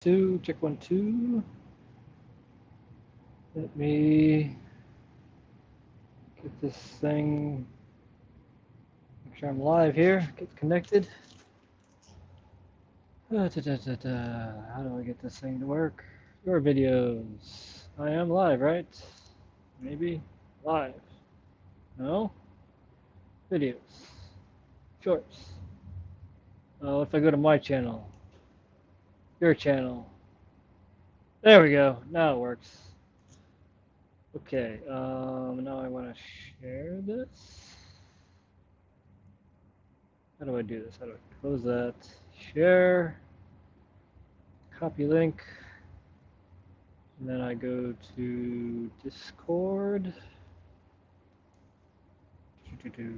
Two, check 1, 2. Let me get this thing, make sure I'm live here, get connected. How do I get this thing to work? Your videos. I am live, right? Maybe? Live. No? Videos. Shorts. Oh, if I go to my channel. Your channel. There we go. Now it works. Okay, now I want to share this. How do I do this? How do I close that? Share. Copy link. And then I go to Discord.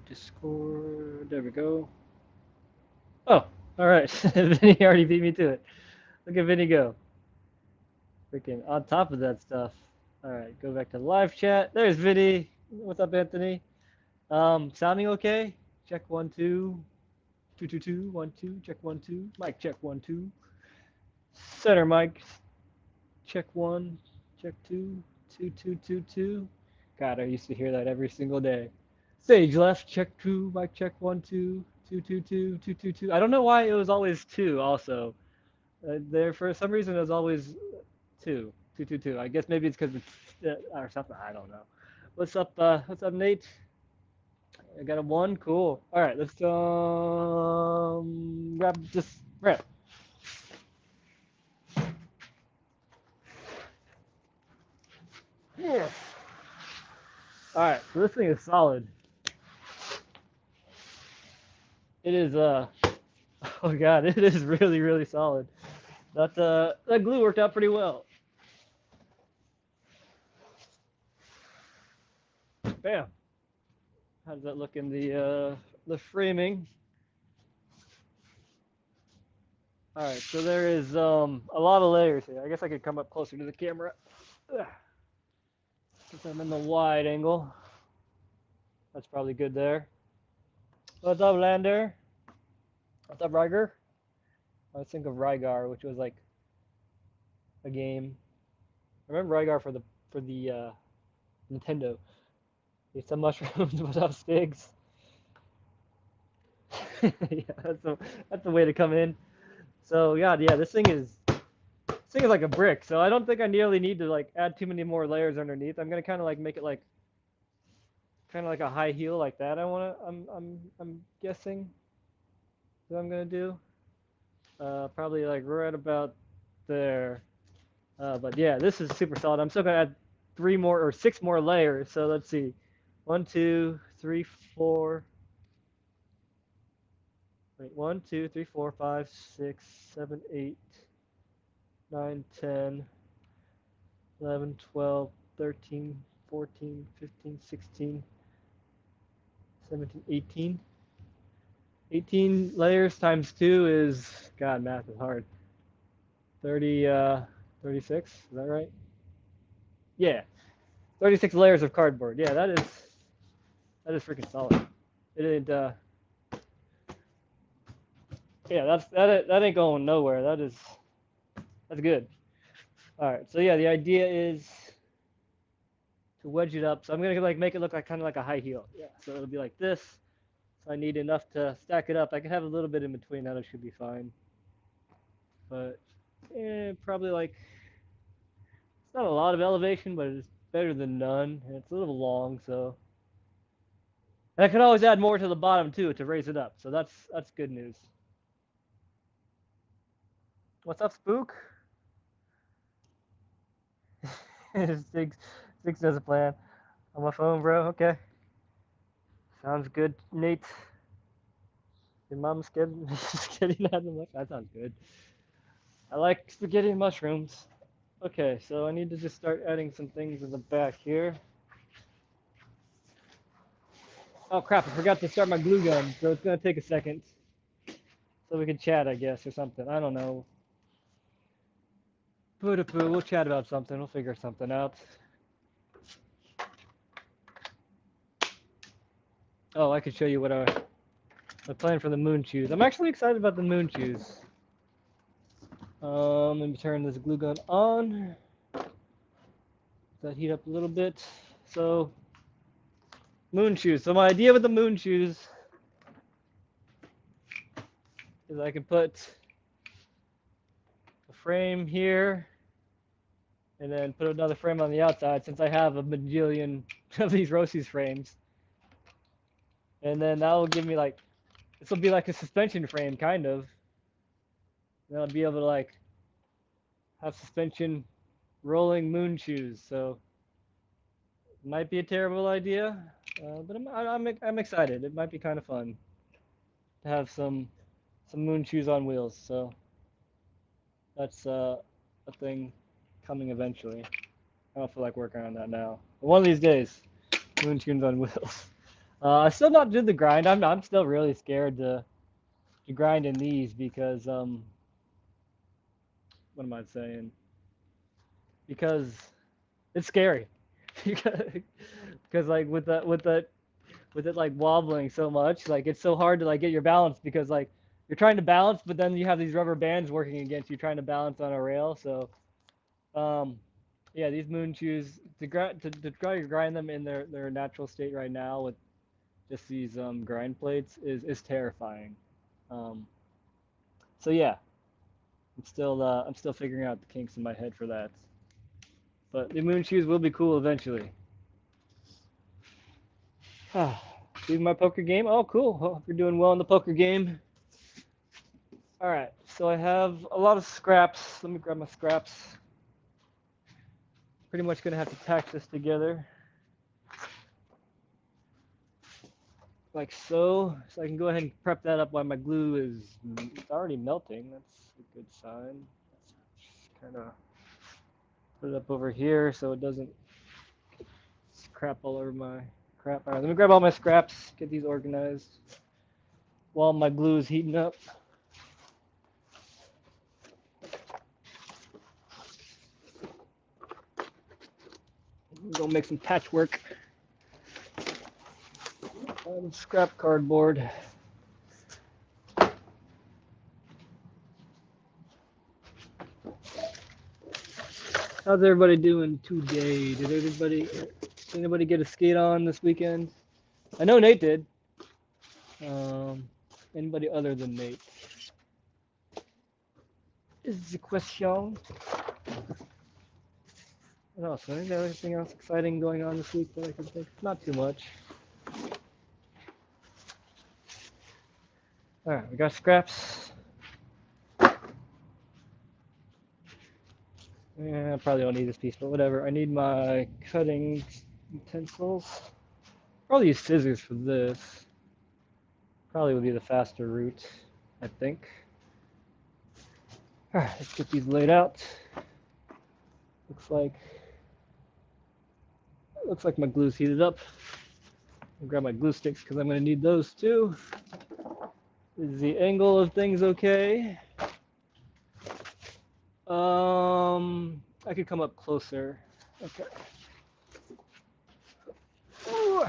Discord. There we go. Oh, all right. Vinny already beat me to it. Look at Vinny go. Freaking on top of that stuff. All right, go back to live chat. There's Vinny. What's up, Anthony? Sounding okay? Check 1 2. 2 2 2 1 2. Check 1 2. Mic check 1 2. Center mic. Check 1. Check 2. 2 2 2 2. God, I used to hear that every single day. Stage left, check 2, mic check 1 2, 2 2 2 2 2 2. I don't know why it was always 2 also. There for some reason it was always 2, 2 2 2. I guess maybe it's because it's or something. I don't know. What's up, Nate? I got a 1. Cool. All right, let's wrap this wrap. Yeah. All right, so this thing is solid. It is oh god, it is really solid. That glue worked out pretty well. Bam. How does that look in the framing? All right, so there is a lot of layers here. I guess I could come up closer to the camera. Since I'm in the wide angle. That's probably good there. What's up, Lander? What's up, Ryger? I think of Rygar, which was like a game. I remember Rygar for the Nintendo. Eat some mushrooms without sticks. Yeah, that's the way to come in. So yeah, this thing is like a brick. So I don't think I nearly need to like add too many more layers underneath. I'm gonna kind of like make it like kind of like a high heel like that. I'm guessing that I'm gonna do. Probably like right about there. But yeah, this is super solid. I'm still gonna add 3 more or 6 more layers. So let's see, 1, 2, 3, 4. Wait, 1, 2, 3, 4, 5, 6, 7, 8, 9, 10, 11, 12, 13, 14, 15, 16, 17, 18. 18 layers times 2 is, God, math is hard. 30, 36, is that right? Yeah, 36 layers of cardboard. Yeah, that is freaking solid. Yeah, that ain't going nowhere. That's good. All right, so yeah, the idea is to wedge it up. So I'm gonna like make it look like kind of like a high heel. Yeah, so it'll be like this. So I need enough to stack it up. I can have a little bit in between. That should be fine. But probably like it's not a lot of elevation, but it's better than none. And it's a little long, so. And I can always add more to the bottom too to raise it up. So that's good news. What's up, Spook? Six does a plan on my phone, bro. Okay, sounds good, Nate. Your mom's getting getting out of the mush. That sounds good. I like spaghetti and mushrooms. Okay, so I need to just start adding some things in the back here. Oh crap, I forgot to start my glue gun, so it's gonna take a second. So we can chat, I guess, or something. I don't know. We'll chat about something. We'll figure something out. Oh, I could show you what I plan for the moon shoes. I'm actually excited about the moon shoes. Let me turn this glue gun on. That heat up a little bit. So, moon shoes. So my idea with the moon shoes is I can put a frame here and then put another frame on the outside since I have a bajillion of these Rosie's frames. And then that will give me like, this will be like a suspension frame kind of. And I'll be able to like have suspension rolling moon shoes. So it might be a terrible idea, but I'm excited. It might be kind of fun to have some moon shoes on wheels. So that's a thing coming eventually. I don't feel like working on that now. But one of these days, moon shoes on wheels. I still not did the grind. I'm still really scared to grind in these because what am I saying? Because it's scary. Because like with it like wobbling so much, like it's so hard to like get your balance because like you're trying to balance, but then you have these rubber bands working against you trying to balance on a rail. So yeah, these moon shoes to grind them in their natural state right now with just these grind plates is terrifying. Um, so yeah, I'm still figuring out the kinks in my head for that. But the moon shoes will be cool eventually. Leaving my poker game. Oh, cool. Hope you're doing well in the poker game. All right. So I have a lot of scraps. Let me grab my scraps. Pretty much gonna have to tack this together, like so. So I can go ahead and prep that up while my glue is it's already melting. That's a good sign. Just kind of put it up over here so it doesn't crap all over my crap. All right, let me grab all my scraps, get these organized while my glue is heating up. Go make some patchwork on scrap cardboard. How's everybody doing today? Did anybody get a skate on this weekend? I know Nate did. Anybody other than Nate? Is the question. What else? Anything else exciting going on this week that I can think? Not too much. All right, we got scraps. Yeah, I probably don't need this piece, but whatever. I need my cutting utensils. Probably use scissors for this. Probably would be the faster route, I think. All right, let's get these laid out. Looks like my glue's heated up. I'll grab my glue sticks because I'm going to need those too. Is the angle of things okay? I could come up closer. Okay. Ooh.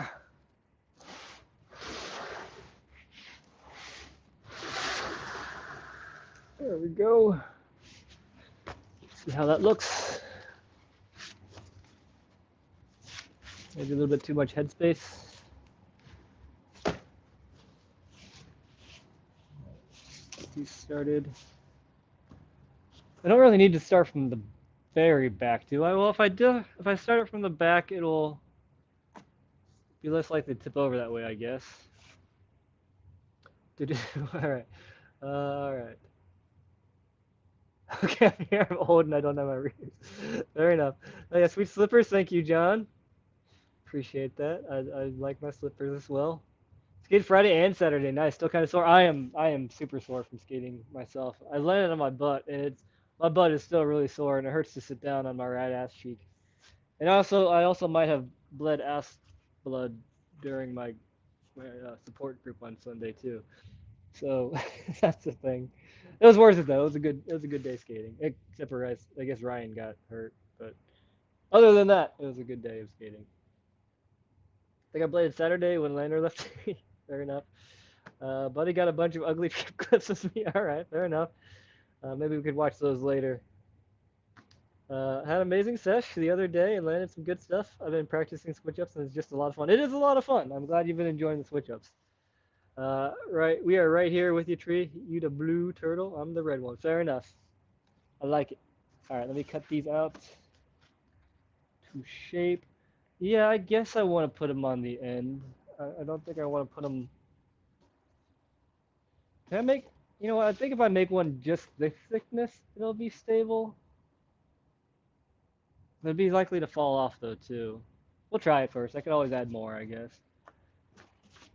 There we go. See how that looks. Maybe a little bit too much headspace. Get these started. I don't really need to start from the very back, do I? Well, if I start it from the back, it'll be less likely to tip over that way, I guess. All right. All right. Okay, I'm here. I'm old and I don't have my readers. Fair enough. Oh, yeah, sweet slippers. Thank you, John. Appreciate that. I like my slippers as well. Skate Friday and Saturday night. Still kind of sore. I am super sore from skating myself. I landed on my butt and my butt is still really sore and it hurts to sit down on my right ass cheek. And I also might have bled ass blood during my support group on Sunday too. So that's the thing. It was worth it though. It was a good day skating. Except for I guess Ryan got hurt, but other than that, it was a good day of skating. I think I played Saturday when Lander left. Fair enough. Buddy got a bunch of ugly clips with me. All right, fair enough. Maybe we could watch those later. Had an amazing sesh the other day and landed some good stuff. I've been practicing switch ups and it's just a lot of fun. It is a lot of fun. I'm glad you've been enjoying the switch ups. Right, we are right here with you, Tree. You the blue turtle, I'm the red one. Fair enough. I like it. All right, let me cut these out to shape. Yeah, I guess I want to put them on the end. I don't think I want to put them. Can I make? You know what? I think if I make one just this thickness, it'll be stable. It'd be likely to fall off though too. We'll try it first. I could always add more, I guess.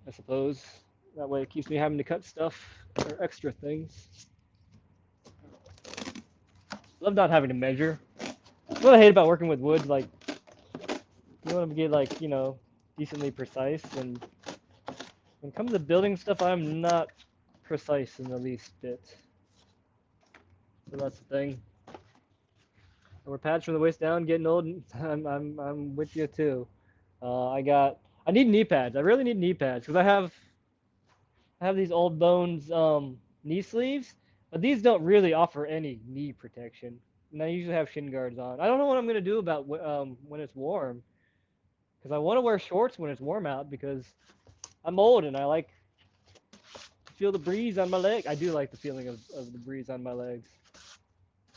I suppose. That way it keeps me having to cut stuff or extra things. Love not having to measure. What I hate about working with wood, like, you want to get, like, you know, decently precise. And when it comes to building stuff, I'm not precise in the least bit. So that's the thing. We're pads from the waist down, getting old. I'm with you too. I need knee pads. I really need knee pads because I have these old bones knee sleeves, but these don't really offer any knee protection. And I usually have shin guards on. I don't know what I'm gonna do about when it's warm, because I want to wear shorts when it's warm out because I'm old and I like to feel the breeze on my leg. I do like the feeling of the breeze on my legs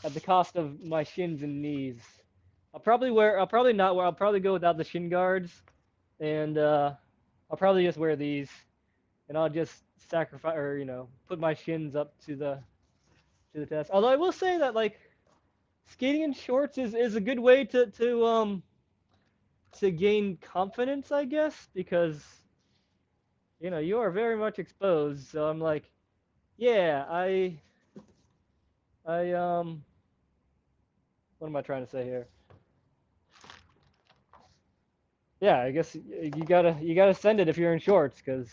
at the cost of my shins and knees. I'll probably not wear. I'll probably go without the shin guards, and I'll probably just wear these, and I'll just sacrifice or put my shins up to the test. Although I will say that like skating in shorts is a good way to gain confidence, I guess, because you are very much exposed. So I'm like, yeah, I what am I trying to say here? Yeah, I guess you gotta send it if you're in shorts, because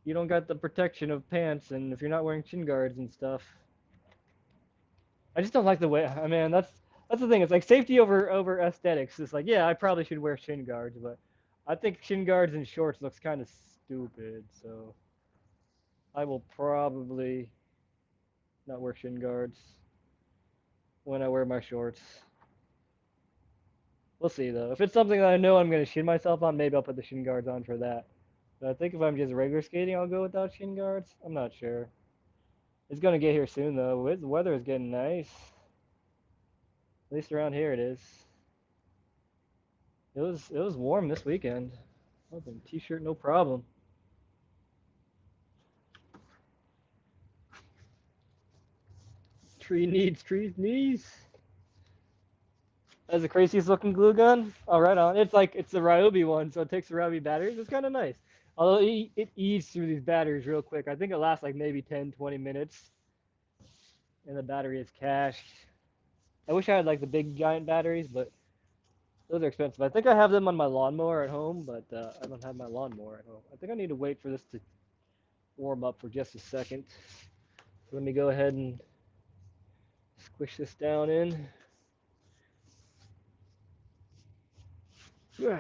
you don't got the protection of pants, and if you're not wearing shin guards and stuff. I just don't like the way. I mean, that's the thing. It's like safety over aesthetics. It's like, yeah, I probably should wear shin guards, but I think shin guards and shorts looks kind of stupid. So I will probably not wear shin guards when I wear my shorts. We'll see though. If it's something that I know I'm gonna shin myself on, maybe I'll put the shin guards on for that. But I think if I'm just regular skating, I'll go without shin guards. I'm not sure. It's gonna get here soon though. The weather is getting nice. At least around here it is. It was warm this weekend. I was in a t-shirt, no problem. Trees knees. That's the craziest looking glue gun. Oh, right on. It's the Ryobi one, so it takes the Ryobi batteries. It's kind of nice. Although it eats through these batteries real quick. I think it lasts like maybe 10, 20 minutes, and the battery is cached. I wish I had like the big giant batteries, but those are expensive. I think I have them on my lawnmower at home, but I don't have my lawnmower at home. I think I need to wait for this to warm up for just a second. So let me go ahead and squish this down in. Yeah.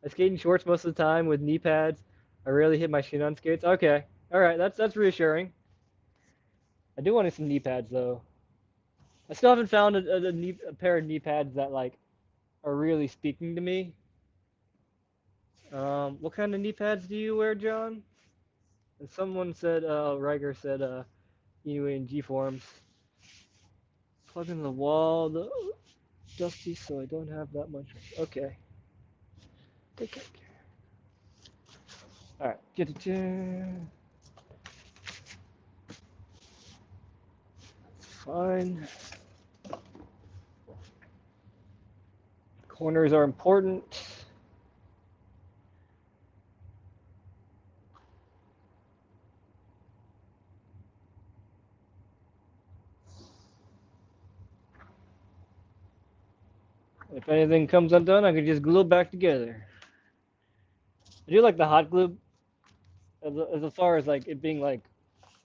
I skate in shorts most of the time with knee pads. I rarely hit my shin on skates. Okay, all right, that's reassuring. I do want some knee pads though. I still haven't found a pair of knee pads that like are really speaking to me. What kind of knee pads do you wear, John? And someone said, Riker said, anyway, in G forms. Plug in the wall, the dusty, so I don't have that much. Okay. Okay. All right. Fine. Corners are important. If anything comes undone, I can just glue it back together. I do like the hot glue as far as like it being like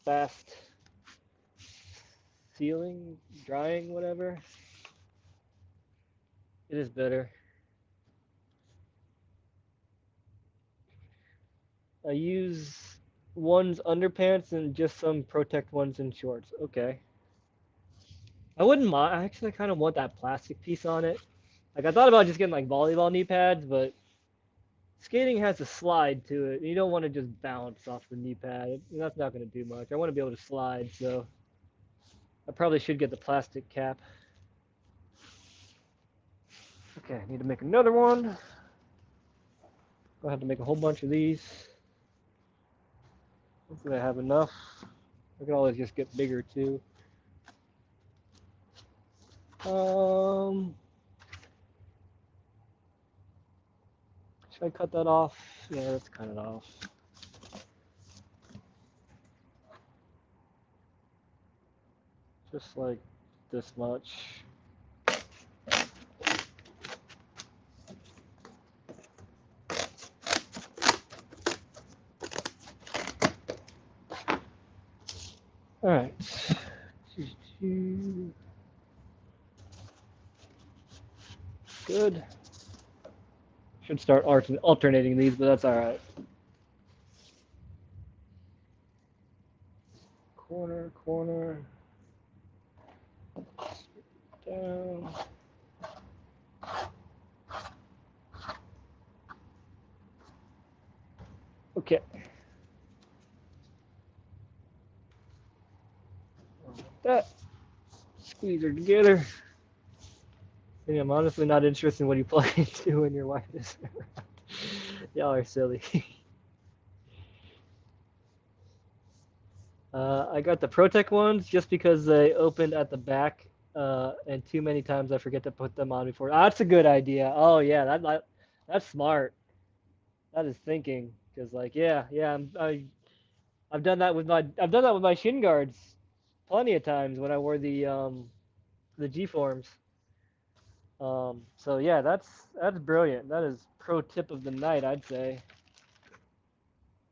fast sealing, drying, whatever. It is better. I use ones underpants and just some Protect ones and shorts. Okay. I wouldn't mind. I actually kind of want that plastic piece on it. Like I thought about just getting like volleyball knee pads, but skating has a slide to it. You don't want to just bounce off the knee pad. That's not going to do much. I want to be able to slide, so I probably should get the plastic cap. Okay, I need to make another one. I'll have to make a whole bunch of these. Hopefully I have enough. I can always just get bigger too. Should I cut that off? Yeah, let's cut it off. Just like this much. All right. Good. Should start alternating these, but that's all right. Corner, corner. Down. Okay. Like that. Squeeze her together. Yeah, I'm honestly not interested in what you plug into when your wife is around. Y'all are silly. I got the Protec ones just because they opened at the back, and too many times I forget to put them on before. That's a good idea. Oh yeah, that's smart. That is thinking. Cause like yeah, I've done that with my shin guards plenty of times when I wore the G forms. So yeah, that's brilliant. That is pro tip of the night, I'd say.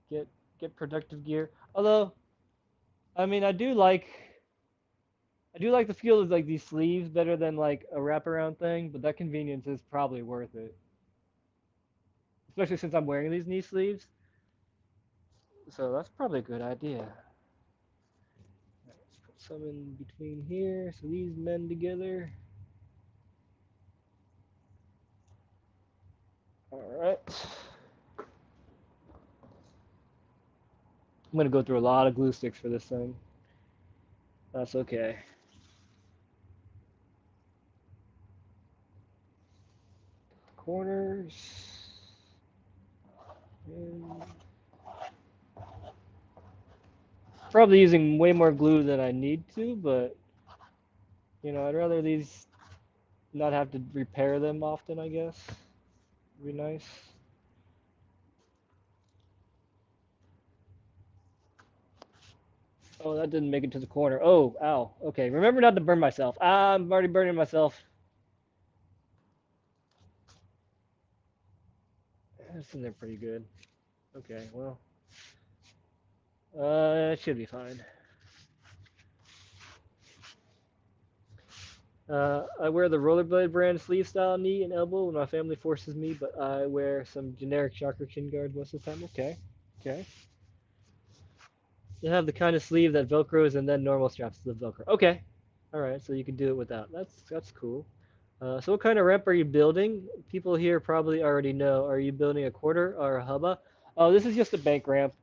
Get get protective gear. Although, I mean, I do like the feel of like these sleeves better than like a wraparound thing, but that convenience is probably worth it. Especially since I'm wearing these knee sleeves. So that's probably a good idea. Let's put some in between here so these mend together. All right. I'm gonna go through a lot of glue sticks for this thing. That's okay. Corners. And probably using way more glue than I need to, but I'd rather these not have to repair them often, I guess. Would be nice. Oh, that didn't make it to the corner. Oh, ow. Okay, remember not to burn myself. I'm already burning myself. That's in there pretty good. Okay, well. It should be fine. I wear the rollerblade brand sleeve style knee and elbow when my family forces me, but I wear some generic shocker chin guards most of the time. Okay, okay. You have the kind of sleeve that velcros and then normal straps to the velcro. Okay, all right. So you can do it without. That's cool. So what kind of ramp are you building? People here probably already know. Are you building a quarter or a hubba? Oh, this is just a bank ramp.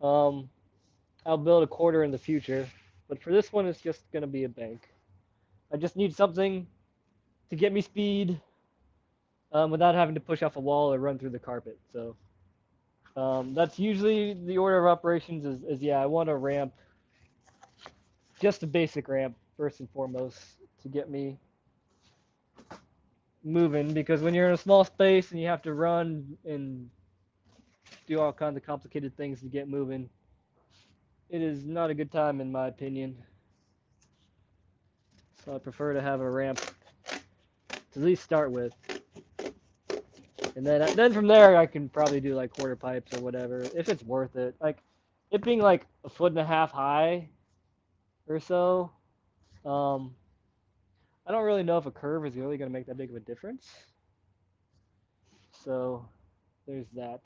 Um, I'll build a quarter in the future, but for this one, it's just gonna be a bank. I just need something to get me speed without having to push off a wall or run through the carpet. So that's usually the order of operations. Is yeah, I want a ramp, just a basic ramp first and foremost to get me moving. Because when you're in a small space and you have to run and do all kinds of complicated things to get moving, it is not a good time in my opinion. So I prefer to have a ramp to at least start with. And then from there I can probably do like quarter pipes or whatever if it's worth it. Like it being like a foot and a half high or so. Um, I don't really know if a curve is really going to make that big of a difference. So there's that.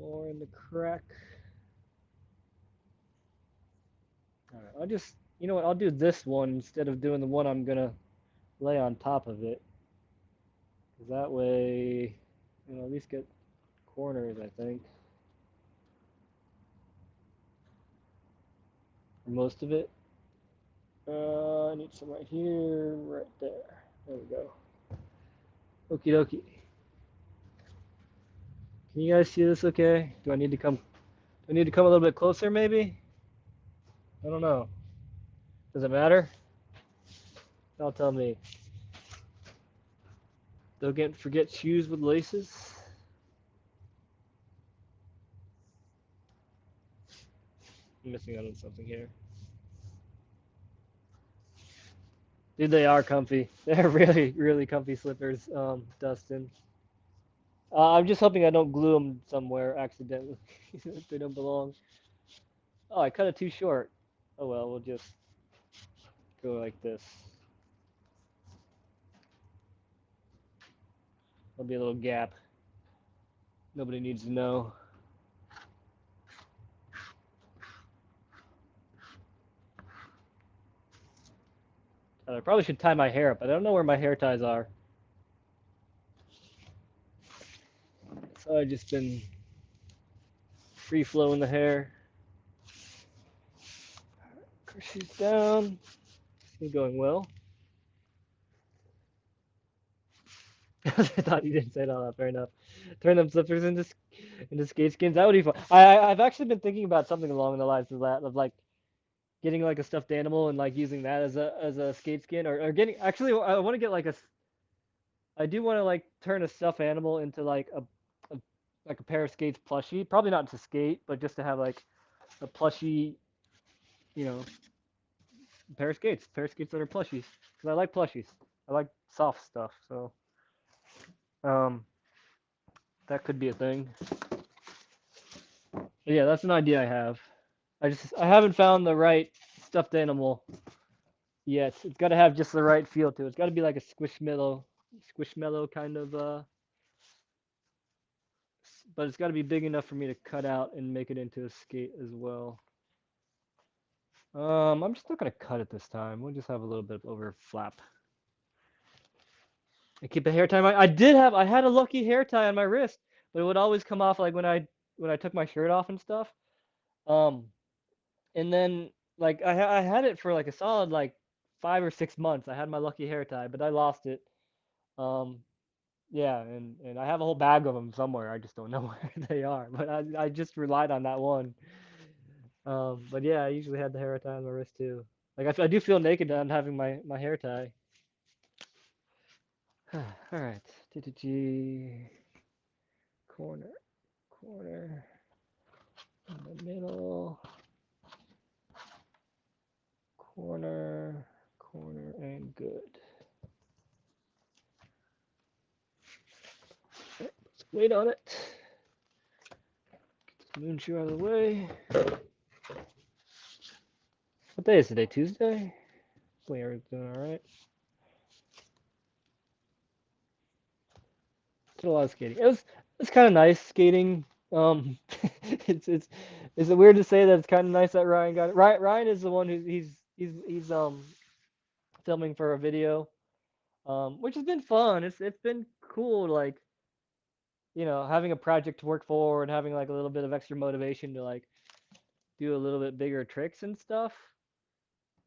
more in the crack. All right, I'll just, you know what, I'll do this one instead of doing the one I'm gonna lay on top of it. Because that way, you know, at least get corners, I think. For most of it. I need some right here, right there. There we go. Okie dokie. Can you guys see this okay? Do I need to come a little bit closer maybe? I don't know. Does it matter? Y'all tell me. Don't forget shoes with laces. I'm missing out on something here. Dude, they are comfy. They're really, really comfy slippers, Dustin. I'm just hoping I don't glue them somewhere accidentally if they don't belong. Oh, I cut it too short. Oh well, we'll just go like this. There'll be a little gap. Nobody needs to know. I probably should tie my hair up. I don't know where my hair ties are. So I've just been free flowing the hair. She's down. It's going well. I thought you didn't say it all that. Fair enough. Turn them slippers into skate skins. That would be fun. I've actually been thinking about something along the lines of that, of like getting like a stuffed animal and like using that as a skate skin, or getting, actually I want to get like I do want to like turn a stuffed animal into like a like a pair of skates plushie. Probably not to skate, but just to have like a plushie, you know, pair of skates that are plushies. Because I like plushies. I like soft stuff. So um, that could be a thing. But yeah, that's an idea I have. I haven't found the right stuffed animal yet. It's got to have just the right feel to it. It's got to be like a squishmallow kind of but it's got to be big enough for me to cut out and make it into a skate as well. I'm just not gonna cut it this time. We'll just have a little bit of overflap. I keep a hair tie. I had a lucky hair tie on my wrist, but it would always come off like when I took my shirt off and stuff. Um, and then like I had it for like a solid like 5 or 6 months. I had my lucky hair tie, but I lost it. Um, yeah, and I have a whole bag of them somewhere. I just don't know where they are. But I just relied on that one. But yeah, I usually had the hair tie on my wrist too. Like I do feel naked on having my hair tie. All right, G corner, corner, in the middle, corner, corner, and good. Okay, let's wait on it. Get this moon shoe out of the way. What day is today? Tuesday? Hopefully everything's doing all right. Did a lot of skating. It's kind of nice skating. Um, it's it's is it weird to say that it's kind of nice that Ryan got it? Ryan is the one who's he's filming for a video, which has been fun. It's been cool, like, you know, having a project to work for and having like a little bit of extra motivation to like do a little bit bigger tricks and stuff.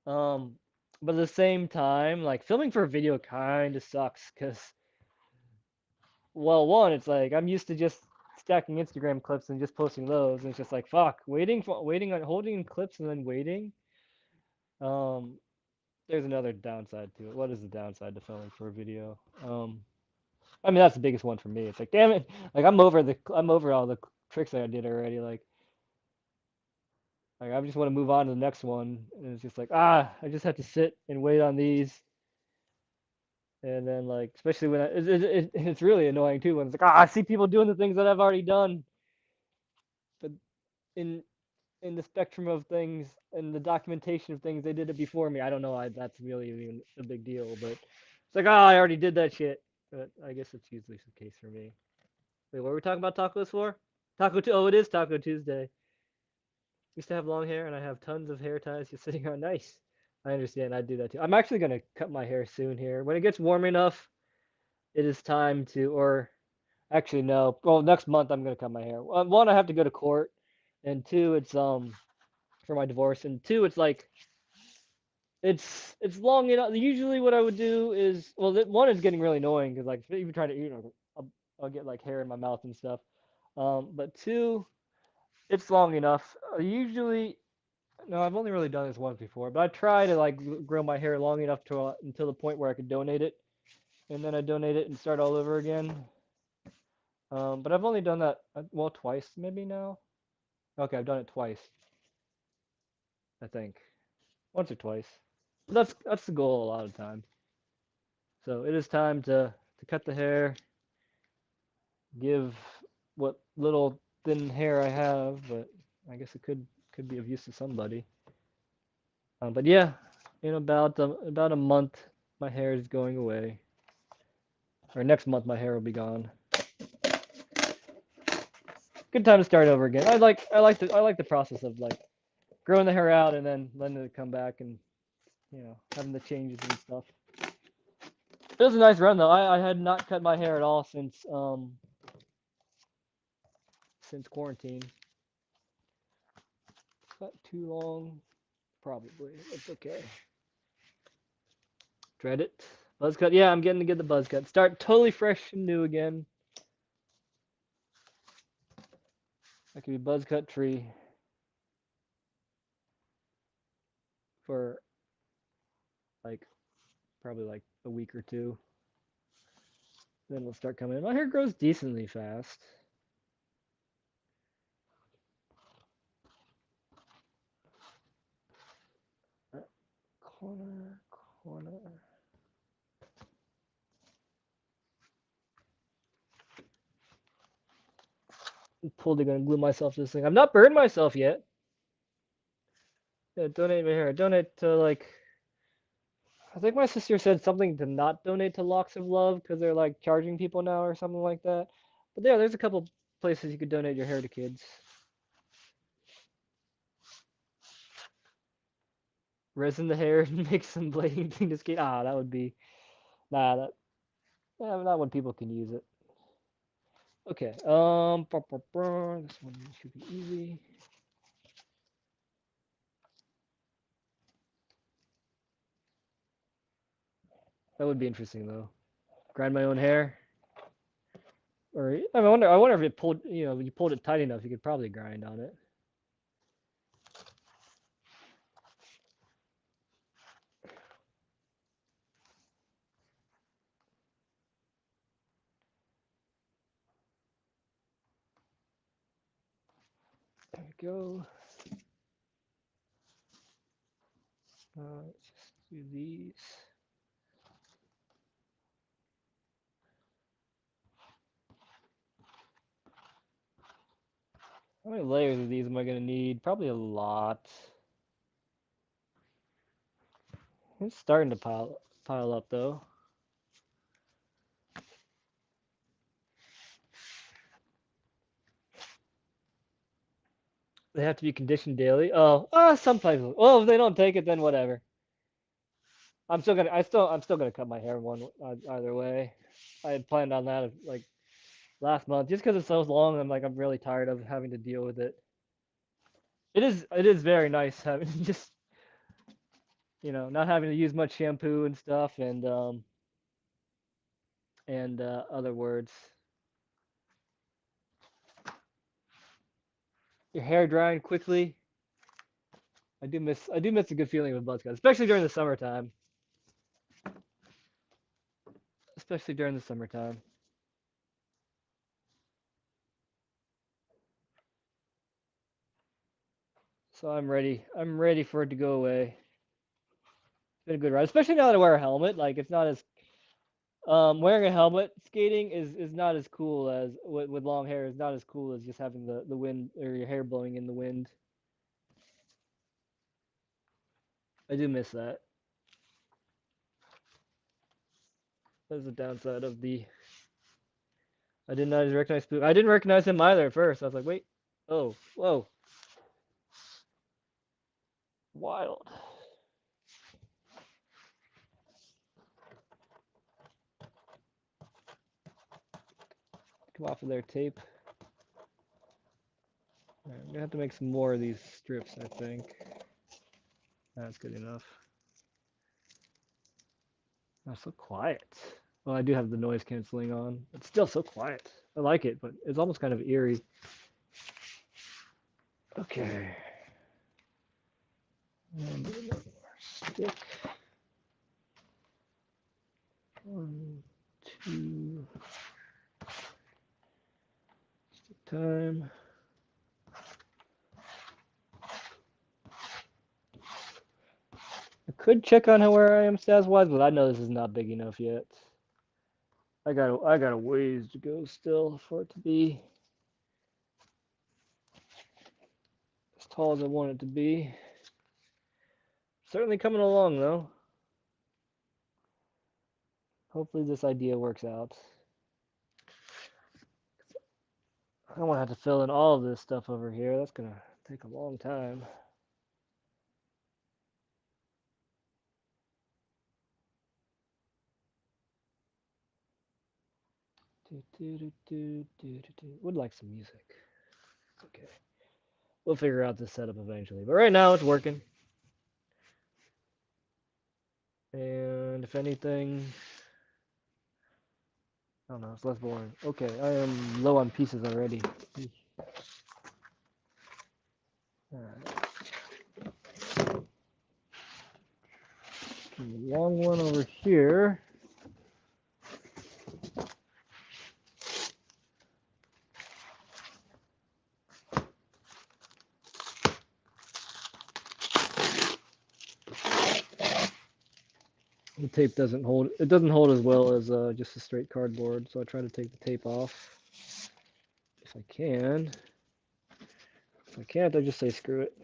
Um, but at the same time, like filming for a video kind of sucks because, well, one, it's like I'm used to just stacking Instagram clips and just posting those, and it's just like fuck, waiting on holding clips and then waiting. Um, there's another downside to it. What is the downside to filming for a video? I mean that's the biggest one for me. It's like damn it, like I'm over all the tricks that I did already. Like I just want to move on to the next one, and it's just like I just have to sit and wait on these. And then like especially when it's really annoying too when it's like I see people doing the things that I've already done, but in in the spectrum of things and the documentation of things they did it before me. I don't know. That's really even a big deal, but it's like I already did that shit. But I guess it's usually the case for me. Wait, what were we talking about tacos for? Oh, it is Taco Tuesday. Used to have long hair, and I have tons of hair ties just sitting around. Nice. I understand. I do that too. I'm actually gonna cut my hair soon here. When it gets warm enough, it is time to, or actually no. Well, next month I'm gonna cut my hair. One, I have to go to court, and two, it's for my divorce, and two, it's like it's long enough. Usually, what I would do is, well, one is getting really annoying because like even trying to, I'll get like hair in my mouth and stuff. But two, it's long enough. Usually, no, I've only really done this once before, but I try to like grow my hair long enough to until the point where I could donate it, and then I donate it and start all over again. But I've only done that well twice maybe now. Okay, I've done it twice, I think, once or twice. But that's the goal a lot of times. So it is time to cut the hair, give what little thin hair I have, but I guess it could be of use to somebody. But yeah, in about a month, my hair is going away. Or next month, my hair will be gone. Good time to start over again. I like the process of like growing the hair out and then letting it come back and having the changes and stuff. It was a nice run though. I had not cut my hair at all since quarantine. Not too long, probably. It's okay. Dread it. Buzz cut. Yeah, I'm getting to get the buzz cut. Start totally fresh and new again. That could be buzz cut tree for like probably like a week or two. Then it'll start coming in. My hair grows decently fast. Corner, corner. I'm totally gonna glue myself to this thing. I've not burned myself yet. Yeah, donate my hair. Donate to like. I think my sister said something to not donate to Locks of Love because they're like charging people now or something like that. But yeah, there's a couple places you could donate your hair to kids. Resin the hair and make some blading thing to skate. Ah, that would be that not when people can use it. Okay. This one should be easy. That would be interesting though. Grind my own hair, or I wonder if it pulled. You pulled it tight enough, you could probably grind on it. There we go. Let's just do these. How many layers of these am I gonna need? Probably a lot. It's starting to pile up though. They have to be conditioned daily. Oh, some places. Well, if they don't take it, then whatever. I'm still gonna cut my hair either way. I had planned on that like last month, just because it's so long. I'm really tired of having to deal with it. It is very nice having just not having to use much shampoo and stuff and other words. Your hair drying quickly. I do miss a good feeling of a buzz cut, especially during the summertime. Especially during the summertime. So I'm ready. I'm ready for it to go away. It's been a good ride, especially now that I wear a helmet. Like it's not as wearing a helmet skating is not as cool as with long hair is not as cool as just having the wind or your hair blowing in the wind. I do miss that. That's the downside of the I did not recognize Spook. I didn't recognize him either at first. I was like, wait. Oh, whoa. Wild. Come off of their tape. Right, I'm gonna have to make some more of these strips, I think. That's good enough. Oh, so quiet. Well, I do have the noise canceling on. It's still so quiet. I like it, but it's almost kind of eerie. Okay. And another more stick. 1, 2. Stick time. I could check on where I am stats wise, but I know this is not big enough yet. I got a ways to go still for it to be as tall as I want it to be. Certainly coming along though. Hopefully this idea works out. I don't want to have to fill in all of this stuff over here. That's gonna take a long time. Would like some music. It's okay. We'll figure out this setup eventually. But right now it's working. And if anything, I don't know, it's less boring. Okay, I am low on pieces already. Alright. Long one over here. The tape doesn't hold, it doesn't hold as well as just a straight cardboard, so I try to take the tape off if I can. If I can't, I just say screw it.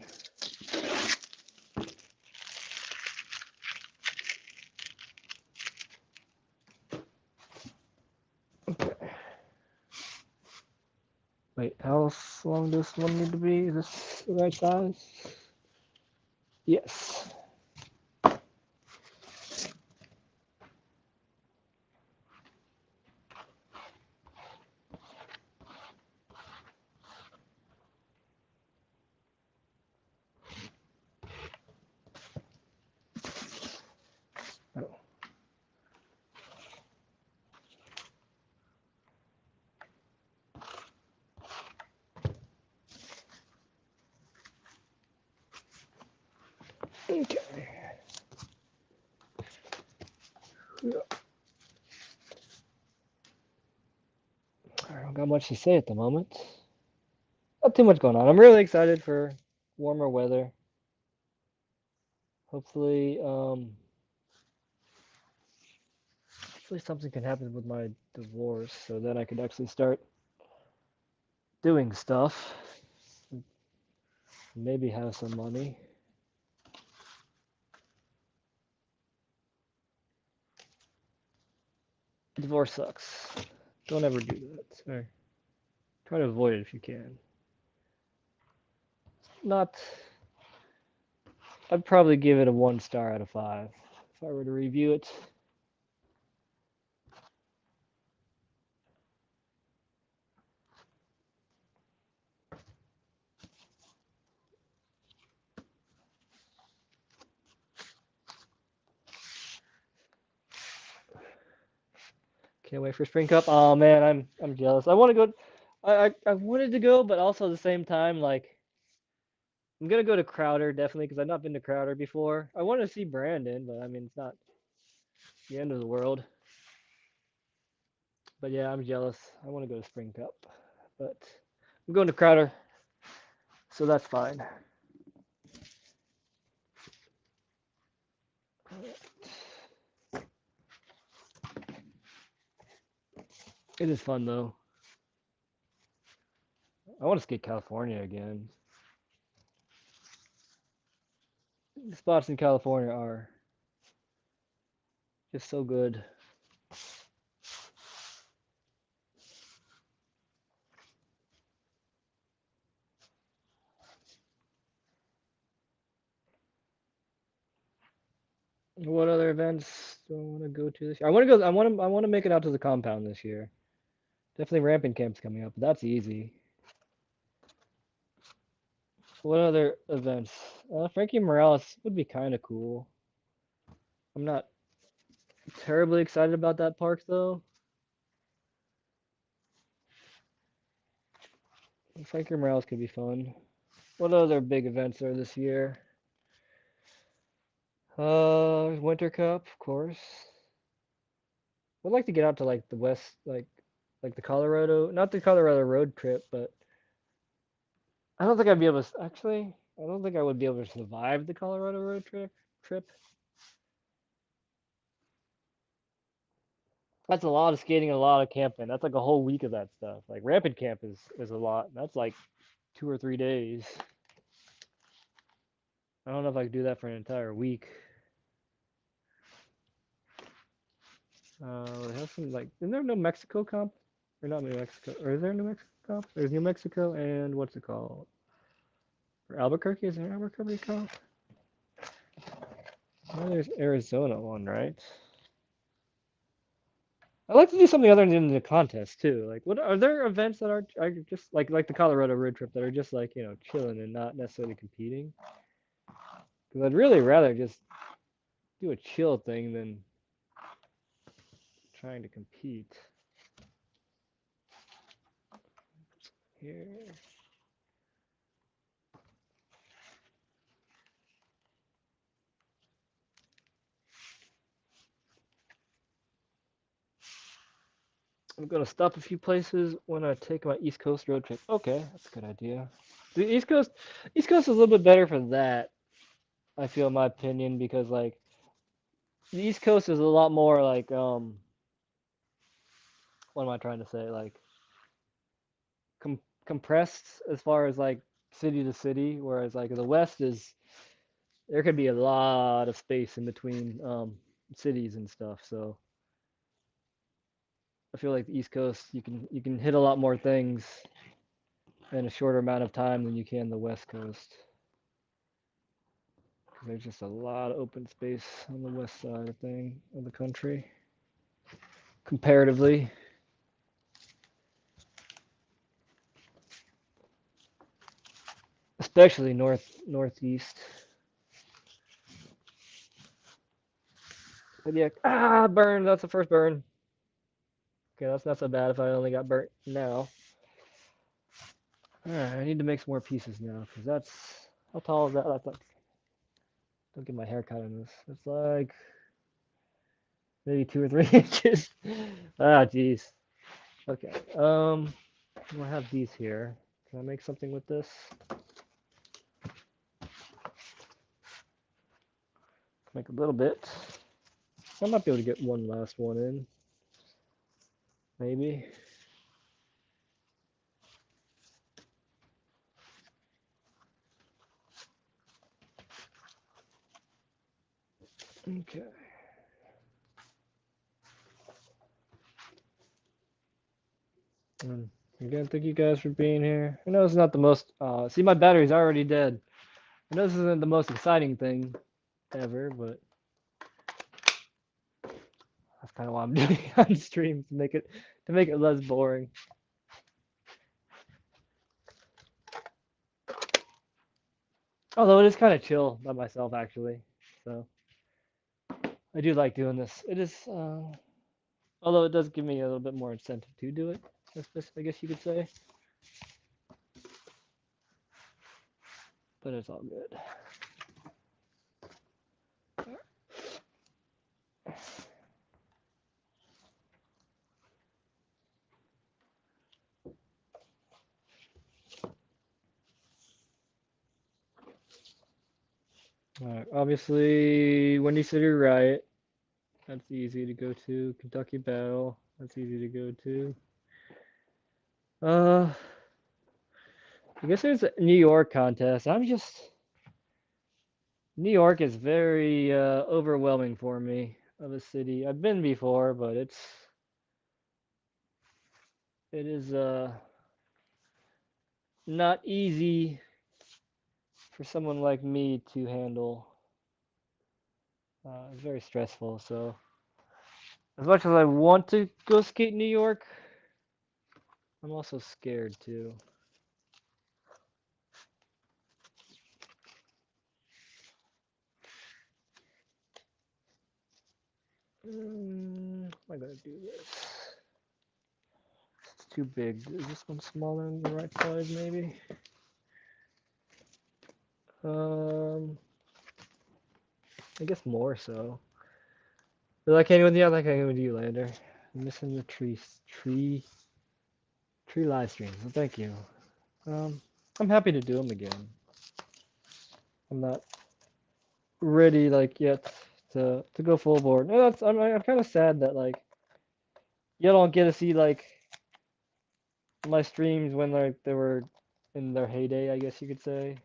Okay. Wait, how long does this one need to be? Is this the right size? Yes. Oh. Okay. I don't got much to say at the moment. Not too much going on. I'm really excited for warmer weather. Hopefully, hopefully something can happen with my divorce so that I could actually start doing stuff. Maybe have some money. Divorce sucks. Don't ever do that. Or try to avoid it if you can. Not. I'd probably give it a 1 star out of 5 if I were to review it. Can't wait for Spring Cup. Oh man, I'm jealous. I want to go. I wanted to go, but also at the same time, like I'm gonna go to Crowder definitely because I've not been to Crowder before. I want to see Brandon, but I mean it's not the end of the world. But yeah, I'm jealous. I want to go to Spring Cup, but I'm going to Crowder, so that's fine. It is fun though. I want to skate California again. The spots in California are just so good. What other events do I want to go to this year? I want to go. I want to make it out to the compound this year. Definitely ramping camp's coming up, but that's easy. What other events? Frankie Morales would be kind of cool. I'm not terribly excited about that park though. Frankie Morales could be fun. What other big events are this year? Winter Cup, of course. I'd like to get out to like the west, like the Colorado, not the Colorado road trip, but I don't think I'd be able to actually. I don't think I would be able to survive the Colorado road trip. That's a lot of skating, and a lot of camping. That's like a whole week of that stuff. Like rapid camp is a lot. That's like 2 or 3 days. I don't know if I could do that for an entire week. We have some like, isn't there no Mexico comp? Or not New Mexico? Or is there New Mexico comp? There's New Mexico and what's it called? For Albuquerque, is there an Albuquerque comp? Oh, there's Arizona one, right? I'd like to do something other than the contest too. Like, what are there events that are just like the Colorado road trip that are just like chilling and not necessarily competing? Because I'd really rather just do a chill thing than trying to compete. Here. I'm gonna stop a few places when I take my East Coast road trip. Okay, that's a good idea. The East Coast is a little bit better for that. I feel, in my opinion, because like the East Coast is a lot more like what am I trying to say? Like compressed as far as like city to city, whereas like the West is there could be a lot of space in between cities and stuff. So I feel like the East Coast you can hit a lot more things in a shorter amount of time than you can the West Coast. Because there's just a lot of open space on the west side of the country, comparatively. Especially northeast. But yeah, burn. That's the first burn. Okay, that's not so bad if I only got burnt now. All right, I need to make some more pieces now because that's how tall is that? That's like don't get my hair cut on this. It's like maybe 2 or 3 inches. Ah, jeez. Okay. I have these here. Can I make something with this? Make a little bit. I might be able to get one last one in. Maybe. Okay. Again, thank you guys for being here. I know it's not the most. See, my battery's already dead. I know this isn't the most exciting thing ever, but that's kind of why I'm doing it on stream to make it less boring. Although it is kind of chill by myself actually, so I do like doing this. It is, although it does give me a little bit more incentive to do it. I guess you could say, but it's all good. All right, obviously, Windy City Riot. That's easy to go to. Kentucky Battle. That's easy to go to. I guess there's a New York contest. New York is very overwhelming for me of a city. I've been before, but it is not easy for someone like me to handle. It's very stressful. So as much as I want to go skate in New York, I'm also scared too. How am I gonna do this? It's too big. Is this one smaller on the right side, maybe? Um, I guess more so. But I can't even. Yeah, like I can't even do you, Lander. I'm missing the tree live streams. So thank you. Um, I'm happy to do them again. I'm not ready like yet to go full board. No, that's I'm kind of sad that like you don't get to see like my streams when like they were in their heyday, I guess you could say.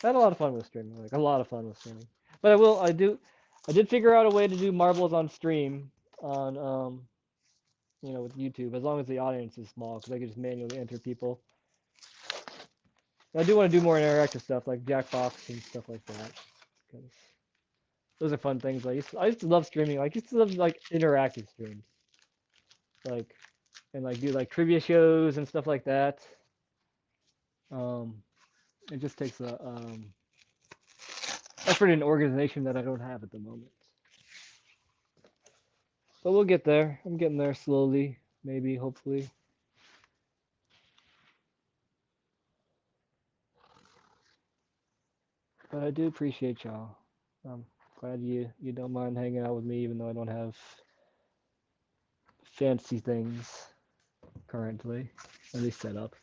I had a lot of fun with streaming, like a lot of fun with streaming. But I did figure out a way to do marbles on stream on with YouTube as long as the audience is small because I can just manually enter people. I do want to do more interactive stuff like Jackbox and stuff like that because those are fun things. I used to love streaming. Like I used to love like interactive streams, like and like do like trivia shows and stuff like that. Um, it just takes a effort and organization that I don't have at the moment. But we'll get there. I'm getting there slowly, maybe, hopefully. But I do appreciate y'all. I'm glad you don't mind hanging out with me, even though I don't have fancy things currently, at least set up.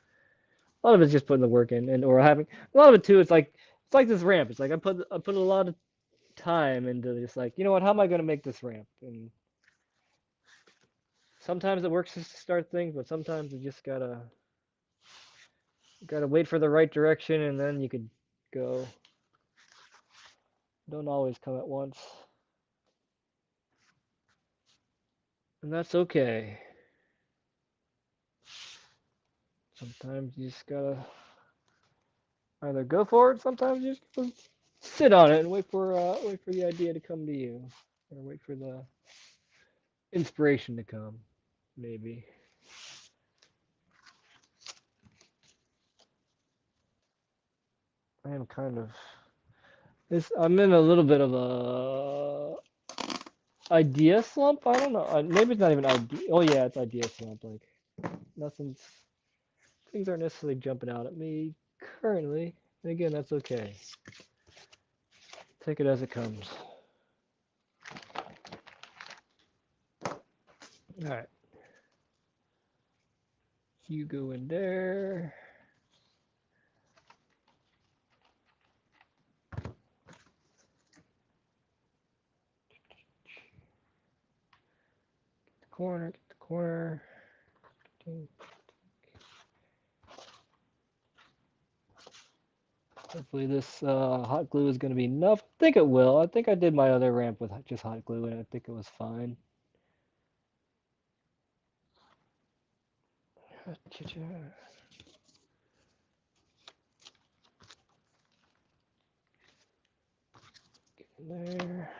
A lot of it's just putting the work in, and or having a lot of it too. It's like this ramp. It's like I put a lot of time into just like you know what? How am I gonna make this ramp? And sometimes it works just to start things, but sometimes you just gotta wait for the right direction, and then you could go. Don't always come at once, and that's okay. Sometimes you just gotta either go for it. Sometimes you just gotta sit on it and wait for the idea to come to you, or wait for the inspiration to come, maybe. I am kind of I'm in a little bit of a idea slump. I don't know. Maybe it's not even idea. Oh yeah, it's idea slump. Like nothing's things aren't necessarily jumping out at me currently. And again, that's okay. Take it as it comes. All right. You go in there. Corner, get the corner. Hopefully this hot glue is going to be enough. I think it will. I think I did my other ramp with just hot glue and I think it was fine. Get in there.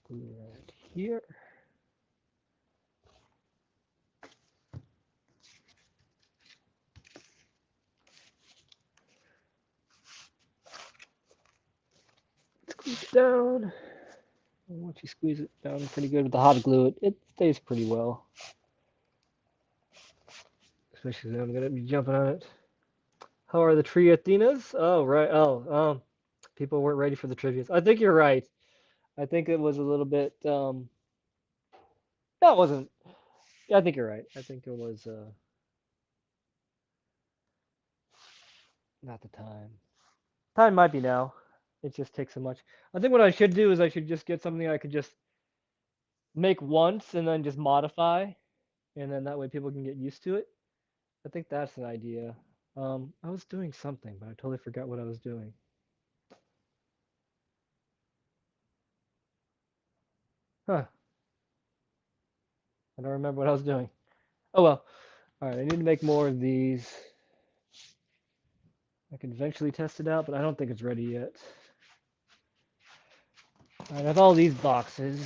Glue right here. Squeeze it down. And once you squeeze it down pretty good with the hot glue, it stays pretty well. Especially when I'm going to be jumping on it. How are the tree Athenas? Oh, right. People weren't ready for the trivia. I think you're right. I think it was a little bit, that wasn't, yeah, I think you're right. I think it was, not the time. Time might be now. It just takes so much. I think what I should do is I should just get something I could just make once and then just modify, and then that way people can get used to it. I think that's an idea. I was doing something, but I totally forgot what I was doing. Huh. I don't remember what I was doing. Oh well. All right, I need to make more of these. I can eventually test it out, but I don't think it's ready yet. I have all these boxes.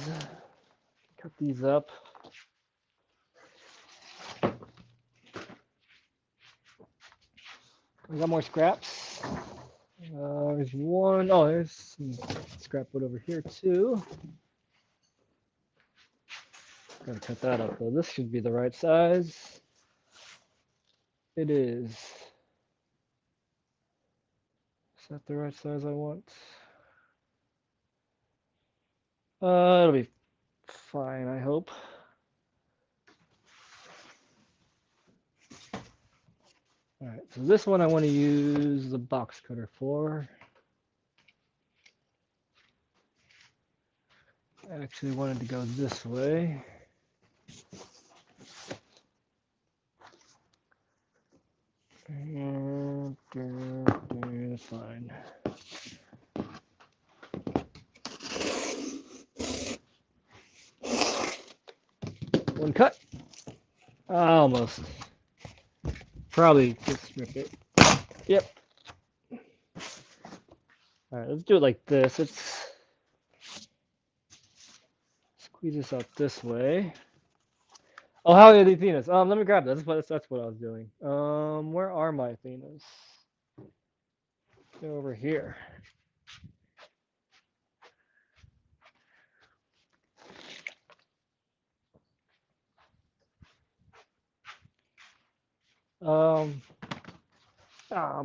Cut these up. I got more scraps. There's one. Oh, there's some scrap wood over here too. Gotta cut that up though. This should be the right size. It is. Is that the right size I want? It'll be fine, I hope. All right, so this one I want to use the box cutter for. I actually wanted to go this way. That's fine. One cut. Almost. Probably just rip it. Yep. All right, let's do it like this. Let's squeeze this out this way. Oh, how are the Athenas? Let me grab that. That's what I was doing. Where are my Athenas? They're over here.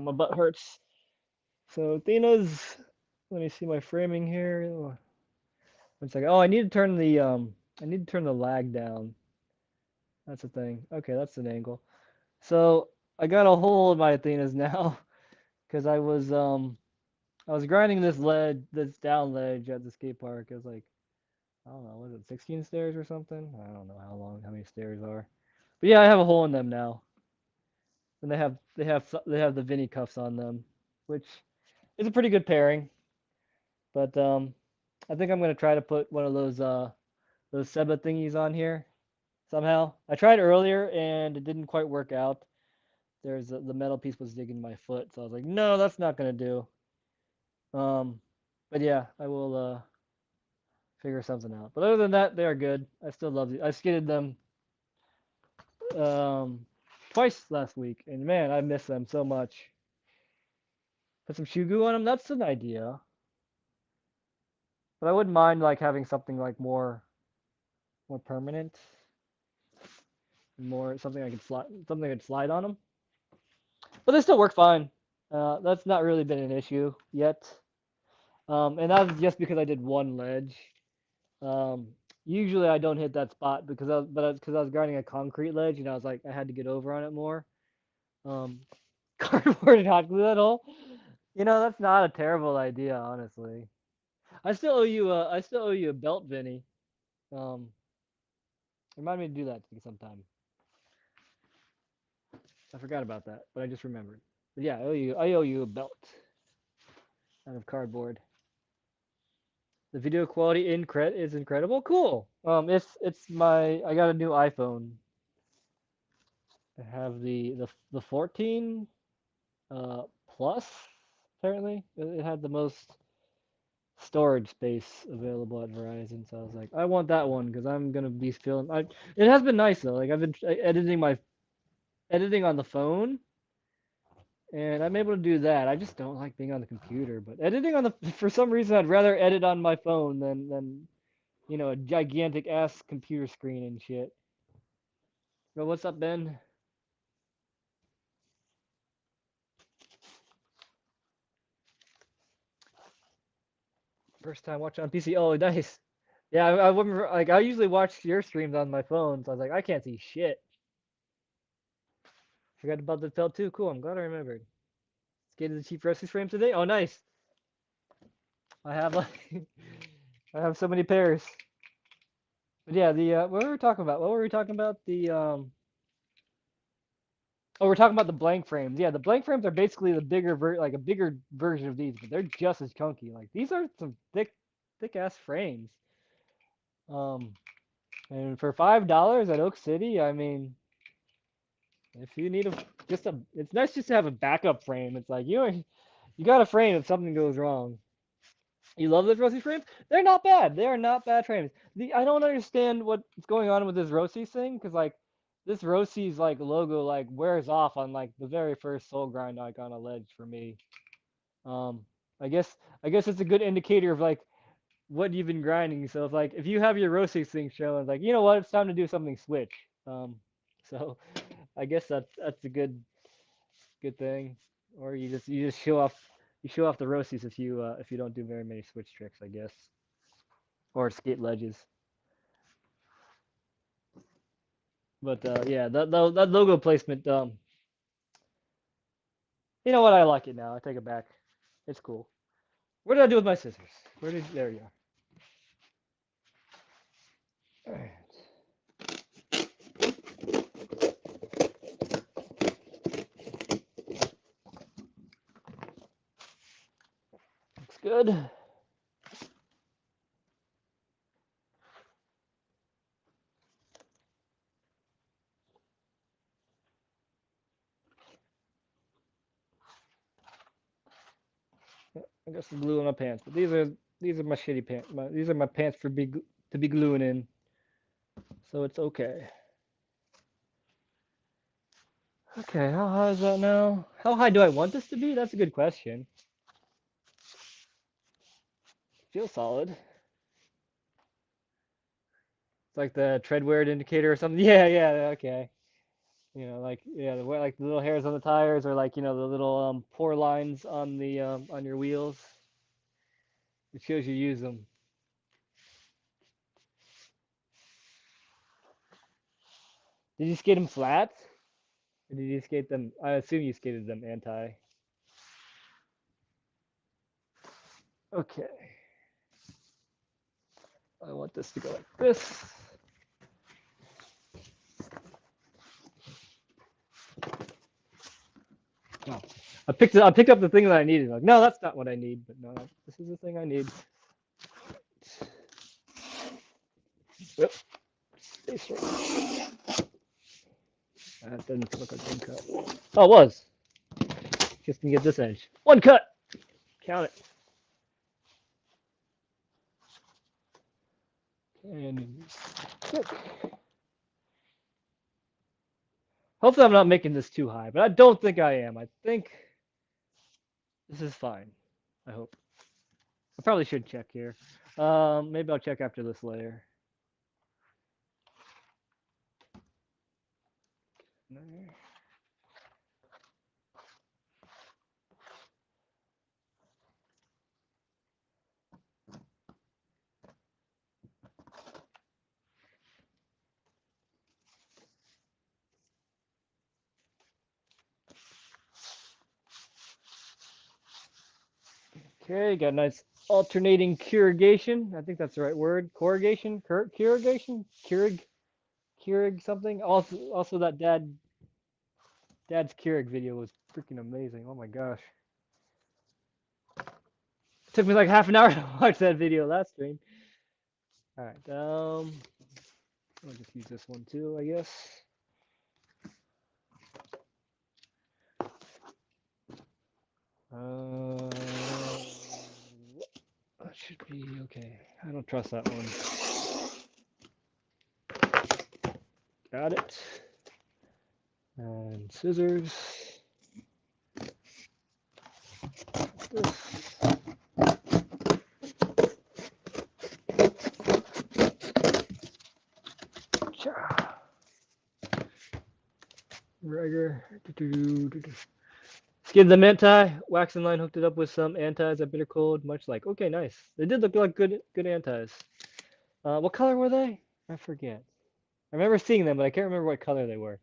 My butt hurts. So Athena's, let me see my framing here. 1 second. Oh, I need to turn the lag down. That's the thing. Okay, that's an angle. So I got a hole in my Athenas now because I was grinding this down ledge at the skate park. It was like, I don't know, was it 16 stairs or something? I don't know how many stairs are. But yeah, I have a hole in them now. And they have the Vinny cuffs on them, which is a pretty good pairing. But I think I'm gonna try to put one of those Seba thingies on here somehow. I tried earlier and it didn't quite work out. The metal piece was digging my foot, so I was like, no, that's not gonna do. But yeah, I will figure something out. But other than that, they are good. I still love you. I skated them twice last week, and man, I miss them so much. Put some shoe goo on them. That's an idea. But I wouldn't mind like having something like more permanent, more something I could slide on them. But they still work fine. That's not really been an issue yet. And that's just because I did one ledge. Usually I don't hit that spot because I was grinding a concrete ledge and I was like I had to get over on it more. Cardboard and hot glue that hole. That's not a terrible idea, honestly. I still owe you a belt, Vinny. Um, Remind me to do that sometime. I forgot about that, but I just remembered. But yeah, I owe you a belt out of cardboard. The video quality is incredible. Cool. I got a new iPhone. I have the 14 plus. Apparently, it had the most storage space available at Verizon. So I was like, I want that one because I'm gonna be feeling. It has been nice though. Like I've been editing on the phone, and I'm able to do that. I just don't like being on the computer. But editing on the for some reason, I'd rather edit on my phone than a gigantic ass computer screen and shit. But what's up, Ben? First time watching on PC. Oh, nice. Yeah, I wouldn't like. I usually watch your streams on my phone, so I was like, I can't see shit. Forgot about the felt too. Cool. I'm glad I remembered. Skated the cheap rescue frame today. Oh, nice. I have like, I have so many pairs. But yeah, what were we talking about? What were we talking about? Oh, we're talking about the blank frames. Yeah, the blank frames are basically the like a bigger version of these, but they're just as chunky. Like these are some thick ass frames. Um, and for $5 at Oak City, I mean, if you need it's nice just to have a backup frame. It's like you got a frame if something goes wrong. You love those Rossi frames? They're not bad. They are not bad frames. I don't understand what's going on with this Rossi thing, because like this Rossi's like logo like wears off on like the very first soul grind like on a ledge for me. Um, I guess it's a good indicator of like what you've been grinding. So if you have your Rossi thing showing, like you know what, it's time to do something switch. So I guess that's a good thing. Or you just show off the Rossis if you don't do very many switch tricks, I guess, or skate ledges. But yeah, that logo placement, you know what? I like it now. I take it back. It's cool. What did I do with my scissors? There you are. All right. Looks good. I got some glue on my pants, but these are my shitty pants. These are my pants to be gluing in, so it's okay. Okay, how high is that now? How high do I want this to be? That's a good question. Feels solid. It's like the tread wear indicator or something. Yeah, yeah, okay. Like yeah, like the little hairs on the tires, or like the little pore lines on your wheels. It shows you use them. Did you skate them flat? Or did you skate them? I assume you skated them anti. Okay. I want this to go like this. Oh, I picked up the thing that I needed. Like, no, that's not what I need. But no, this is the thing I need. Yep. Stay straight. That didn't look like one cut. Oh, it was. Just gonna get this edge. One cut. Count it. And click. Hopefully I'm not making this too high, but I don't think I am. I think this is fine. I hope. I probably should check here. Maybe I'll check after this layer. Okay, got a nice alternating corrugation. I think that's the right word. Corrugation, corrugation, Keurig something. Also that dad's Keurig video was freaking amazing. Oh my gosh. It took me like half an hour to watch that video last stream. All right, I'll just use this one too, I guess. That should be okay. I don't trust that one. Got it. And scissors. This. Rigger. Skinned the anti, wax and line hooked it up with some antis at bitter cold, much like. Okay, nice. They did look like good antis. What color were they? I forget. I remember seeing them, but I can't remember what color they were.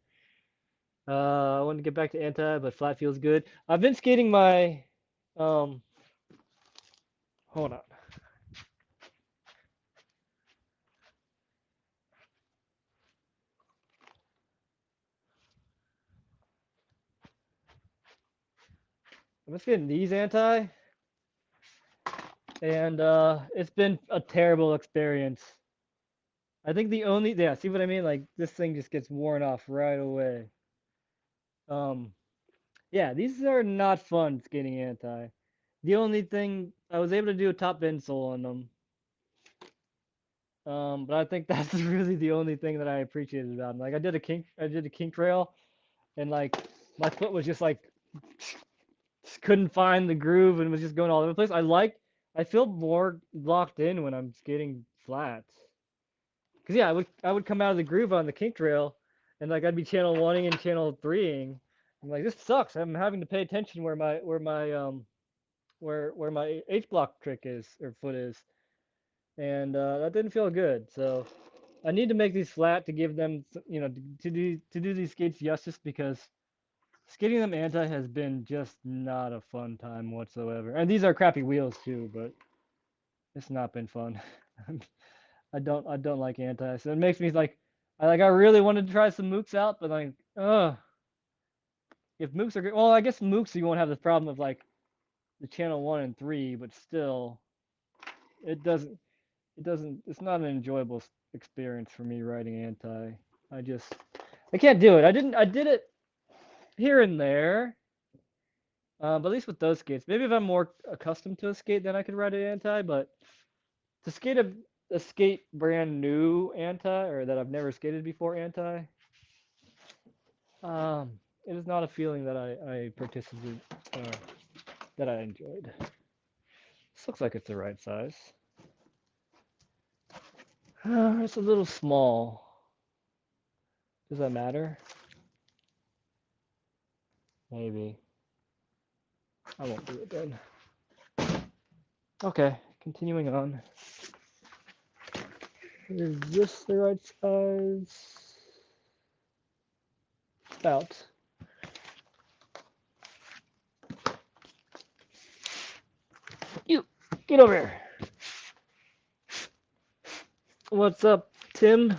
I want to get back to anti, but flat feels good. I've been skating my hold on. I'm just getting these anti, and it's been a terrible experience. I think see what I mean? Like this thing just gets worn off right away. Yeah, these are not fun skating anti. The only thing I was able to do a top bend sole on them. But I think that's really the only thing that I appreciated about them. Like I did a kink rail, and like my foot was just like just couldn't find the groove and was just going all over the place. I feel more locked in when I'm skating flat. Cause yeah, I would come out of the groove on the kink rail, and like I'd be channel oneing and channel threeing. I'm like, this sucks. I'm having to pay attention where my H block trick is or foot is, and that didn't feel good. So I need to make these flat to give them, to do these skates justice because skating them anti has been just not a fun time whatsoever. And these are crappy wheels too, but it's not been fun. I don't like anti, so it makes me like I really wanted to try some mooks out, but like, if mooks are good, well, I guess mooks you won't have the problem of like the channel 1 and 3, but still, it doesn't it's not an enjoyable experience for me riding anti. I just I can't do it. I did it here and there, but at least with those skates, maybe if I'm more accustomed to a skate, then I could ride it anti. But to skate a skate brand new anti, or that I've never skated before anti, um, it is not a feeling that I participate that I enjoyed. This looks like it's the right size. It's a little small. Does that matter? Maybe. I won't do it then. Okay, continuing on. Is this the right size? About. You, get over here. What's up, Tim?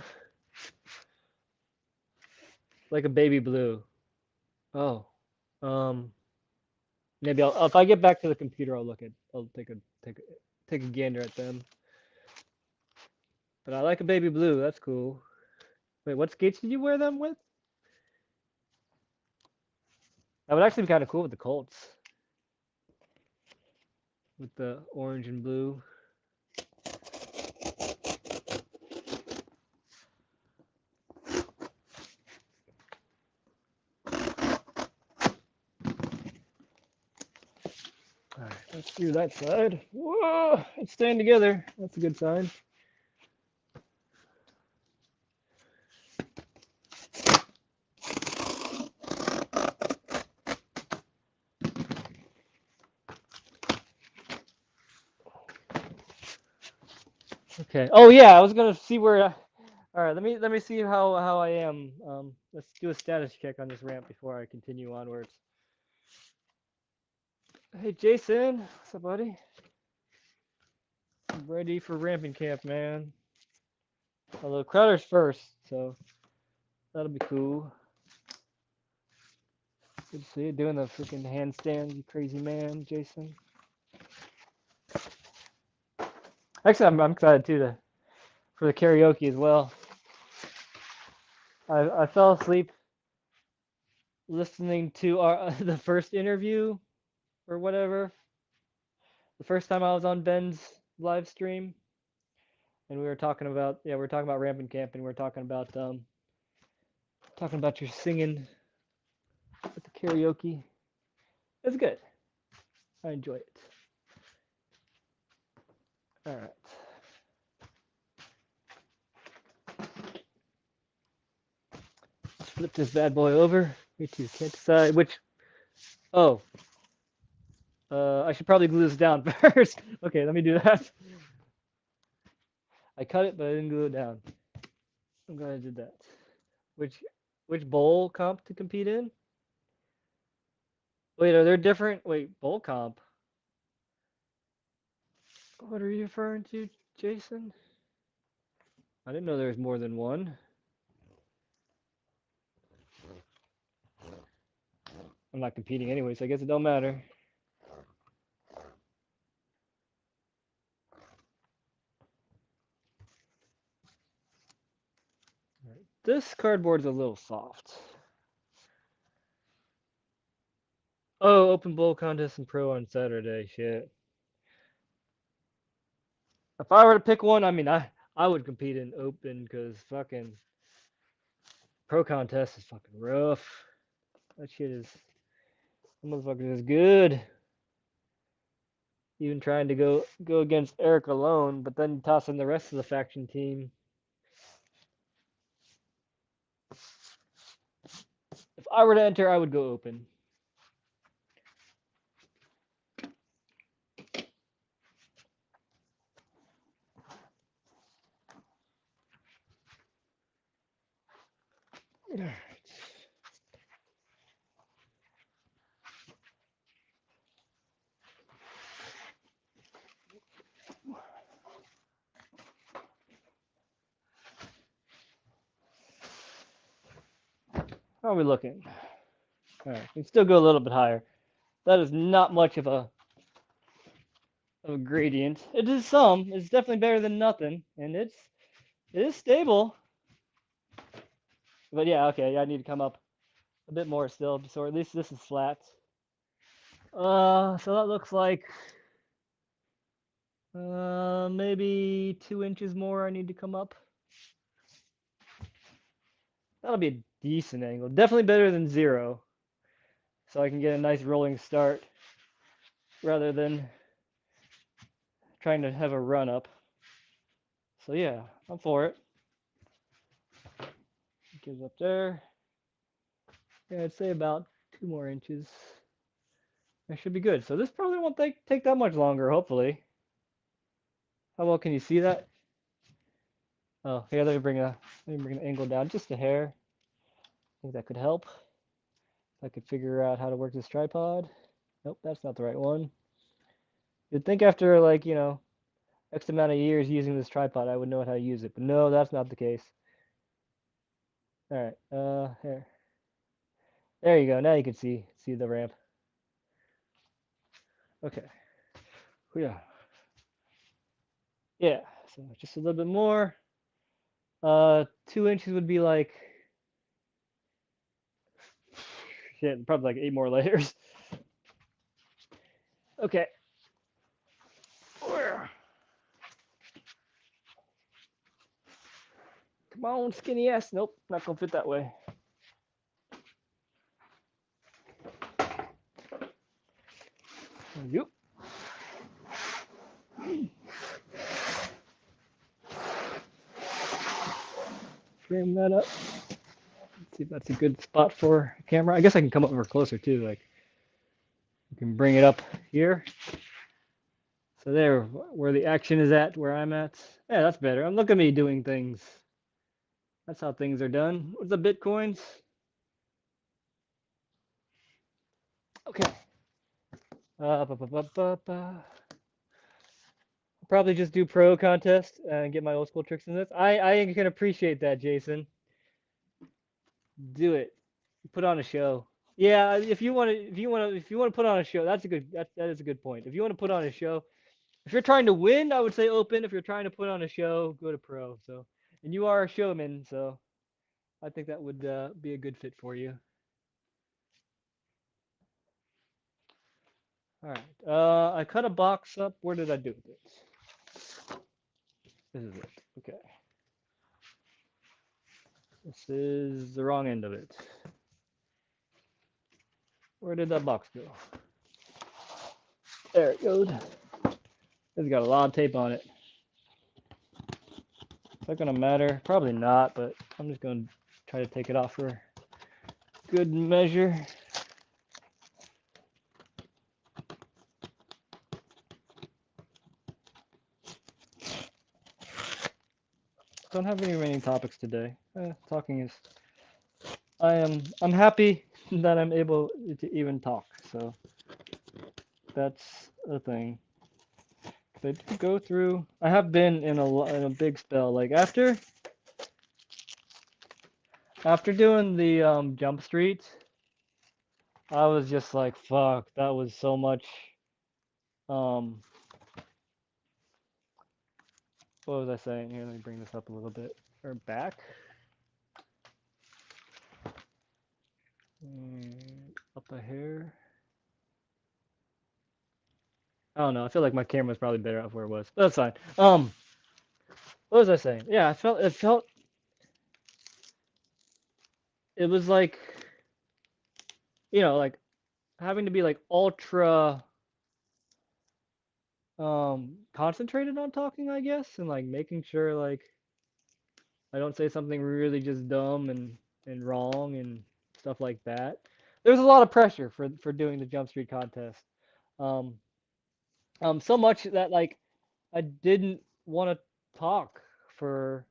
Like a baby blue. Oh. Um, maybe I'll if I get back to the computer, I'll take a gander at them. But I like a baby blue. That's cool. Wait, what skates did you wear them with? That would actually be kind of cool with the Colts, with the orange and blue. All right, let's do that side. Whoa, it's staying together. That's a good sign. Okay. Oh yeah, I was gonna see where. All right, let me see how I am. Let's do a status check on this ramp before I continue onwards. Hey Jason, what's up, buddy? I'm ready for ramping camp, man. Although Crowder's first, so that'll be cool. Good to see you doing the freaking handstand, you crazy man, Jason. Actually, I'm excited too for the karaoke as well. I fell asleep listening to our the first interview or whatever. The first time I was on Ben's live stream, and we were talking about ramping camp, and we were talking about your singing at the karaoke. It's good. I enjoy it. All right. Let's flip this bad boy over. Me too. Can't decide which. Oh. I should probably glue this down first. Okay, let me do that. I cut it, but I didn't glue it down. I'm glad I did that. Which bowl comp to compete in? Wait, are there different? Wait, bowl comp. What are you referring to, Jason? I didn't know there was more than one. I'm not competing anyway, so I guess it don't matter. This cardboard's a little soft. Oh, open bowl contest and pro on Saturday. Shit. If I were to pick one, I mean, I would compete in open because fucking pro contest is fucking rough. That shit is, that motherfucker is good. Even trying to go against Eric alone, but then toss in the rest of the faction team. If I were to enter, I would go open. How are we looking? All right, we can still go a little bit higher. That is not much of a gradient. It is some. It's definitely better than nothing, and it is stable. But yeah, okay, I need to come up a bit more still, so at least this is flat. So that looks like maybe 2 inches more I need to come up. That'll be a decent angle. Definitely better than 0. So I can get a nice rolling start rather than trying to have a run up. So yeah, I'm for it. Gives up there. Yeah, I'd say about 2 more inches. That should be good. So this probably won't take that much longer, hopefully. How well can you see that? Oh, yeah, let me bring an angle down just a hair. I think that could help. I could figure out how to work this tripod. Nope, that's not the right one. You'd think after like, X amount of years using this tripod, I would know how to use it, but no, that's not the case. All right, here. There you go. Now you can see the ramp. Okay. Yeah. Yeah. So just a little bit more. 2 inches would be like, shit, probably like 8 more layers. Okay. Come on, skinny ass. Nope, not gonna fit that way. Yep. Frame that up. Let's see if that's a good spot for a camera. I guess I can come over closer too. Like, you can bring it up here. So there, where the action is at, where I'm at. Yeah, that's better. Look at me doing things. That's how things are done. What's the Bitcoins? Okay. Probably just do pro contest and get my old school tricks in this. I can appreciate that, Jason. Do it. Put on a show. Yeah, if you want to put on a show, that is a good point. If you want to put on a show, if you're trying to win, I would say open. If you're trying to put on a show, go to pro. So, and you are a showman, so I think that would be a good fit for you. All right. I cut a box up. Where did I do this? This is it. Okay. This is the wrong end of it. Where did that box go? There it goes. It's got a lot of tape on it. Is that gonna matter? Probably not, but I'm just gonna try to take it off for good measure. Don't have any remaining topics today. Talking is. I'm happy that I'm able to even talk. So that's a thing. I did go through. I have been in a big spell. Like after doing the jump street, I was just like, fuck. That was so much. Um, what was I saying? Here, let me bring this up a little bit or back. Up a hair. I don't know. I feel like my camera's probably better off where it was. But that's fine. What was I saying? Yeah, it felt it was like, like having to be like ultra concentrated on talking, I guess, and like making sure like I don't say something really just dumb and wrong and stuff like that. There's a lot of pressure for doing the Jump Street contest. Um, so much that like I didn't want to talk for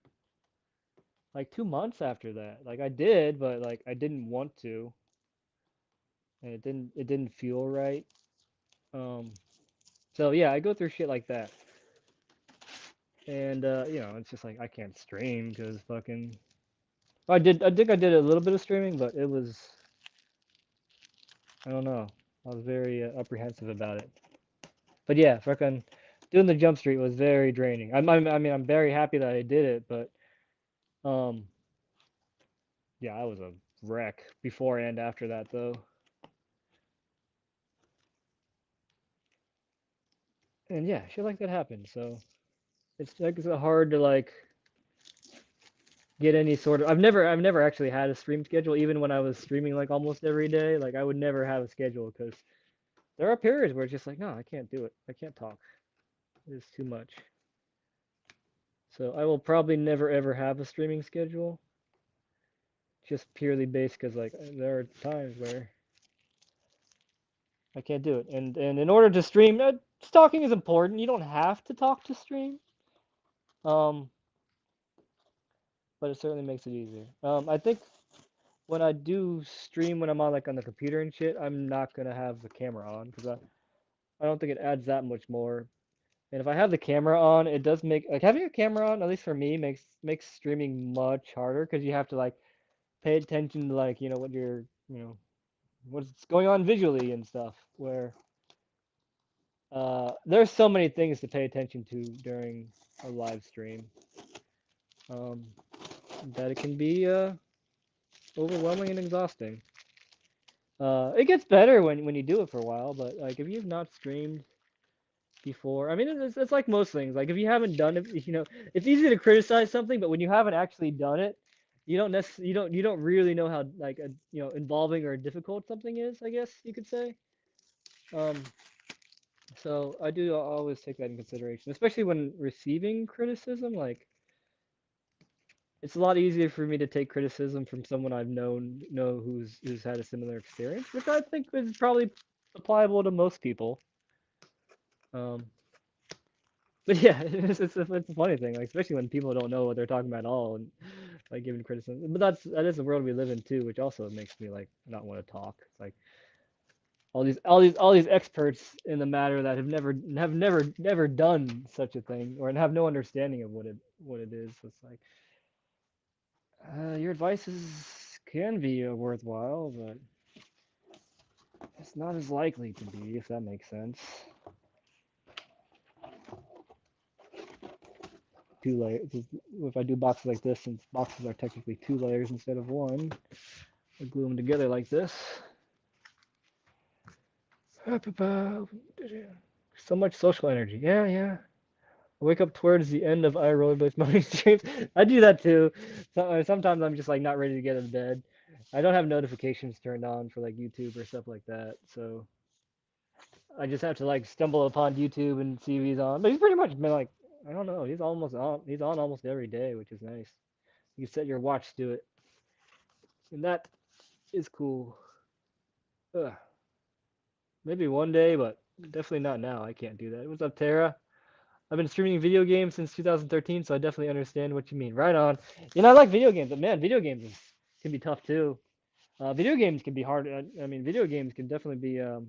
like 2 months after that. Like I did, but like I didn't want to, and it didn't feel right. Um, so yeah, I go through shit like that, and it's just like I can't stream because fucking. I think I did a little bit of streaming, but it was, I don't know. I was very apprehensive about it. But yeah, fucking doing the jump street was very draining. I mean, I'm very happy that I did it, but um, yeah, I was a wreck before and after that though. And yeah, shit like that happened. So it's like it's hard to like get any sort of. I've never actually had a stream schedule, even when I was streaming like almost every day. Like I would never have a schedule because there are periods where it's just like, no, I can't do it. I can't talk. It's too much. So I will probably never ever have a streaming schedule, just purely based because like there are times where I can't do it, and in order to stream, talking is important. You don't have to talk to stream, um, but it certainly makes it easier. I think when I do stream when I'm on like on the computer and shit, I'm not gonna have the camera on because I don't think it adds that much more. And if I have the camera on, it does make like having a camera on, at least for me, makes streaming much harder because you have to like pay attention to like what you're what's going on visually and stuff. Where there's so many things to pay attention to during a live stream, um, that it can be overwhelming and exhausting. It gets better when you do it for a while, but like if you've not streamed before, I mean it's like most things. Like if you haven't done it, it's easy to criticize something, but when you haven't actually done it, you don't really know how like involving or difficult something is, I guess you could say. Um, so I do always take that in consideration, especially when receiving criticism. Like it's a lot easier for me to take criticism from someone I've know who's had a similar experience, which I think is probably applicable to most people. Um, but yeah, it's a funny thing, like especially when people don't know what they're talking about at all, and like giving criticism. But that is the world we live in too, which also makes me like not want to talk. It's like all these experts in the matter that have never done such a thing or have no understanding of what it is. So it's like your advices can be worthwhile, but it's not as likely to be, if that makes sense. Two layers. If I do boxes like this, since boxes are technically 2 layers instead of one, I glue them together like this. So much social energy. Yeah, yeah. I wake up towards the end of iRollerblades morning streams. I do that too. Sometimes I'm just like not ready to get in bed. I don't have notifications turned on for like YouTube or stuff like that, so I just have to like stumble upon YouTube and see if he's on. But he's pretty much been like, I don't know, he's almost on. He's on almost every day, which is nice. You can set your watch to it, and that is cool. Ugh. Maybe one day, but definitely not now. I can't do that. What's up, Tara? I've been streaming video games since 2013, so I definitely understand what you mean. Right on. I like video games, but man, video games can be tough too. Video games can be hard. I mean, video games can definitely be. I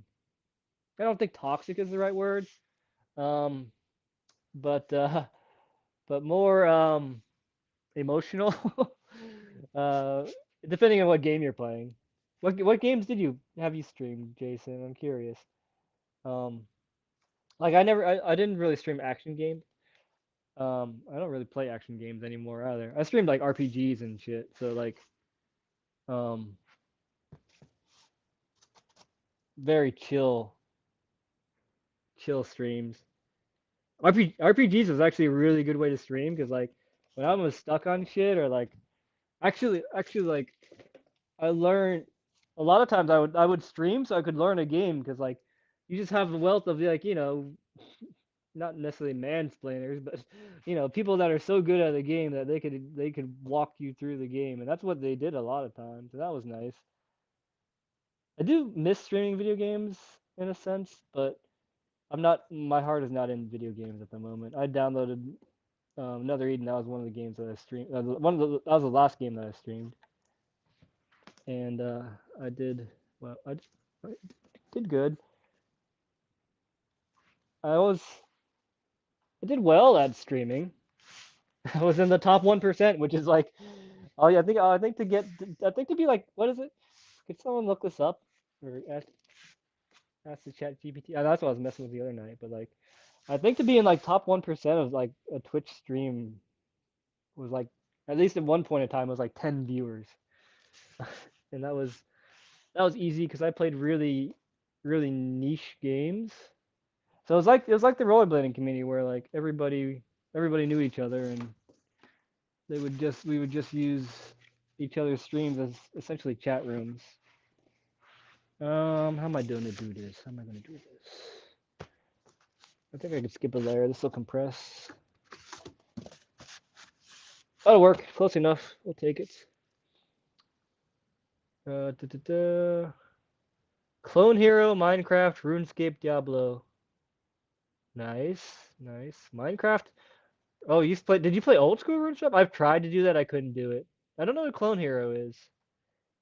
don't think toxic is the right word. Um, but but more emotional. uh, depending on what game you're playing. What games did you have you streamed, Jason? I'm curious. Um, like I didn't really stream action games. I don't really play action games anymore either. I streamed like RPGs and shit. So like, um, very chill chill streams. RPGs was actually a really good way to stream because like when I was stuck on shit or like actually like I learned a lot of times I would stream so I could learn a game because like you just have a wealth of like not necessarily mansplainers but people that are so good at the game that they could walk you through the game, and that's what they did a lot of times, and that was nice. I do miss streaming video games in a sense, but my heart is not in video games at the moment. I downloaded Another Eden. That was one of the games that I streamed. That was the last game that I streamed, and I did well. I did good. I was I did well at streaming. I was in the top 1%, which is like, oh yeah, I think to be like, what is it? Could someone look this up or ask the chat GPT? That's what I was messing with the other night, but like, I think to be in like top 1% of like a Twitch stream was like, at least at one point in time, was like 10 viewers, and that was easy because I played really, really niche games. So it was like the rollerblading community where like everybody knew each other, and we would just use each other's streams as essentially chat rooms. How am I doing to do this? How am I going to do this? I think I could skip a layer. This will compress. That'll work. Close enough. We'll take it. Da, da, da. Clone Hero, Minecraft, RuneScape, Diablo. Nice, nice. Minecraft. Oh, did you play old school RuneScape? I've tried to do that. I couldn't do it. I don't know what Clone Hero is.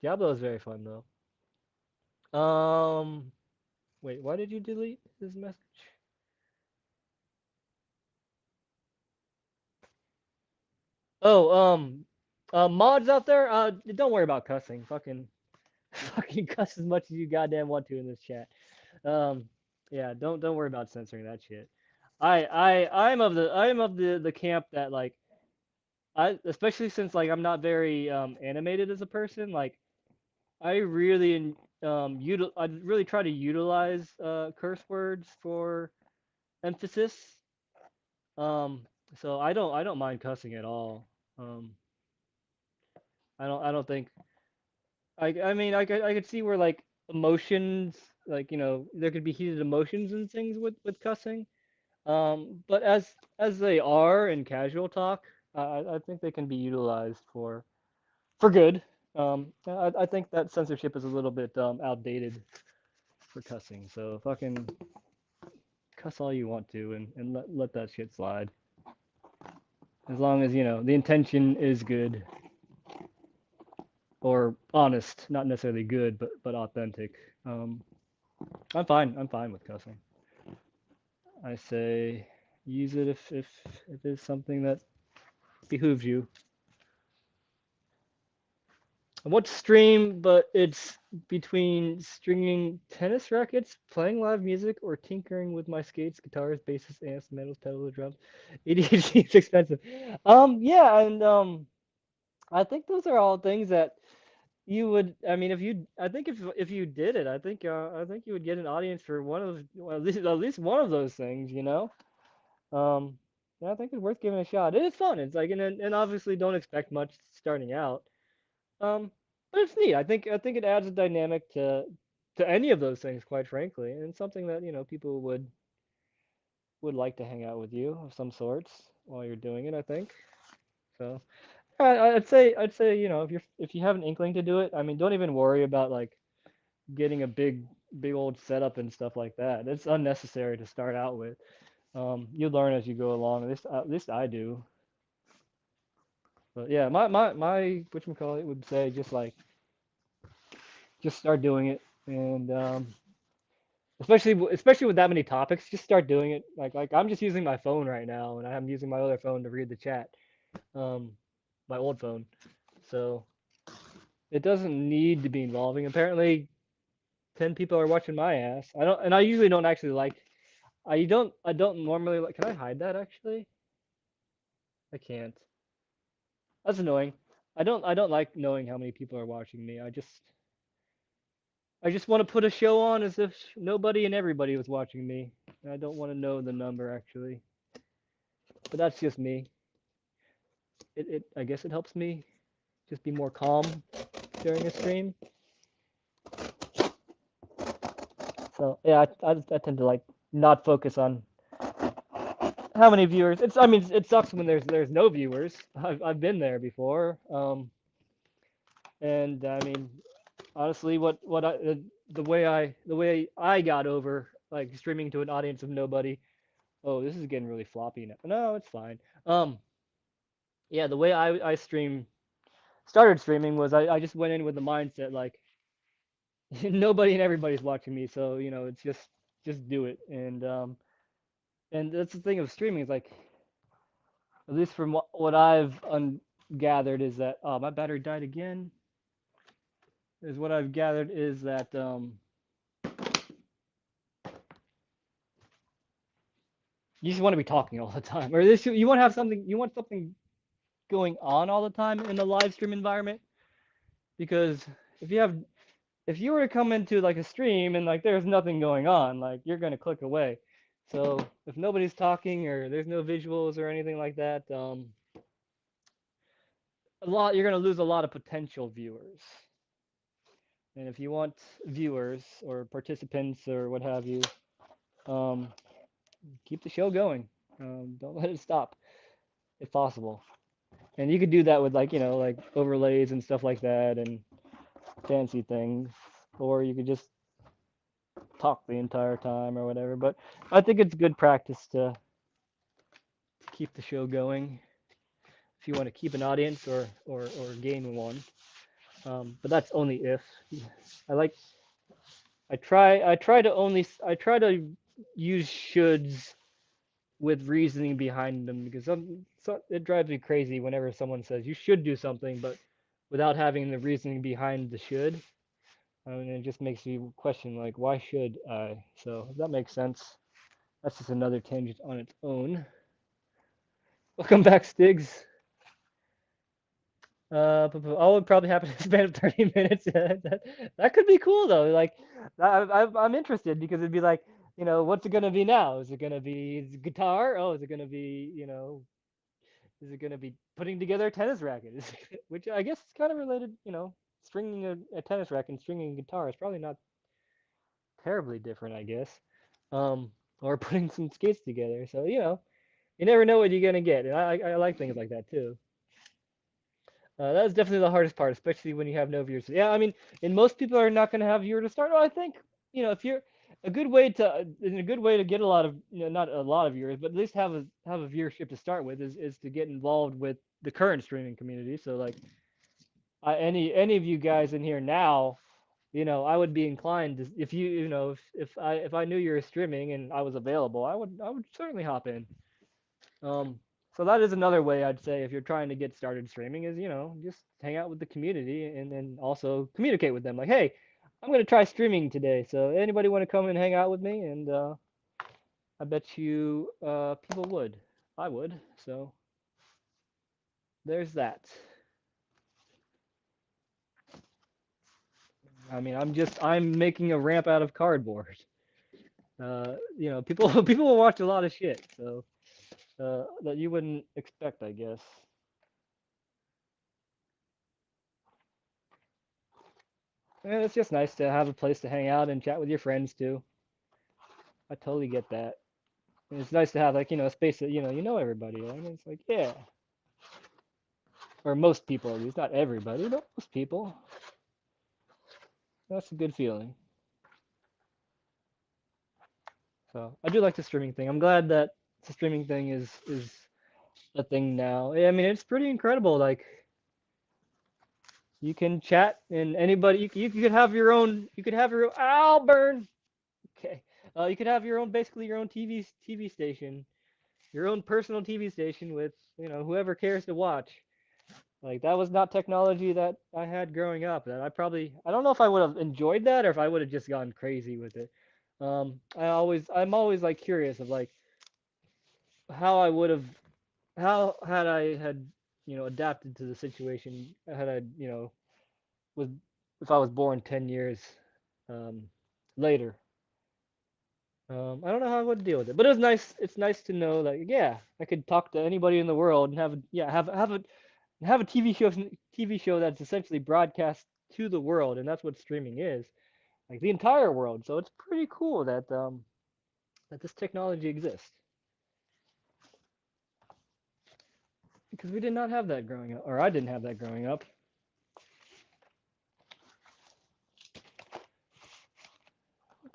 Diablo is very fun though. Wait, why did you delete this message? Oh, mods out there, don't worry about cussing. Fucking cuss as much as you goddamn want to in this chat. Um, yeah, don't worry about censoring that shit. I'm of the camp that like especially since like I'm not very animated as a person, like I really I really try to utilize curse words for emphasis. Um, so I don't mind cussing at all. Um, I don't think I mean I could see where like emotions, like there could be heated emotions and things with cussing. But as they are in casual talk, I think they can be utilized for good. I think that censorship is a little bit outdated for cussing. So fucking cuss all you want to, and let that shit slide. As long as the intention is good or honest, not necessarily good, but authentic. Um, I'm fine. I'm fine with cussing. I say use it if it's something that behooves you. I want to stream, but it's between stringing tennis rackets, playing live music, or tinkering with my skates, guitars, basses, amps, pedals, pedals, drums. ADHD is expensive. Yeah, and I think those are all things that you would. I mean, I think if you did it, I think you would get an audience for one of well, at least one of those things. Um, yeah, I think it's worth giving a shot. It is fun. It's like and obviously don't expect much starting out. Um, but it's neat. I think it adds a dynamic to any of those things, quite frankly, and it's something that people would like to hang out with you of some sorts while you're doing it. I think so. I'd say if you have an inkling to do it, I mean, don't even worry about like getting a big old setup and stuff like that. It's unnecessary to start out with. You learn as you go along. At least I do. But yeah, my whatchamacallit would say just start doing it, and especially with that many topics, just start doing it. Like I'm just using my phone right now, and I'm using my other phone to read the chat, um, my old phone. So it doesn't need to be involving. Apparently, 10 people are watching my ass. I usually don't actually like. I don't normally like. Can I hide that actually? I can't. That's annoying. I don't like knowing how many people are watching me. I just want to put a show on as if nobody and everybody was watching me. I don't want to know the number actually, but that's just me. It I guess it helps me just be more calm during a stream. So yeah, I tend to like not focus on how many viewers. It's I mean it sucks when there's no viewers. I've been there before. And I mean honestly, what I the way I got over like streaming to an audience of nobody. Oh, this is getting really floppy now. No, it's fine. Yeah, the way I started streaming was I just went in with the mindset like nobody and everybody's watching me, so it's just do it. And that's the thing of streaming is like at least from what I've gathered is that my battery died again. Is what I've gathered is that you just want to be talking all the time, or this you want to have something you want something going on all the time in the live stream environment because if you have if you were to come into like a stream and like there's nothing going on, like you're gonna click away. So if nobody's talking or there's no visuals or anything like that, you're gonna lose a lot of potential viewers. And if you want viewers or participants or what have you, um, keep the show going. Don't let it stop if possible. And you could do that with like like overlays and stuff like that and fancy things, or you could just talk the entire time or whatever. But I think it's good practice to keep the show going if you want to keep an audience or gain one. But that's only if. I like I try to use shoulds with reasoning behind them because it drives me crazy whenever someone says you should do something but without having the reasoning behind the should. I mean, it just makes me question like why should I? So if that makes sense. That's just another tangent on its own. Welcome back, Stigs. All would probably happen in a span of 30 minutes. That could be cool though. Like, I'm interested because it'd be like, what's it gonna be now? Is it gonna be guitar? Oh, is it gonna be, is it gonna be putting together a tennis racket? Which I guess is kind of related. Stringing a tennis racket and stringing a guitar is probably not terribly different, I guess. Or putting some skates together. So you never know what you're gonna get. And I like things like that too. That's definitely the hardest part, especially when you have no viewers. Yeah, I mean, and most people are not going to have viewers to start. Well, I think, if you're a good way to get a lot of, not a lot of viewers, but at least have a viewership to start with is to get involved with the current streaming community. So like, any of you guys in here now, I would be inclined to if if I knew you were streaming and I was available, I would certainly hop in. Um, so that is another way I'd say if you're trying to get started streaming is, just hang out with the community and then also communicate with them. Like, hey, I'm gonna try streaming today. So anybody want to come and hang out with me? And I bet you people would. I would. So there's that. I mean, I'm making a ramp out of cardboard. People people will watch a lot of shit, so that you wouldn't expect, I guess. And it's just nice to have a place to hang out and chat with your friends too. I totally get that. And it's nice to have like a space that you know everybody. And it's like yeah, or most people at least, not everybody, but most people. That's a good feeling. So I do like the streaming thing. I'm glad that the streaming thing is a thing now. I mean, it's pretty incredible. Like you can chat and anybody you could have your own ow burn. Okay. You could have your own basically your own TV station, your own personal TV station with whoever cares to watch. Like that was not technology that I had growing up. That I don't know if I would have enjoyed that or if I would have just gone crazy with it. I'm always like curious of like how I would have how had I had adapted to the situation had I was if I was born 10 years. um, later. I don't know how I would deal with it, but it was nice. It's nice to know that yeah, I could talk to anybody in the world and have a TV show that's essentially broadcast to the world, and that's what streaming is, like the entire world. So it's pretty cool that this technology exists because we did not have that growing up, or I didn't have that growing up.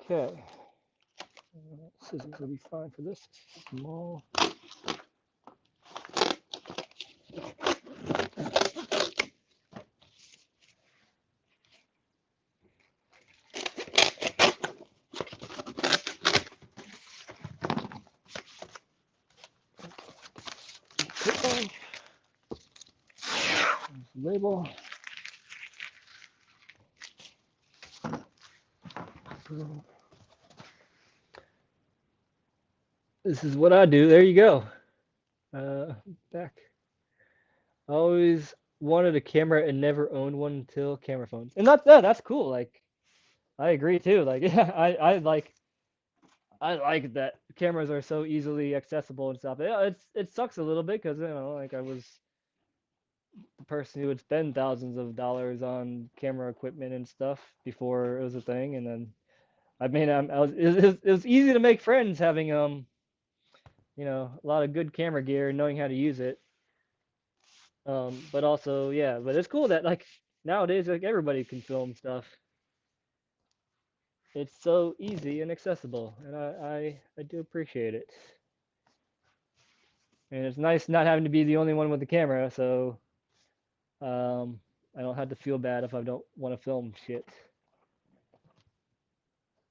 Okay, scissors will be fine for this. Small. Label. This is what I do. There you go. Back. I always wanted a camera and never owned one until camera phones. And that's cool. Like I agree too. Like yeah, I like that cameras are so easily accessible and stuff. Yeah, it sucks a little bit because like I was the person who would spend thousands of dollars on camera equipment and stuff before it was a thing, and then I mean it was easy to make friends having a lot of good camera gear and knowing how to use it. But also yeah, but it's cool that like nowadays like everybody can film stuff. It's so easy and accessible, and I do appreciate it. And it's nice not having to be the only one with the camera, so um, I don't have to feel bad if I don't want to film shit,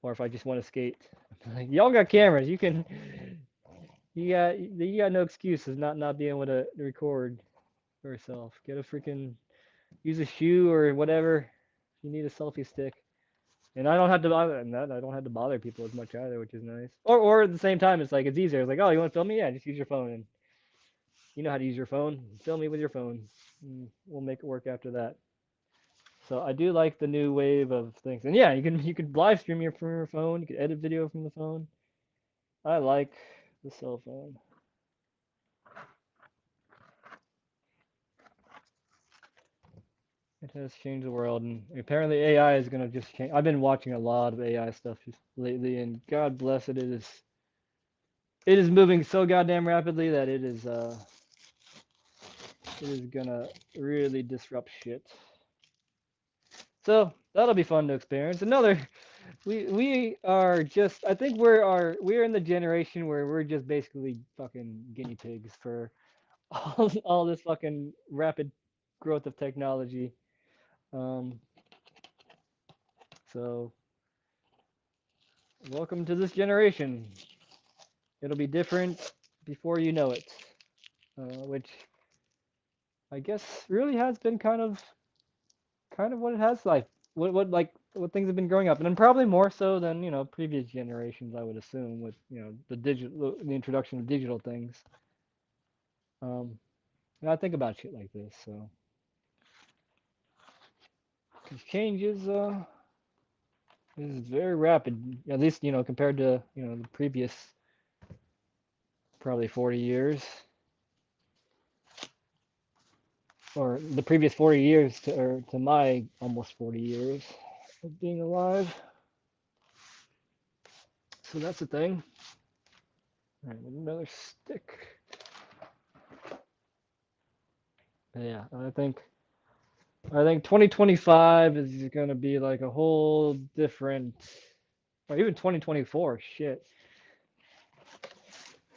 or if I just want to skate. Like, y'all got cameras, you got no excuses not being able to record yourself. Get a freaking use a shoe or whatever. You need a selfie stick. And I don't have to bother and that I don't have to bother people as much either, which is nice. Or at the same time, it's like it's easier. It's like, oh, you want to film me? Yeah, just use your phone, and you know how to use your phone. Film me with your phone. And we'll make it work after that. So I do like the new wave of things, and yeah, you can live stream from your phone. You can edit video from the phone. I like the cell phone. It has changed the world, and apparently AI is gonna just change. I've been watching a lot of AI stuff just lately, and God bless it, it is moving so goddamn rapidly that it is gonna really disrupt shit. So that'll be fun to experience. We are just I think we're in the generation where we're just basically fucking guinea pigs for all this fucking rapid growth of technology. Um, so welcome to this generation. It'll be different before you know it, which I guess really has been kind of what it has like what things have been growing up, and then probably more so than previous generations, I would assume, with the introduction of digital things. Um, and I think about shit like this, so this change is very rapid, at least compared to the previous probably 40 years, or the previous 40 years to my almost 40 years of being alive. So that's the thing. All right, another stick. Yeah, I think 2025 is gonna be like a whole different, or even 2024. Shit,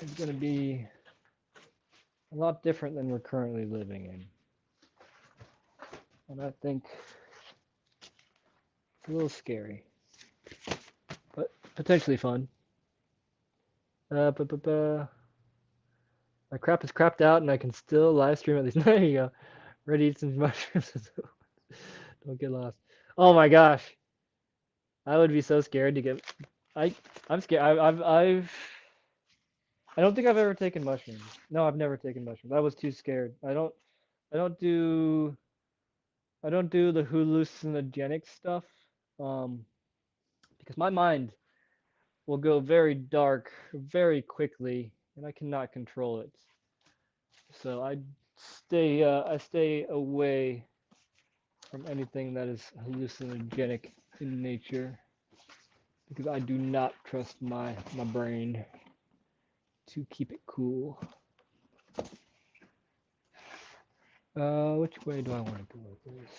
it's gonna be a lot different than we're currently living in, and I think it's a little scary, but potentially fun. But my crap is crapped out, and I can still live stream at least. There you go. Ready to eat some mushrooms. Don't get lost. Oh my gosh, I would be so scared to get. I I'm scared. I don't think I've ever taken mushrooms. No, I've never taken mushrooms. I was too scared. I don't do I don't do the hallucinogenic stuff. Um because my mind will go very dark very quickly, and I cannot control it. So I stay away from anything that is hallucinogenic in nature because I do not trust my brain to keep it cool. Which way do I want to go with this?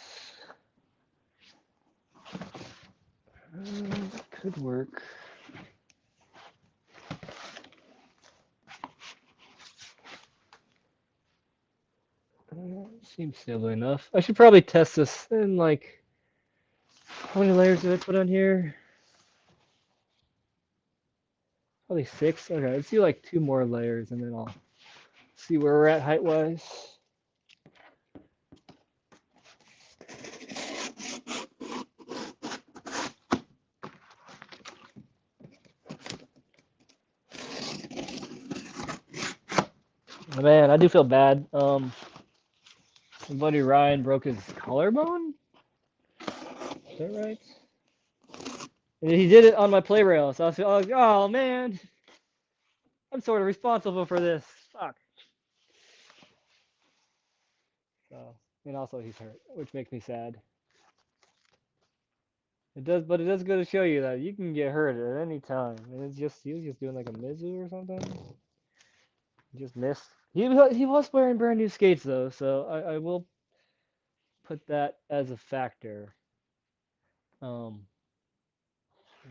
That could work. Seems silly enough. I should probably test this in like, how many layers did I put on here? Probably 6. Okay, let's do like 2 more layers and then I'll see where we're at height wise. Man, I do feel bad. My buddy Ryan broke his collarbone. Is that right? And he did it on my play rail, so I was like, oh man, I'm sort of responsible for this. Fuck. So, and also he's hurt, which makes me sad. It does, but it does go to show you that you can get hurt at any time. And it's just he was just doing like a Mizu or something. He just missed. He was wearing brand new skates though, so I will put that as a factor. Um,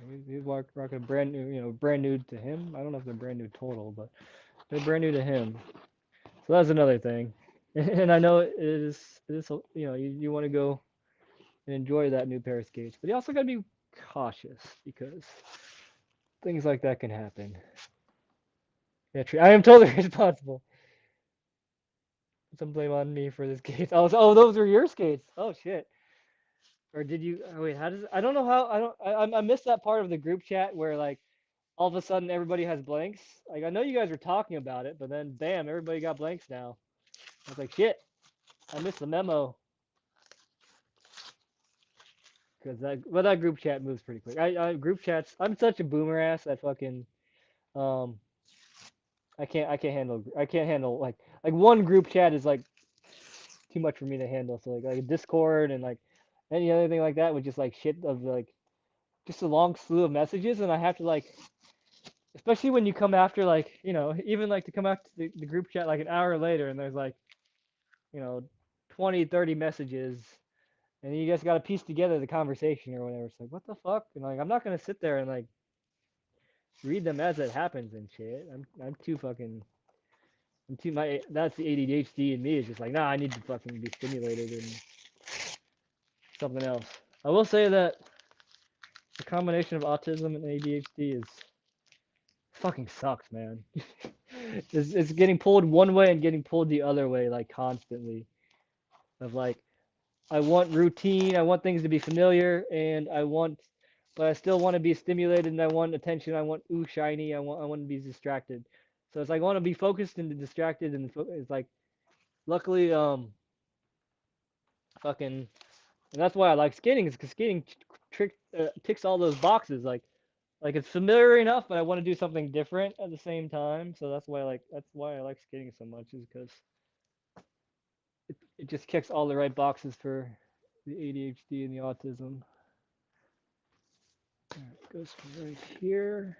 he's rocking brand new, brand new to him. I don't know if they're brand new total, but they're brand new to him. So that's another thing. And I know it is you want to go and enjoy that new pair of skates, but you also got to be cautious because things like that can happen. Yeah, true. I am totally responsible. Put some blame on me for the skates. Oh, those are your skates. Oh shit. Or did you? Oh, wait, how does? I don't know how. I don't. I missed that part of the group chat where like all of a sudden everybody has blanks. Like I know you guys were talking about it, but then bam, everybody got blanks now. I was like, shit. I missed the memo because that group chat moves pretty quick. I group chats. I'm such a boomer ass that fucking um I can't handle like one group chat is like too much for me to handle. So like a Discord and like any other thing like that with just like shit of like just a long slew of messages, and I have to like, especially when you come after like even like to come after the group chat like an hour later and there's like you know 20-30 messages and you just got to piece together the conversation or whatever. It's like what the fuck, and like I'm not gonna sit there and like read them as it happens and shit. I'm too fucking. I'm too my that's the ADHD in me is just like nah, I need to fucking be stimulated and something else. I will say that the combination of autism and ADHD is fucking sucks, man. It's getting pulled one way and getting pulled the other way like constantly. Of like I want routine, I want things to be familiar, and but I still want to be stimulated and I want attention. I want ooh shiny. I want to be distracted. So it's like I want to be focused and distracted, and it's like luckily fucking, and that's why I like skating is because skating ticks all those boxes. Like it's familiar enough, but I want to do something different at the same time. So that's why I like skating so much is because it just kicks all the right boxes for the ADHD and the autism. It goes right here.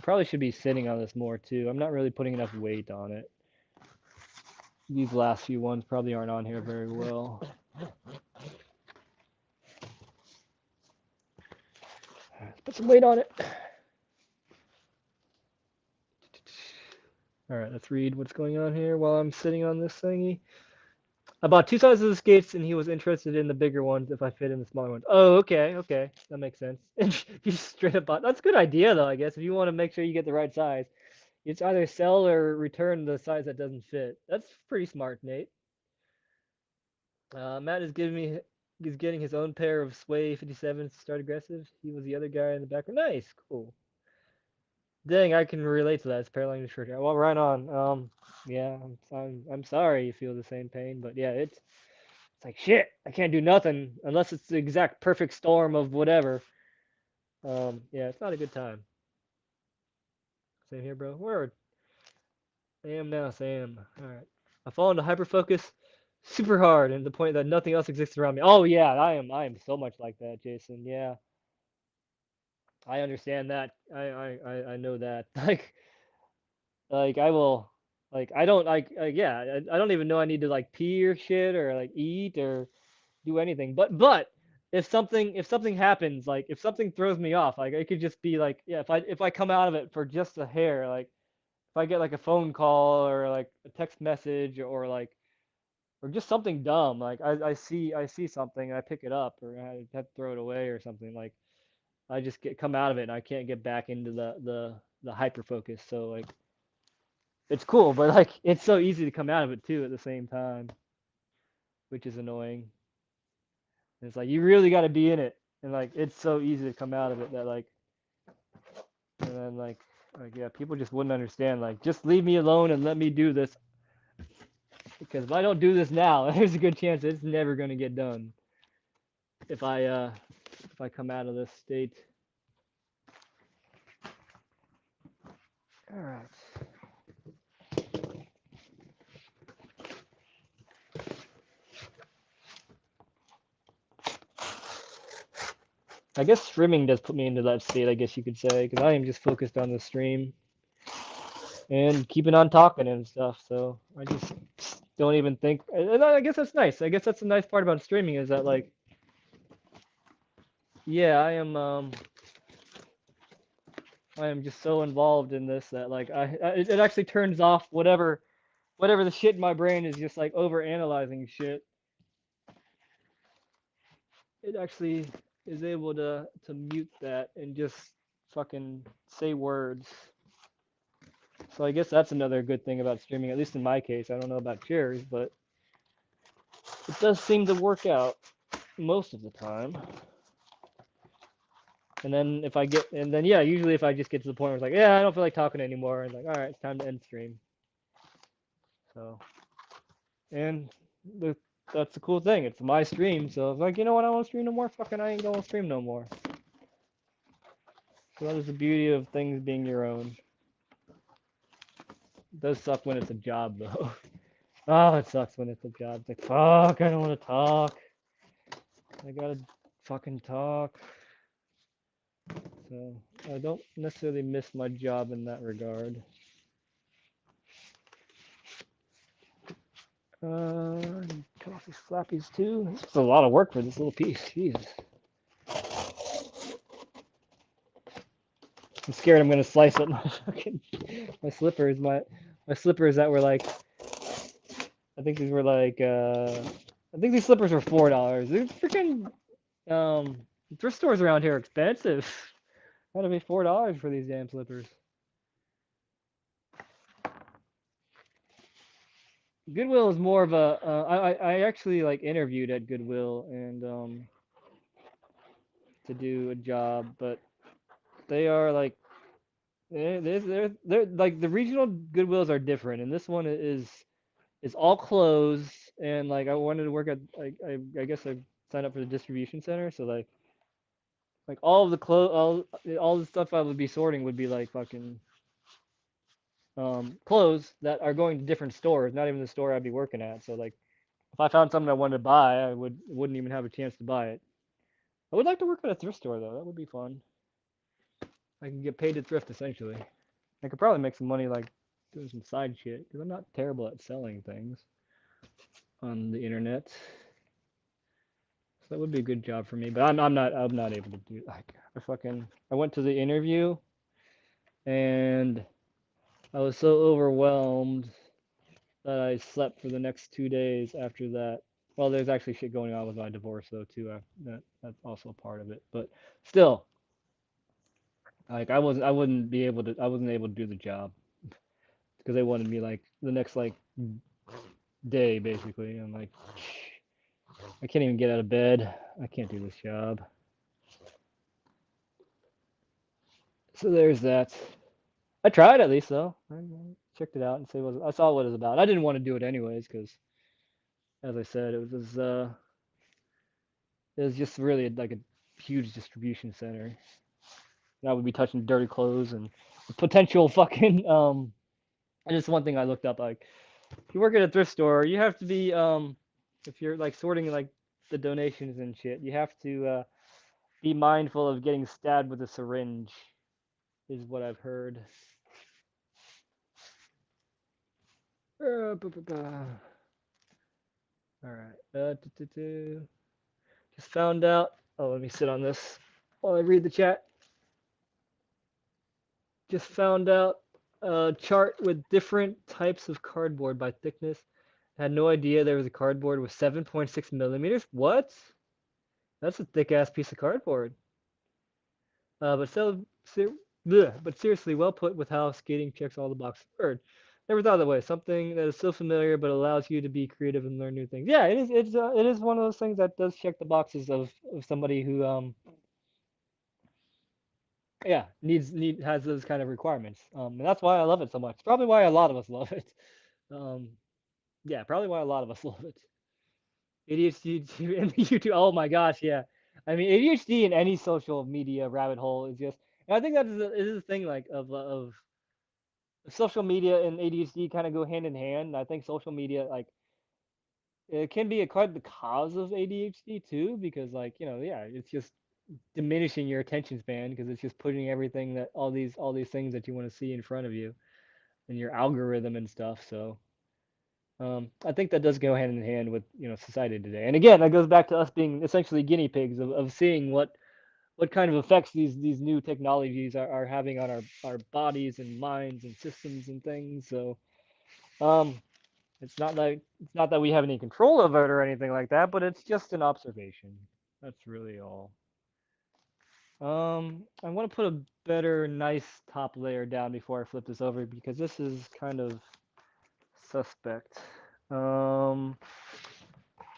Probably should be sitting on this more too. I'm not really putting enough weight on it. These last few ones probably aren't on here very well. Let's put some weight on it. All right, let's read what's going on here while I'm sitting on this thingy. I bought 2 sizes of skates, and he was interested in the bigger ones if I fit in the smaller ones. Oh, okay, that makes sense. You straight up bought. That's a good idea, though. I guess if you want to make sure you get the right size, it's either sell or return the size that doesn't fit. That's pretty smart, Nate. Matt is getting his own pair of Sway 57s to start aggressive. He was the other guy in the background. Nice, cool. Dang, I can relate to that. It's paralleling the short hair. Well, right on. Yeah, I'm sorry you feel the same pain, but yeah, It's like shit. I can't do nothing unless it's the exact perfect storm of whatever. Yeah, it's not a good time. Same here, bro. Word. I am now, Sam. All right. I fall into hyperfocus super hard, and the point that nothing else exists around me. Oh yeah, I am so much like that, Jason. Yeah, I understand that. I know that. Like I will, like I don't yeah, I don't even know I need to like pee or shit or like eat or do anything. But if something happens, like if something throws me off, like it could just be like yeah, if I come out of it for just a hair, like if I get like a phone call or like a text message or or just something dumb, like I see something, I pick it up or I have to throw it away or something, like I just get come out of it and I can't get back into the hyper focus. So like it's cool, but like it's so easy to come out of it too at the same time, which is annoying. And it's like you really got to be in it, and like it's so easy to come out of it that like, and then like yeah, people just wouldn't understand. Like just leave me alone and let me do this, because if I don't do this now, there's a good chance it's never gonna get done. If I come out of this state. All right. I guess streaming does put me into that state, I guess you could say, because I am just focused on the stream and keeping on talking and stuff. So I just don't even think. And I guess that's nice. I guess that's the nice part about streaming is that like, yeah, I am just so involved in this that like it actually turns off whatever the shit in my brain is just like over analyzing shit. It actually is able to mute that and just fucking say words. So I guess that's another good thing about streaming, at least in my case. I don't know about yours, but it does seem to work out most of the time. And then yeah, usually if I just get to the point where it's like, yeah, I don't feel like talking anymore, and like, all right, it's time to end stream. So, and the that's the cool thing. It's my stream, so if like, you know what, I don't want to stream no more. Fucking, I ain't gonna stream no more. So that is the beauty of things being your own. It does suck when it's a job though. Oh, it sucks when it's a job. It's like, fuck, I don't want to talk. I gotta fucking talk. So I don't necessarily miss my job in that regard. Cut off these flappies too. This is a lot of work for this little piece. Jesus. I'm scared I'm gonna slice up my fucking my slippers. My slippers that were like, I think these were like I think these slippers were $4. These freaking um thrift stores around here are expensive. Gotta be $4 for these damn slippers. Goodwill is more of a I actually like interviewed at Goodwill and to do a job, but they are like they're like the regional Goodwills are different, and this one is all clothes, and like I wanted to work at like I guess I signed up for the distribution center, so like all of the all the stuff I would be sorting would be like fucking clothes that are going to different stores, not even the store I'd be working at. So like if I found something I wanted to buy, I wouldn't even have a chance to buy it. I would like to work at a thrift store though. That would be fun. I can get paid to thrift essentially. I could probably make some money like doing some side shit because I'm not terrible at selling things on the internet. So that would be a good job for me. But I'm not able to do like I went to the interview and I was so overwhelmed that I slept for the next 2 days after that. Well, there's actually shit going on with my divorce though too. That's also part of it. But still, like I wasn't able to do the job because they wanted me like the next like day basically. I'm like, I can't even get out of bed. I can't do this job. So there's that. I tried at least though. I checked it out and I saw what it was about. I didn't want to do it anyways because As I said, it was just really like a huge distribution center. And I would be touching dirty clothes and potential fucking And just one thing I looked up, like if you work at a thrift store, you have to be if you're like sorting like the donations and shit, you have to be mindful of getting stabbed with a syringe, is what I've heard. All right. Just found out. Oh, let me sit on this while I read the chat. Just found out a chart with different types of cardboard by thickness. Had no idea there was a cardboard with 7.6 millimeters. What? That's a thick ass piece of cardboard. But so, but seriously, well put with how skating checks all the boxes. Bird. Never thought of that way. Something that is so familiar but allows you to be creative and learn new things. Yeah, it is. It is one of those things that does check the boxes of somebody who yeah has those kind of requirements. And that's why I love it so much. Probably why a lot of us love it. Um, yeah, probably why a lot of us love it. ADHD and YouTube. Oh my gosh, yeah. I mean, ADHD in any social media rabbit hole is just. And I think that is a thing like of social media and ADHD kind of go hand in hand. I think social media like it can be a quite the cause of ADHD too, because like yeah, it's just diminishing your attention span because it's just putting everything that all these things that you want to see in front of you and your algorithm and stuff. So I think that does go hand in hand with society today. And again, that goes back to us being essentially guinea pigs of seeing what kind of effects these new technologies are having on our bodies and minds and systems and things. So um, it's not that we have any control of it or anything like that, but it's just an observation. That's really all. I want to put a better, nice top layer down before I flip this over because this is kind of suspect. Um,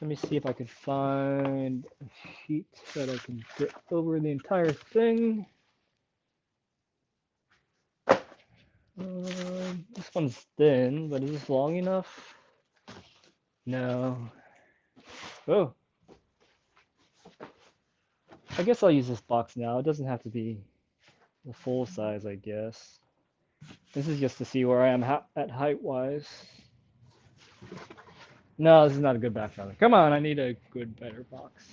Let me see if I can find a sheet that I can fit over the entire thing. This one's thin, but is this long enough? No. Oh, I guess I'll use this box now. It doesn't have to be the full size, I guess. This is just to see where I am at height-wise. No, this is not a good background. Come on, I need a good, better box.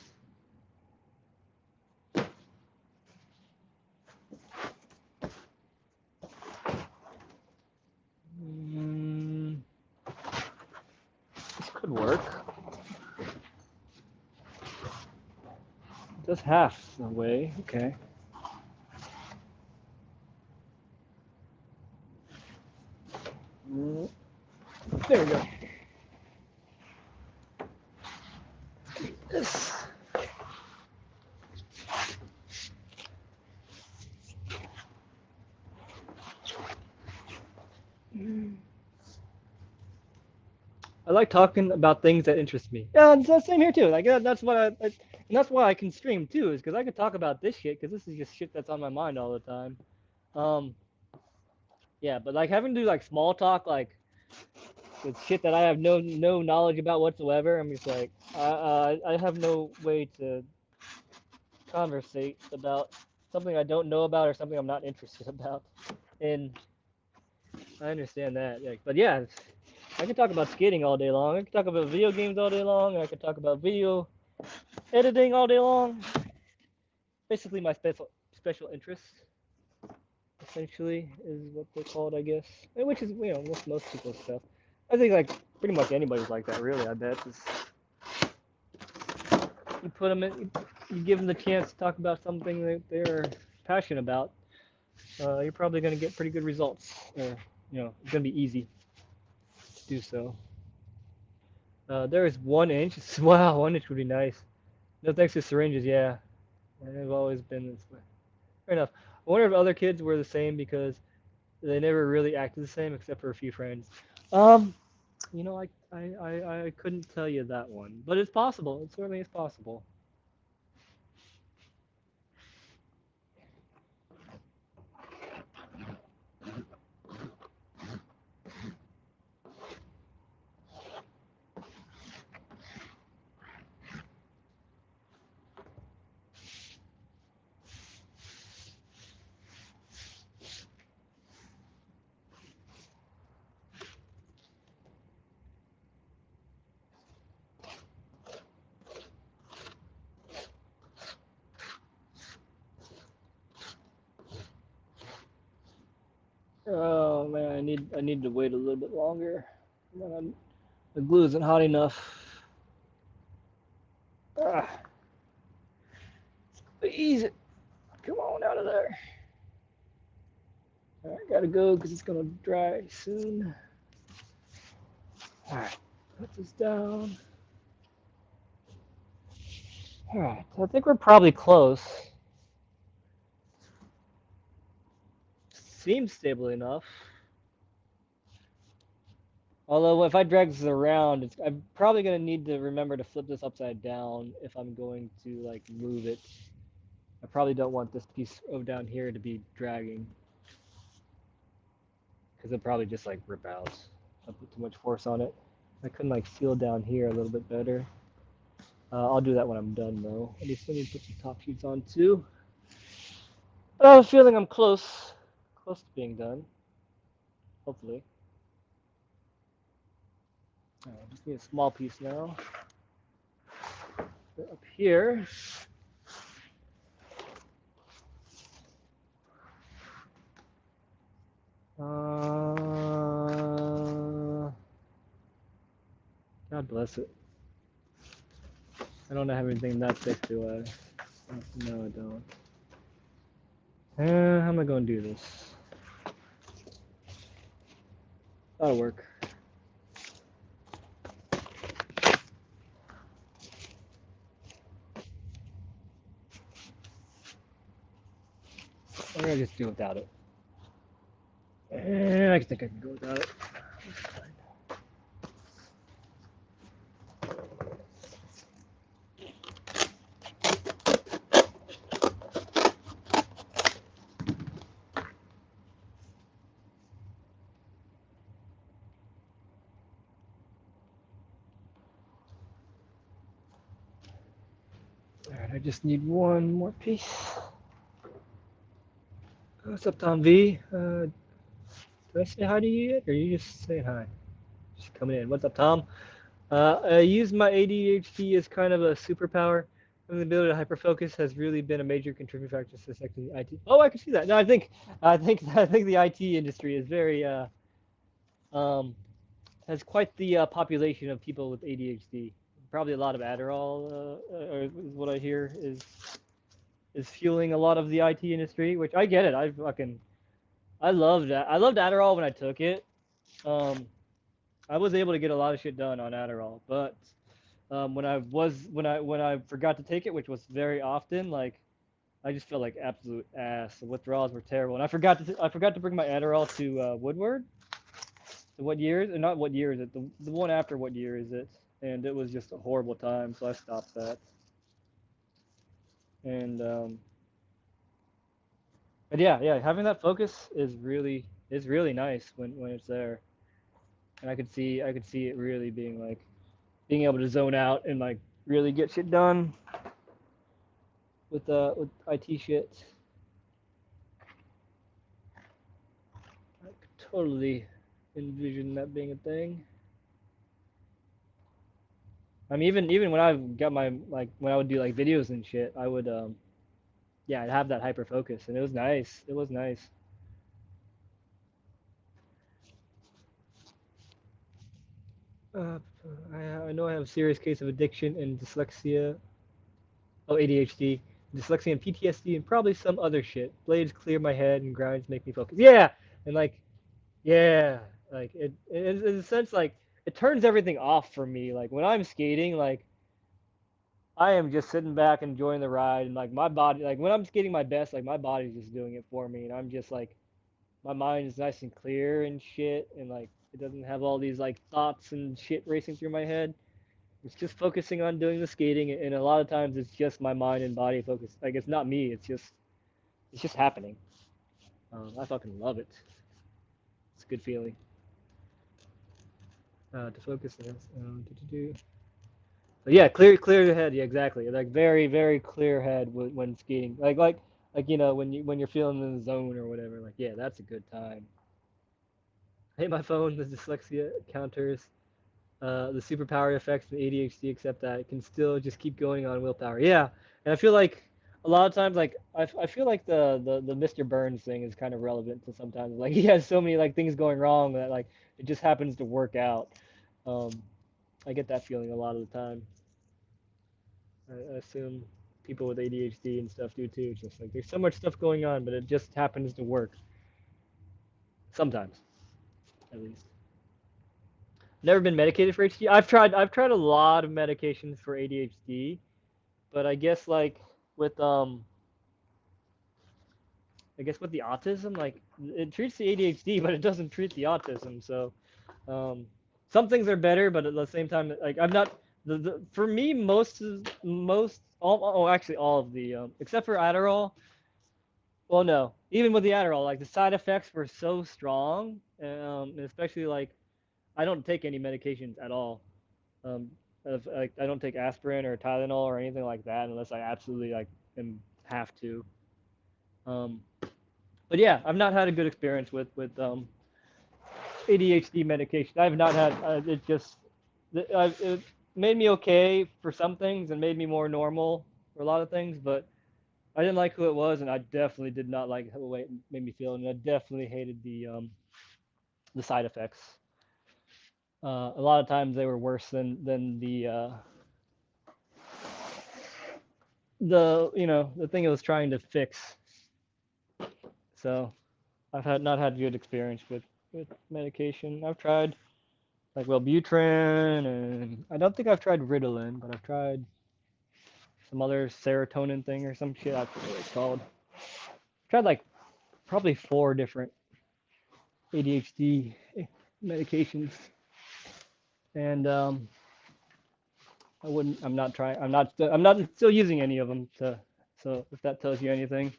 Mm, this could work. Just half the way. Okay. There we go. This. I like talking about things that interest me. Yeah, it's the same here too. Like that's what and that's why I can stream too, is because I can talk about this shit because this is just shit that's on my mind all the time. Um, yeah, but like having to do like small talk, like with shit that I have no knowledge about whatsoever, I'm just like I have no way to conversate about something I don't know about or something I'm not interested about, and I understand that. Like, but yeah, I could talk about skating all day long. I could talk about video games all day long. I could talk about video editing all day long. Basically, my special interest, essentially, is what they're called, I guess. And which is most people's stuff. I think like pretty much anybody's like that, really. I bet. You put them in, you give them the chance to talk about something that they're passionate about. You're probably going to get pretty good results. Or it's going to be easy to do so. There is 1 inch. Wow, 1 inch would be nice. No thanks to syringes, yeah. I've always been this way. Fair enough. I wonder if other kids were the same because they never really acted the same except for a few friends. Um, I couldn't tell you that one, but it's possible. It certainly is possible. Oh man, I need to wait a little bit longer. The glue isn't hot enough. Ah, ease it. Come on out of there. All right, gotta go because it's gonna dry soon. All right, put this down. All right, I think we're probably close. Seems stable enough. Although if I drag this around, I'm probably gonna need to remember to flip this upside down if I'm going to like move it. I probably don't want this piece of down here to be dragging because it'll probably just like rip out. I put too much force on it. I can like feel down here a little bit better. I'll do that when I'm done though. I need to put some top sheets on too. I have a feeling I'm close to being done. Hopefully. I just need a small piece now. Up here. God bless it. I don't have anything that thick, do I? No, I don't. How am I going to do this? That'll work. I'm going to just do without it. I think I can go without it. Alright, I just need one more piece. What's up, Tom V? Did I say hi to you yet, or are you just saying hi? Just coming in. What's up, Tom? I use my ADHD as kind of a superpower. And the ability to hyperfocus has really been a major contributing factor to affecting the IT. Oh, I can see that. No, I think the IT industry is very um, has quite the population of people with ADHD. Probably a lot of Adderall, is what I hear is fueling a lot of the IT industry. Which I get it. I loved that. I loved Adderall when I took it. Um, I was able to get a lot of shit done on Adderall, but when I forgot to take it, which was very often, like I just felt like absolute ass. The withdrawals were terrible, and I forgot to bring my Adderall to Woodward. So what year is it? Not what year is it? The one after what year is it? And it was just a horrible time, so I stopped that. And but yeah, having that focus is really nice when it's there, and I could see it really being like being able to zone out and like really get shit done with IT shit. I could totally envision that being a thing. I mean, even when I got my like when I would do like videos and shit, I would yeah, I'd have that hyper focus, and it was nice. It was nice. Uh, I know I have a serious case of addiction and dyslexia. Oh, ADHD, dyslexia and PTSD, and probably some other shit. Blades clear my head, and grinds make me focus. Yeah, and like yeah, like in a sense, like it turns everything off for me. Like when I'm skating, like I am just sitting back enjoying the ride, and like my body, like when I'm skating my best, like my body's just doing it for me, and I'm just like my mind is nice and clear and shit, and like it doesn't have all these like thoughts and shit racing through my head. It's just focusing on doing the skating, and a lot of times it's just my mind and body focus. Like it's not me. It's just happening. I fucking love it. It's a good feeling. To focus. But yeah, clear the head. Yeah, exactly. Like very clear head when skating. Like you know when you're feeling in the zone or whatever. Like yeah, that's a good time. I hate my phone. The dyslexia counters the superpower effects of ADHD, except that it can still just keep going on willpower. Yeah, and I feel like a lot of times, like I feel like the Mr. Burns thing is kind of relevant to sometimes. Like he has so many like things going wrong that like it just happens to work out. Um, I get that feeling a lot of the time. I assume people with ADHD and stuff do too. It's just like there's so much stuff going on, but it just happens to work sometimes, at least. Never been medicated for ADHD. I've tried a lot of medications for ADHD, but with um I guess with the autism, like it treats the ADHD, but it doesn't treat the autism. So um, some things are better, but at the same time, like I'm not for me most all actually all of the except for Adderall. Well, no, even with the Adderall, like the side effects were so strong, especially like I don't take any medications at all. Um, like I don't take aspirin or Tylenol or anything like that unless I absolutely like have to. Um, but yeah, I've not had a good experience with ADHD medication. I've not had it made me okay for some things and made me more normal for a lot of things, but I didn't like who it was, and I definitely did not like the way it made me feel, and I definitely hated the side effects. A lot of times they were worse than the the thing it was trying to fix. So I've had not had good experience with medication. I've tried like Wellbutrin, and I don't think I've tried Ritalin, but I've tried some other serotonin thing or some shit. I forget what it's called. I've tried like probably 4 different ADHD medications, and I wouldn't. I'm not trying. I'm not still using any of them. So if that tells you anything,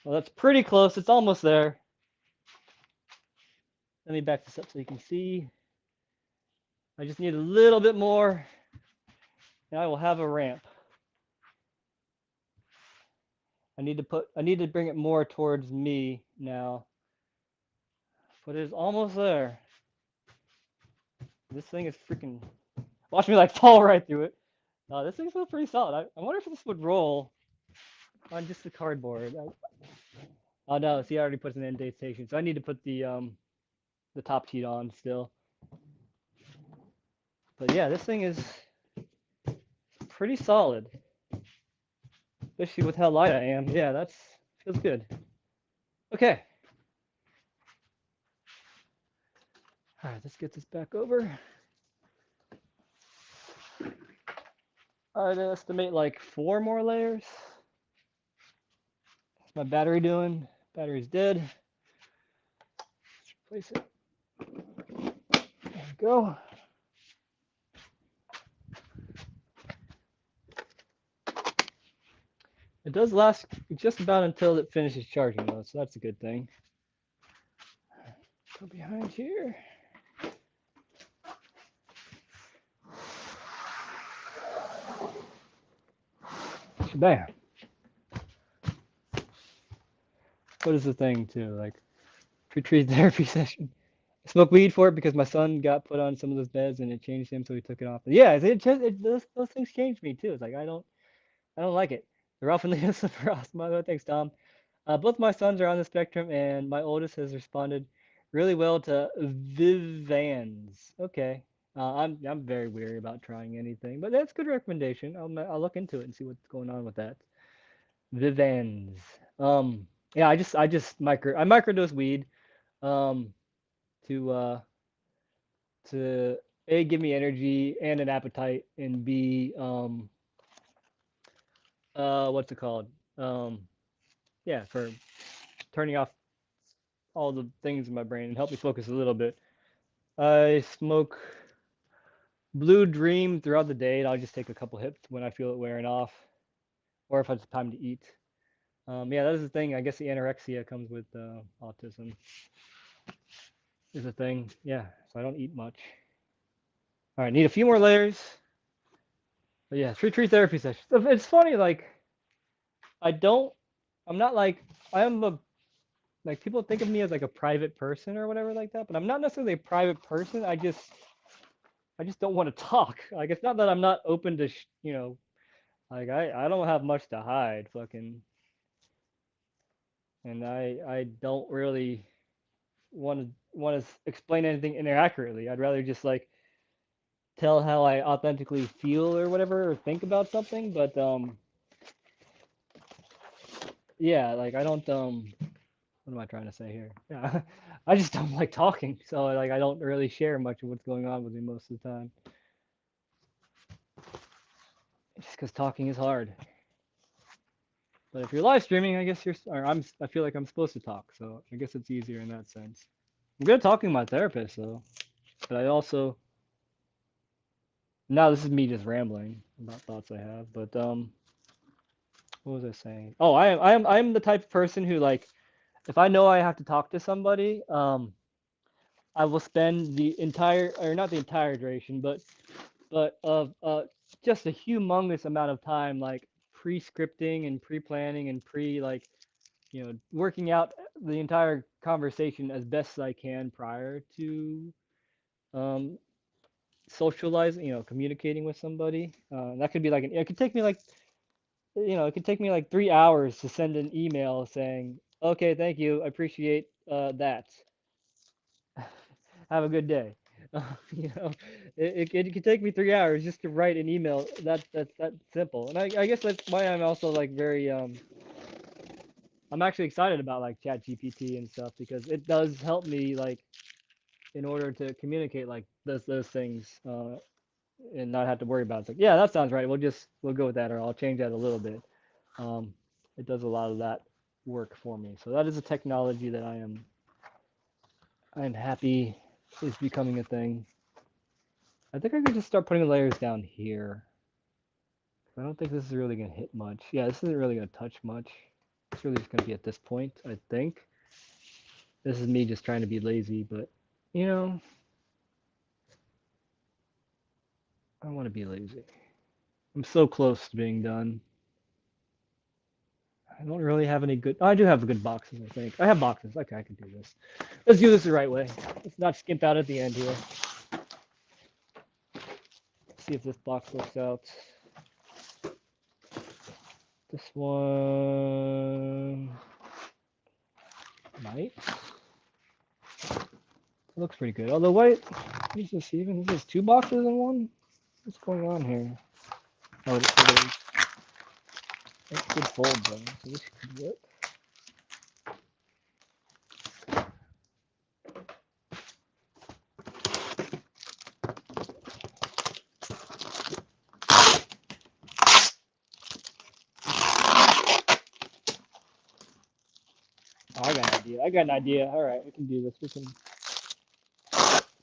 well, that's pretty close. It's almost there. Let me back this up so you can see. I just need a little bit more, and I will have a ramp. I need to bring it more towards me now, but it's almost there. This thing is freaking. Watch me like fall right through it. This thing's still pretty solid. I wonder if this would roll on just the cardboard. Oh no, see, I already put an indentation, so I need to put the top sheet on still. But yeah, this thing is pretty solid, especially with how light I am. Yeah, that's feels good. Okay. All right, let's get this back over. I'd estimate like 4 more layers. What's my battery doing? Battery's dead. Let's replace it. There we go. It does last just about until it finishes charging though, so that's a good thing. Go behind here. Bam. What is the thing too? Like retreat therapy session. I smoked weed for it because my son got put on some of those beds and it changed him, so he took it off. But yeah, those things changed me too. It's like I don't like it. They're often listen for us. Thanks, Tom. Both my sons are on the spectrum, and my oldest has responded really well to Vivans. Okay. I'm very weary about trying anything, but that's a good recommendation. I'll look into it and see what's going on with that. Vivans. Yeah, I just microdose weed um to to A, give me energy and an appetite, and B, what's it called? Um, yeah, for turning off all the things in my brain and help me focus a little bit. I smoke Blue Dream throughout the day, and I'll just take a couple hits when I feel it wearing off, or if it's time to eat. Yeah, that is the thing. I guess the anorexia comes with autism. Is a thing. Yeah, so I don't eat much. All right, need a few more layers. But yeah, tree therapy session. It's funny, like I don't. I'm not like I am a like people think of me as like a private person or whatever like that, but I'm not necessarily a private person. I just don't want to talk. Like it's not that I'm not open to Like I don't have much to hide, fucking, and I don't really want to explain anything inaccurately. I'd rather just like tell how I authentically feel or whatever or think about something. But yeah, like I don't what am I trying to say here? Yeah, I just don't like talking, so like I don't really share much of what's going on with me most of the time, just because talking is hard. But if you're live streaming, I guess or I feel like I'm supposed to talk, so I guess it's easier in that sense. I'm good at talking to my therapist though, but I also now this is me just rambling about thoughts I have, but what was I saying? Oh, I'm the type of person who like if I know I have to talk to somebody, I will spend the entire or not the entire duration, but of just a humongous amount of time like pre-scripting and pre-planning and like working out the entire conversation as best as I can prior to um socializing, communicating with somebody. That could be like it could take me like it could take me like 3 hours to send an email saying, okay, thank you, I appreciate that. Have a good day. You know, it could take me 3 hours just to write an email. That's that simple. And I guess that's why I'm also like very I'm actually excited about like Chat GPT and stuff because it does help me like in order to communicate like those things and not have to worry about it. It's like, yeah, that sounds right. We'll go with that, or I'll change that a little bit. Um, it does a lot of that work for me. So that is a technology that I am happy is becoming a thing. I think I could just start putting layers down here. I don't think this is really gonna hit much. Yeah, this isn't really gonna touch much. It's really just gonna be at this point, I think. This is me just trying to be lazy, but you know, I want to be lazy. I'm so close to being done. I don't really have any good. Oh, I do have good boxes, I think. I have boxes. Okay, I can do this. Let's do this the right way. Let's not skimp out at the end here. Let's see if this box works out. This one might. It looks pretty good. Although, wait, is this even? Is this two boxes in one? What's going on here? Oh, it is. That's a good fold, though. So this could work. Oh, I got an idea. I got an idea. All right, we can do this. We can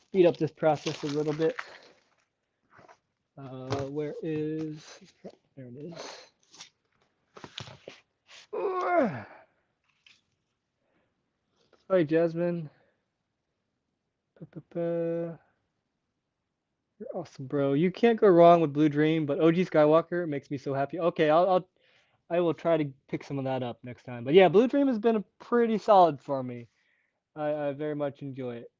speed up this process a little bit. Where is? There it is. Hi, Jasmine. You're awesome, bro. You can't go wrong with Blue Dream, but OG Skywalker makes me so happy. Okay, I will try to pick some of that up next time. But yeah, Blue Dream has been a pretty solid for me. I very much enjoy it.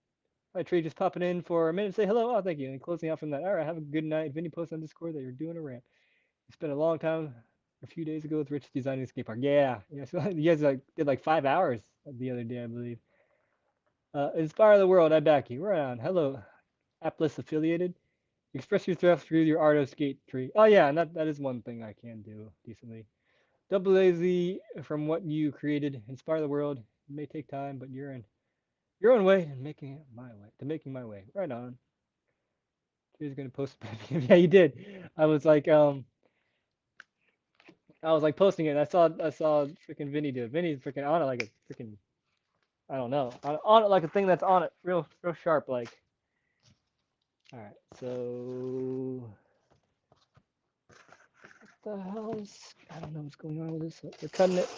Hi, Tree, just popping in for a minute to say hello. Oh, thank you. And closing out from that. All right, have a good night. Vinny posted on Discord that you're doing a rant. You spent a long time a few days ago with Rich designing the skate park. Yeah, yeah. So you guys like did like 5 hours the other day, I believe. Inspire the world. I back you. Right on. Hello, Aptlis affiliated. Express yourself through your art of skate tree. Oh yeah, and that is one thing I can do decently. Double lazy from what you created. Inspire the world. It may take time, but you're in your own way and making it my way. To making my way. Right on. He's gonna post. Yeah, you did. I was like, I was like posting it. And I saw freaking Vinny do it. Vinny's freaking on it like a freaking, I don't know, on it like a thing that's on it, real sharp. Like, all right. So what the hell is? I don't know what's going on with this. We're cutting it.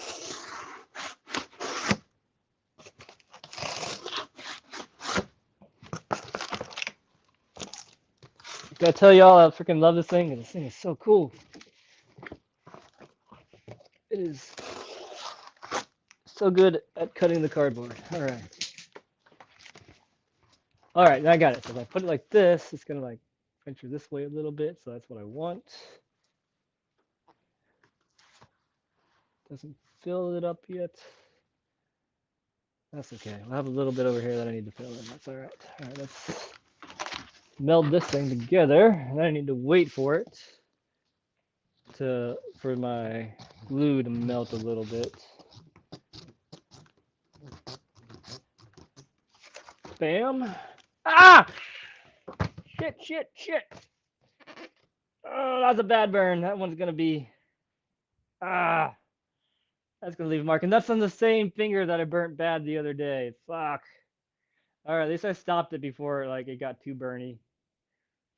Gotta tell y'all, I freaking love this thing. This thing is so cool. It is so good at cutting the cardboard. All right, I got it. So if I put it like this, it's gonna like venture this way a little bit. So that's what I want. Doesn't fill it up yet. That's okay. We'll have a little bit over here that I need to fill in. That's all right. All right, let's meld this thing together. And then I need to wait for it for my glue to melt a little bit. Bam. Ah! Shit. Oh, that's a bad burn. That one's gonna be. Ah! That's gonna leave a mark. And that's on the same finger that I burnt bad the other day. Fuck. Alright, at least I stopped it before like it got too burny.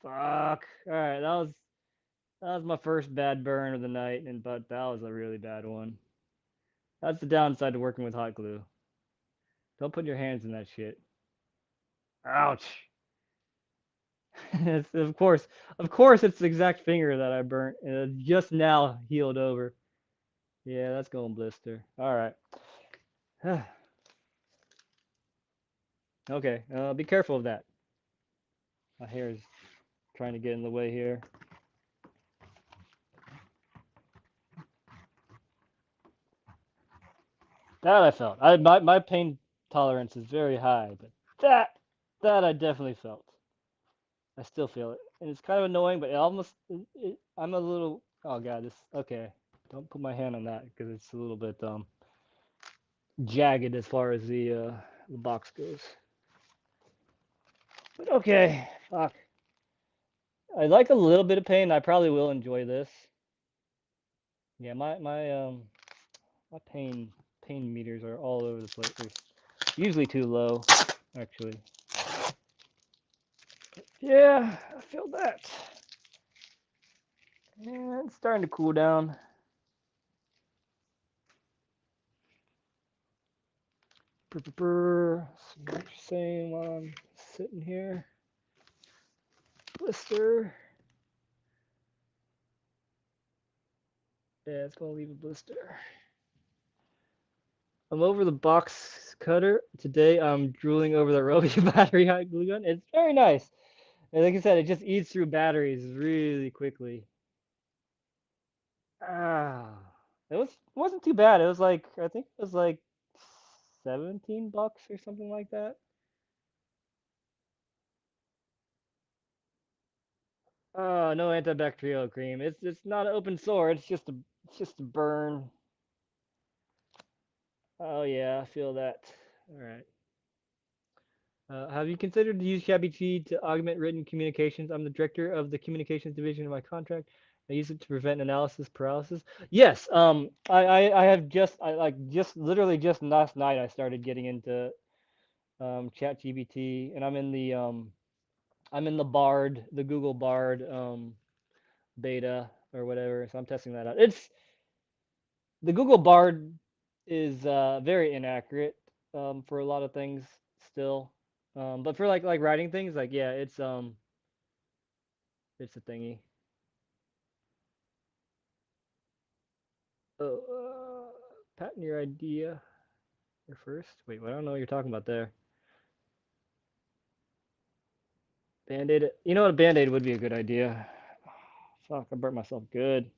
Fuck. Alright, that was my first bad burn of the night, but that was a really bad one. That's the downside to working with hot glue. Don't put your hands in that shit. Ouch. Of course, it's the exact finger that I burnt, and it just now healed over. Yeah, that's going blister. All right. Okay, be careful of that. My hair is trying to get in the way here. That I felt. My pain tolerance is very high, but that I definitely felt. I still feel it, and it's kind of annoying, but I'm a little. Oh god, okay. Don't put my hand on that because it's a little bit jagged as far as the box goes. But okay, fuck. I like a little bit of pain. I probably will enjoy this. Yeah, my pain meters are all over the place. They're usually too low, actually. Yeah, I feel that. Yeah, it's starting to cool down. Same while I'm sitting here. Blister. Yeah, it's gonna leave a blister. I'm over the box cutter. Today I'm drooling over the Robie battery hot glue gun. It's very nice. And like I said, it just eats through batteries really quickly. Ah, it wasn't too bad. It was like I think it was like $17 or something like that. Oh, no antibacterial cream. It's not an open sore. It's just a burn. Oh yeah, I feel that. All right. Have you considered to use ChatGPT to augment written communications? I'm the director of the communications division of my contract. I use it to prevent analysis paralysis. Yes. I have just literally just last night I started getting into ChatGPT, and I'm in the Bard, the Google Bard beta or whatever. So I'm testing that out. The Google Bard is very inaccurate for a lot of things still. But for like writing things, like yeah, it's a thingy. Oh, patent your idea here first. Wait, I don't know what you're talking about there. Band-Aid. You know what? A Band-Aid would be a good idea. Fuck, I burnt myself good.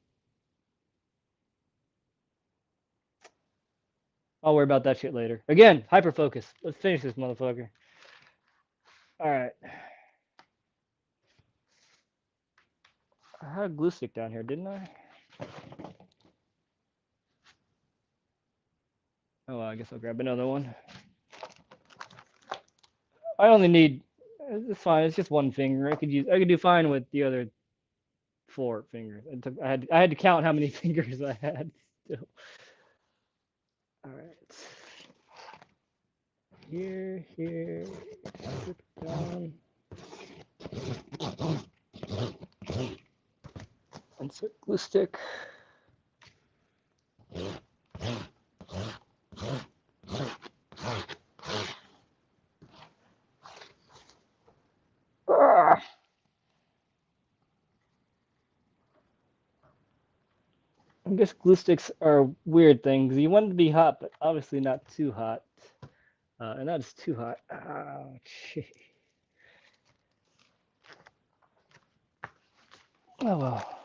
I'll worry about that shit later. Again, hyper focus. Let's finish this motherfucker. All right. I had a glue stick down here, didn't I? Oh, well, I guess I'll grab another one. I only need. It's fine. It's just one finger. I could do fine with the other 4 fingers. I had to count how many fingers I had still. All right. Here. Flip it down. Insert glue stick. Ah. I guess glue sticks are a weird thing because you want it to be hot, but obviously not too hot. And that is too hot. Oh, gee. Oh well.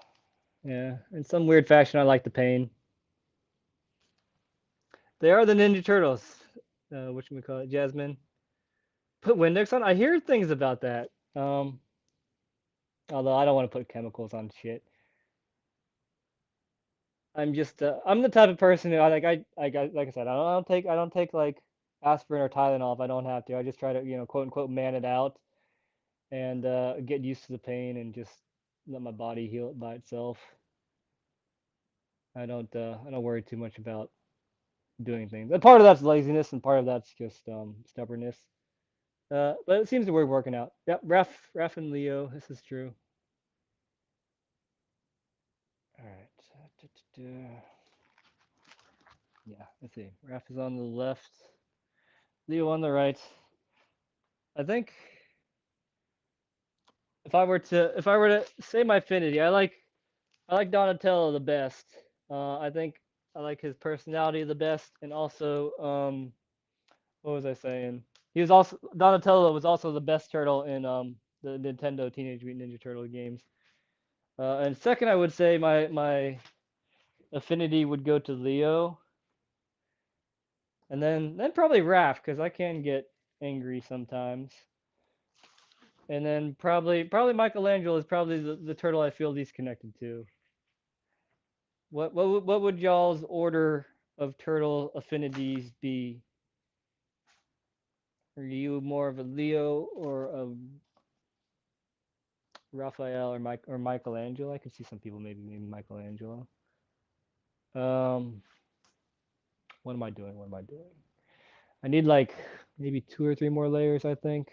Yeah. In some weird fashion, I like the pain. They are the Ninja Turtles. What should we call it, Jasmine? Put Windex on. I hear things about that. Although I don't want to put chemicals on shit. I'm just I'm the type of person who like I said I don't take like aspirin or Tylenol if I don't have to. I just try to quote unquote man it out and get used to the pain and just let my body heal it by itself. I don't worry too much about doing things. But part of that's laziness and part of that's just stubbornness. But it seems to be working out. Yep, Ref and Leo. This is true. All right. Yeah, let's see. Ref is on the left. Leo on the right. I think if I were to say my affinity, I like Donatello the best. I think I like his personality the best, and also what was I saying? He was also Donatello was also the best turtle in the Nintendo Teenage Mutant Ninja Turtle games. And second, I would say my affinity would go to Leo, and then probably Raph because I can get angry sometimes. And then probably Michelangelo is probably the turtle I feel least connected to. What would y'all's order of turtle affinities be? Are you more of a Leo or a Raphael or Michelangelo? I could see some people maybe Michelangelo. Um, what am I doing? What am I doing? I need like maybe 2 or 3 more layers, I think.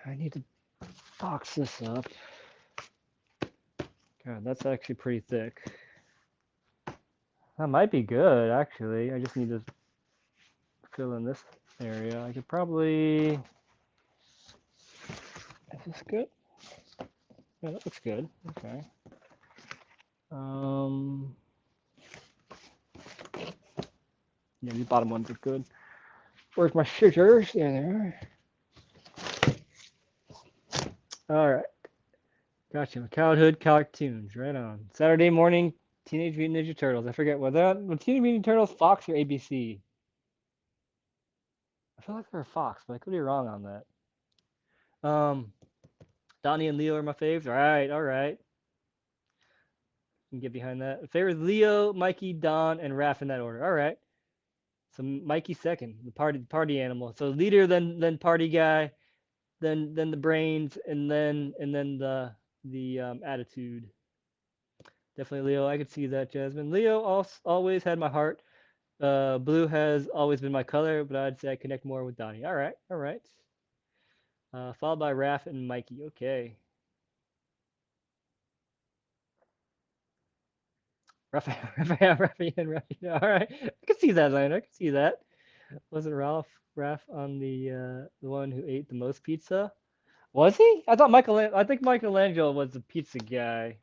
I need to box this up. God, that's actually pretty thick. That might be good, actually. I just need to fill in this area. I could probably... Is this good? Yeah, that looks good. Okay. Yeah, these bottom ones are good. Where's my scissors? There they are. All right. Gotcha. Childhood cartoons. Right on. Saturday morning, Teenage Mutant Ninja Turtles. I forget was Teenage Mutant Turtles Fox or ABC? I feel like they're Fox, but I could be wrong on that. Donnie and Leo are my faves. All right, all right. Can get behind that. Favorite Leo, Mikey, Don, and Raph in that order. All right. So Mikey second, the party animal. So leader, then party guy, then the brains, and then the attitude. Definitely Leo. I could see that, Jasmine. Leo always had my heart. Blue has always been my color, but I'd say I connect more with Donnie. All right, all right. Followed by Raph and Mikey. Okay. Raphael. All right, I can see that, Lana. I can see that. Wasn't Raph on the one who ate the most pizza? Was he? I think Michelangelo was the pizza guy.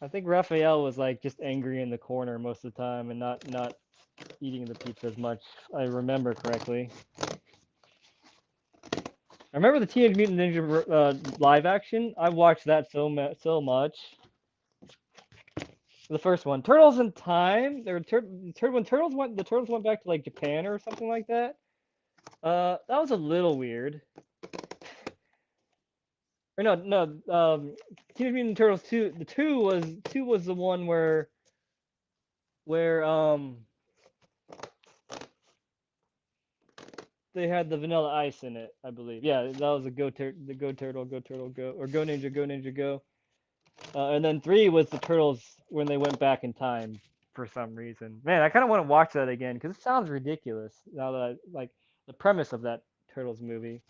I think Raphael was like just angry in the corner most of the time and not eating the pizza as much. I remember correctly. I remember the Teenage Mutant Ninja live action. I watched that so much. The first one, Turtles in Time. When the turtles went back to like Japan or something like that. That was a little weird. Or no. Teenage Mutant Turtles 2. The two was the one where they had the Vanilla Ice in it, I believe. Yeah, that was the Go Turtle, Go, or Go Ninja Go. And then 3 was the Turtles when they went back in time for some reason. Man, I kind of want to watch that again because it sounds ridiculous now that like the premise of that Turtles movie.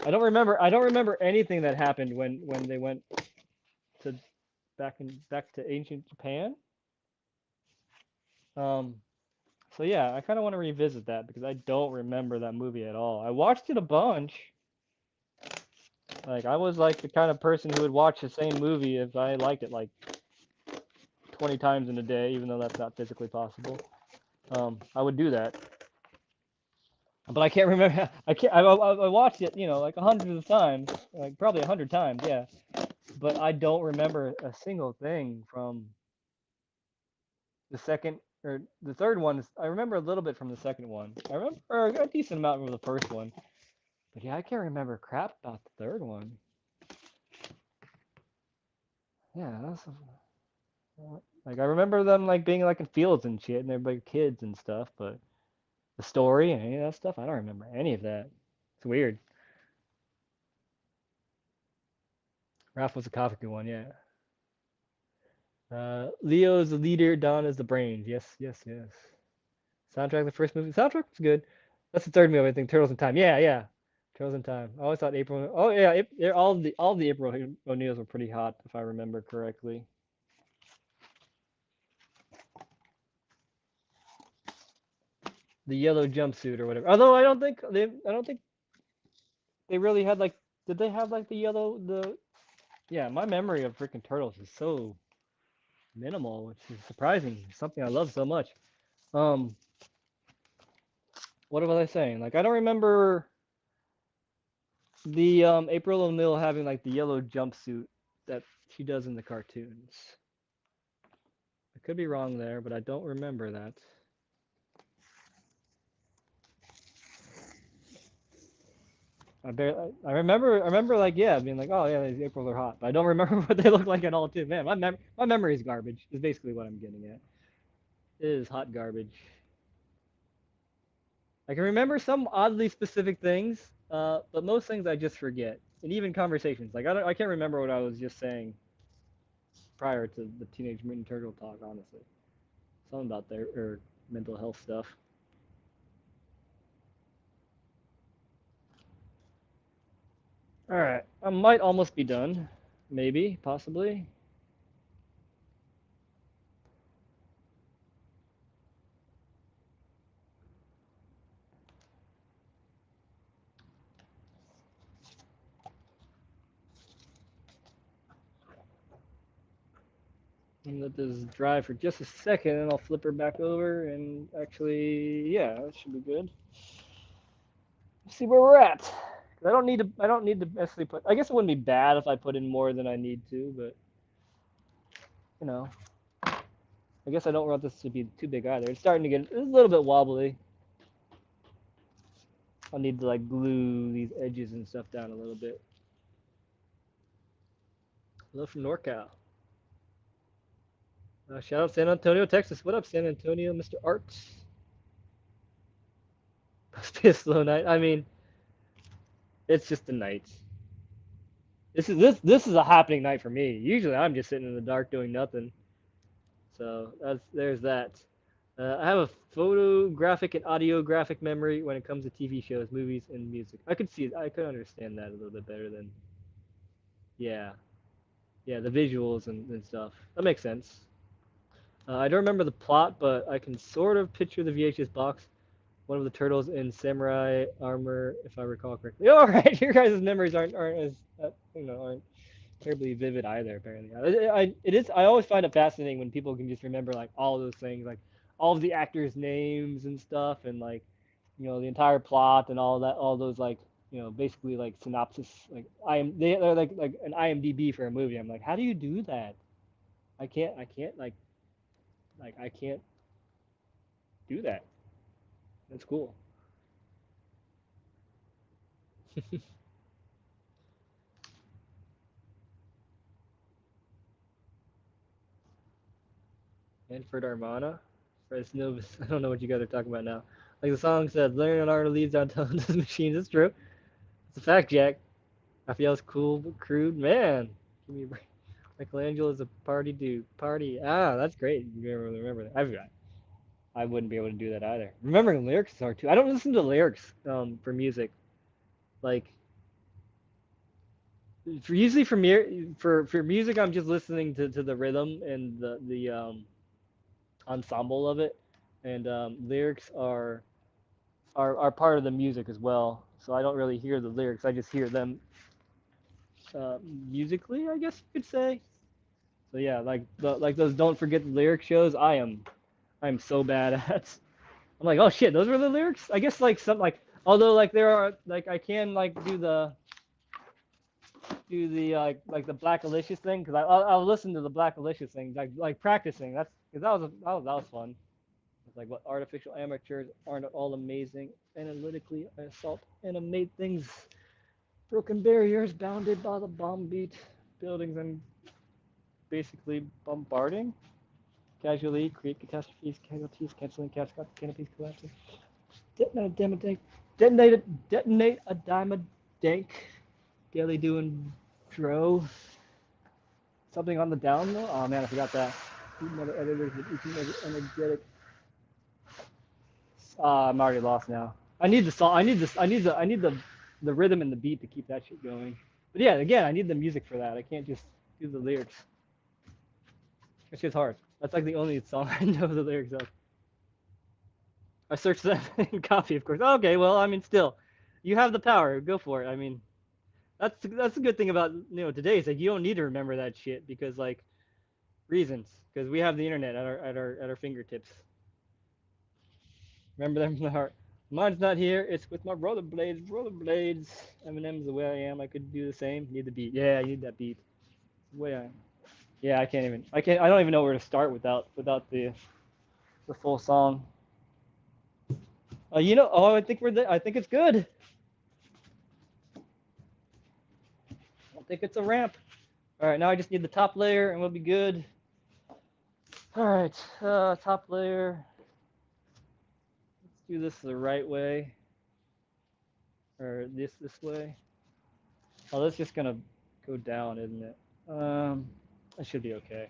I don't remember anything that happened when they went to back to ancient Japan. Um, so yeah, I kind of want to revisit that because I don't remember that movie at all. I watched it a bunch. Like I was like the kind of person who would watch the same movie if I liked it like 20 times in a day, even though that's not physically possible. I would do that. But I can't remember. I watched it, like hundreds of times, like probably 100 times, yeah. But I don't remember a single thing from The second or the third one is I remember a little bit from the second one. I remember a decent amount from the first one. But yeah, I can't remember crap about the third one. Yeah, that's like I remember them like being like in fields and shit, and they're like kids and stuff. But the story and any of that stuff, I don't remember any of that. It's weird. Ralph was the coffee one, yeah. Leo is the leader, Don is the brains. Yes, yes, yes. Soundtrack, the first movie. Soundtrack was good. That's the third movie, I think. Turtles in Time. Yeah, yeah. Turtles in Time. I always thought April. Oh yeah, all the April O'Neils were pretty hot, if I remember correctly. The yellow jumpsuit or whatever. Although I don't think they really had like. Did they have like the yellow the? Yeah, my memory of freaking Turtles is so minimal, which is surprising. Something I love so much. Um, what was I saying? Like I don't remember the April O'Neil having like the yellow jumpsuit that she does in the cartoons. I could be wrong there, but I don't remember that. I remember like yeah, being like, oh yeah, these Aprils are hot, but I don't remember what they look like at all too. Man, my memory is garbage. Is basically what I'm getting at. It is hot garbage. I can remember some oddly specific things, but most things I just forget. And even conversations, like I can't remember what I was just saying prior to the Teenage Mutant Turtle talk. Honestly, something about their or mental health stuff. All right, I might almost be done. Maybe, possibly. And let this dry for just a second, and I'll flip her back over. And actually, yeah, that should be good. Let's see where we're at. 'Cause I don't need to. I don't need to necessarily put. I guess it wouldn't be bad if I put in more than I need to, but you know, I guess I don't want this to be too big either. It's starting to get a little bit wobbly. I'll need to like glue these edges and stuff down a little bit. Hello from NorCal. Shout out San Antonio, Texas. What up, San Antonio, Mr. Arts? Must be a slow night. I mean, it's just a night. This is a happening night for me. Usually I'm just sitting in the dark doing nothing. So there's that. I have a photographic and audiographic memory when it comes to TV shows, movies, and music. I could understand that a little bit better than yeah, yeah, the visuals and stuff. That makes sense. I don't remember the plot, but I can sort of picture the VHS box. One of the turtles in samurai armor, if I recall correctly. All right, your guys' memories aren't as aren't terribly vivid either. Apparently, it is. I always find it fascinating when people can just remember like all of those things, like all of the actors' names and stuff, and like the entire plot and all that, all those like basically like synopsis. Like they're like an IMDb for a movie. I'm like, how do you do that? I can't I can't do that. That's cool. Manfred Armana, Fresno. I don't know what you guys are talking about now. Like the song said, Leonardo leads on those machines. It's true. It's a fact, Jack. Raphael's cool but crude. Man, give me a break. Michelangelo is a party dude. Party. Ah, that's great. You remember that. I forgot. I wouldn't be able to do that either. Remembering lyrics is hard too. I don't listen to lyrics for music. Like for usually for music, I'm just listening to the rhythm and the ensemble of it, and lyrics are part of the music as well. So I don't really hear the lyrics. I just hear them musically, I guess you could say. So yeah, like those don't forget the lyric shows. I'm so bad at. I'm like, oh shit, those were the lyrics. I guess like some like although like there are like I can like do the like the Black Alicious thing because I'll listen to the Black Alicious thing like practicing. Because that was fun. It's like what artificial amateurs aren't all amazing. Analytically, I assault animate things. Broken barriers bounded by the bomb beat. Buildings I'm basically bombarding. Casually create catastrophes, casualties, canceling cascade, canopies collapsing. Detonate a diamond dank. Daily doing dro. Something on the down low. Oh man, I forgot that. Another editors with each and every energetic. I'm already lost now. I need the song. I need this. I need the rhythm and the beat to keep that shit going. But yeah, again, I need the music for that. I can't just do the lyrics. It's just hard. That's like the only song I know the lyrics of. I searched that in copy, of course. Okay, well, I mean, still, you have the power. Go for it. I mean, that's a good thing about today is like you don't need to remember that shit because like reasons because we have the internet at our fingertips. Remember them from the heart. Mine's not here. It's with my rollerblades. Rollerblades. Eminem's the way I am. I could do the same. Need the beat. Yeah, I need that beat. The way I am. Yeah, I can't even. I can't. I don't even know where to start without the full song. Oh, I think we're there. I think it's good. I don't think it's a ramp. All right, now I just need the top layer and we'll be good. All right, top layer. Let's do this the right way, or this way. Oh, that's just gonna go down, isn't it? That should be okay.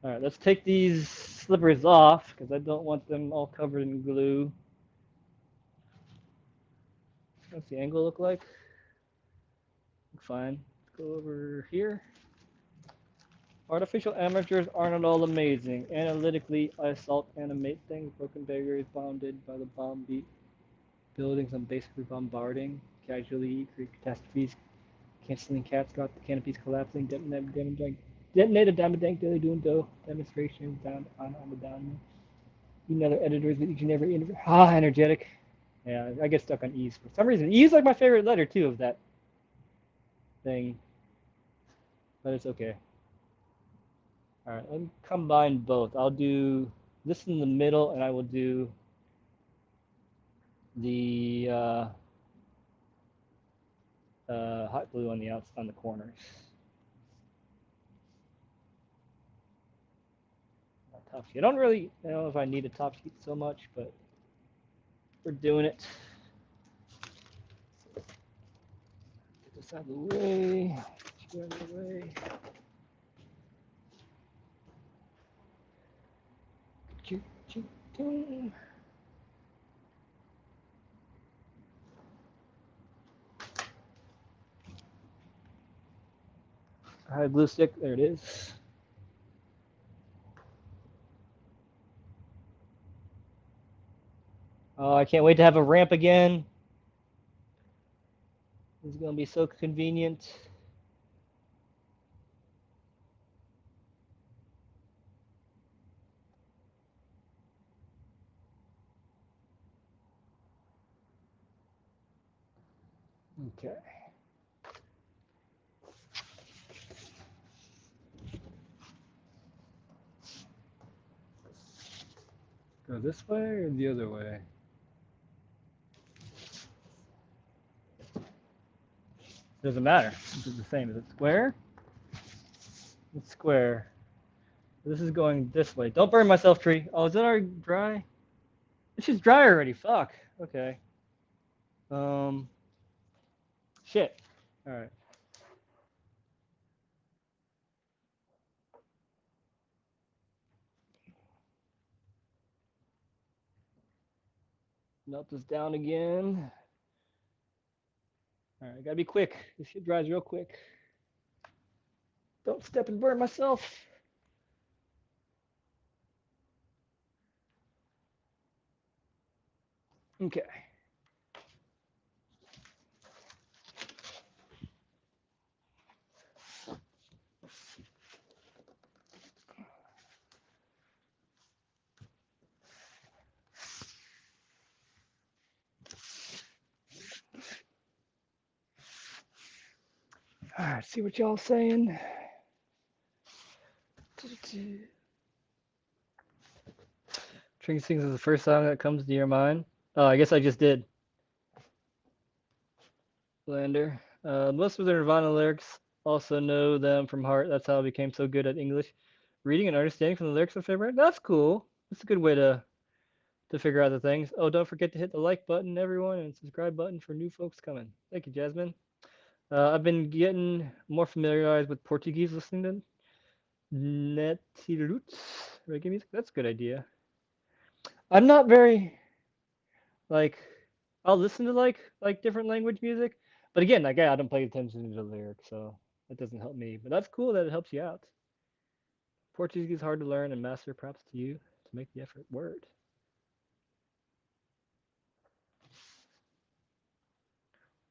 All right, let's take these slippers off because I don't want them all covered in glue. What's the angle look like? Fine. Let's go over here. Artificial amateurs aren't at all amazing. Analytically, I assault animate things. Broken barriers bounded by the bomb beat. Buildings I'm basically bombarding. Casually create catastrophes. Canceling cats got the canopies collapsing. Detonate a diamond tank daily doing dough. Demonstration down on the down. Another editors with each and every interview. Energetic. Yeah, I get stuck on E's for some reason. E is like my favorite letter too of that thing, but it's okay. All right, let me combine both. I'll do this in the middle, and I will do the hot glue on the corners. Top sheet. I don't really know if I need a top sheet so much, but we're doing it. Get this out of the way. Out of the way. I have a glue stick. There it is. Oh, I can't wait to have a ramp again. This is going to be so convenient. Okay. Go this way or the other way? Doesn't matter. This is the same. Is it square? It's square. This is going this way. Don't burn myself, tree. Oh, is that already dry? This is dry already. Fuck. Okay. Shit. All right. Melt this down again. All right, gotta be quick. This shit dries real quick. Don't step and burn myself. Okay. Alright, see what y'all saying. String Sings is the first song that comes to your mind. Oh, I guess I just did. Lander. Most of the Nirvana lyrics also know them from heart. That's how I became so good at English. Reading and understanding from the lyrics of favorite. That's cool. That's a good way to figure out the things. Oh, don't forget to hit the like button, everyone, and subscribe button for new folks coming. Thank you, Jasmine. I've been getting more familiarized with Portuguese listening to Netiroots reggae music. That's a good idea. I'm not very like I'll listen to like different language music, but again, like I don't pay attention to the lyrics, so that doesn't help me. But that's cool that it helps you out. Portuguese is hard to learn and master. Props to you to make the effort. Word.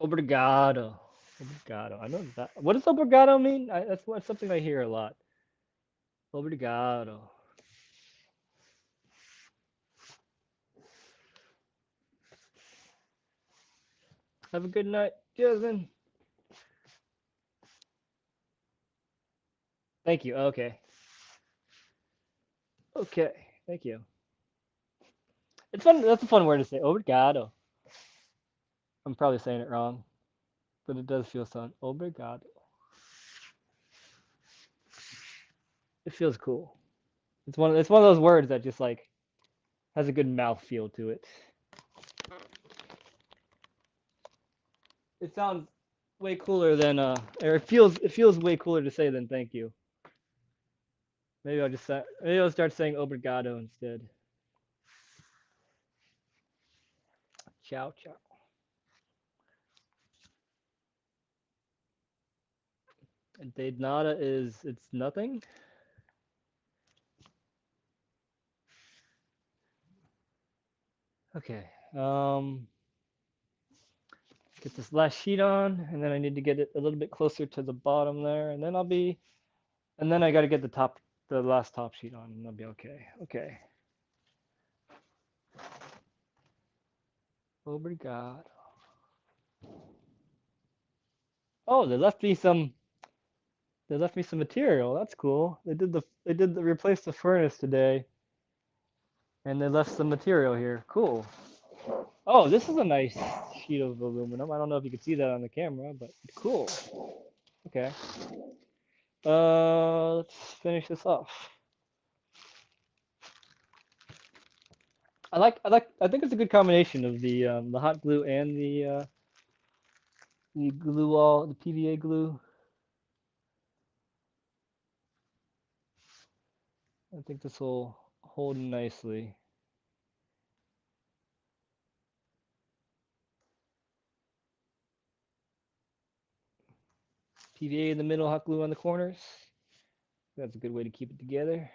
Obrigado. Obrigado. I know that. What does obrigado mean? That's something I hear a lot. Obrigado. Have a good night, Jasmine. Thank you. Okay. Okay. Thank you. It's fun. That's a fun word to say. Obrigado. I'm probably saying it wrong, but it does feel fun. Obrigado. It feels cool. It's one of those words that just like has a good mouth feel to it. It sounds way cooler than or it feels way cooler to say than thank you. Maybe I'll start saying obrigado instead. Ciao ciao. And de nada is it's nothing. Okay. Get this last sheet on, and then I need to get it a little bit closer to the bottom there, and then and then I got to get the last top sheet on, and I'll be okay. Okay. Obrigado. Oh, they left me some material. That's cool. They did the replace the furnace today, and they left some material here. Cool. Oh, this is a nice sheet of aluminum. I don't know if you can see that on the camera, but cool. Okay. Let's finish this off. I think it's a good combination of the hot glue and the glue all the PVA glue. I think this will hold nicely. PVA in the middle, hot glue on the corners. That's a good way to keep it together.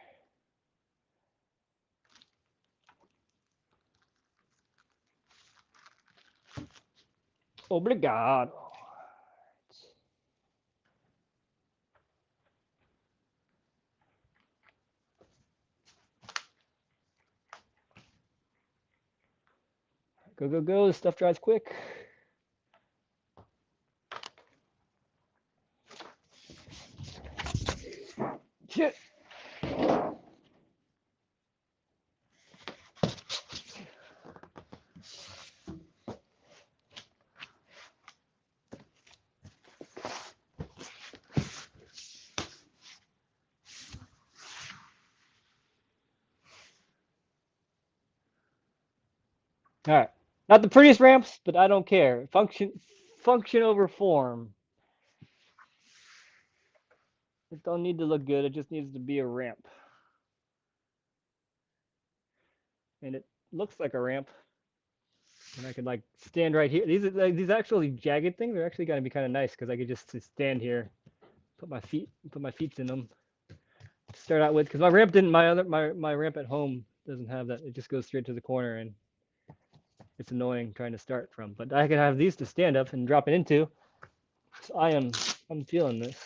Obrigado. Go, go, go. This stuff dries quick. Shit. All right. Not the prettiest ramps, but I don't care. Function over form. It don't need to look good. It just needs to be a ramp. And it looks like a ramp. And I could like stand right here. These actually jagged things are actually gonna be kind of nice because I could just stand here, put my feet in them. To start out with, because my ramp didn't my ramp at home doesn't have that. It just goes straight to the corner and it's annoying trying to start from. But I can have these to stand up and drop it into. So I'm feeling this.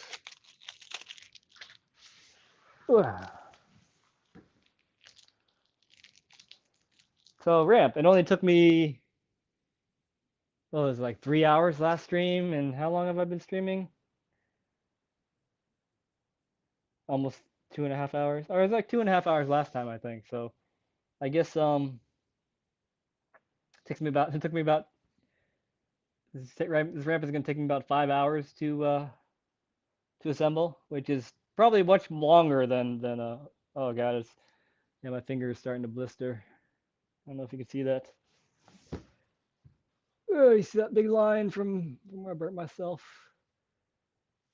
So ramp, it only took me, what was it, like 3 hours last stream, and how long have I been streaming? almost 2.5 hours, or it was like 2.5 hours last time, I think. So I guess it took me about this ramp is gonna take me about 5 hours to assemble, which is probably much longer than. Oh god, it's yeah, my finger is starting to blister. I don't know if you can see that. Oh, you see that big line from where I burnt myself?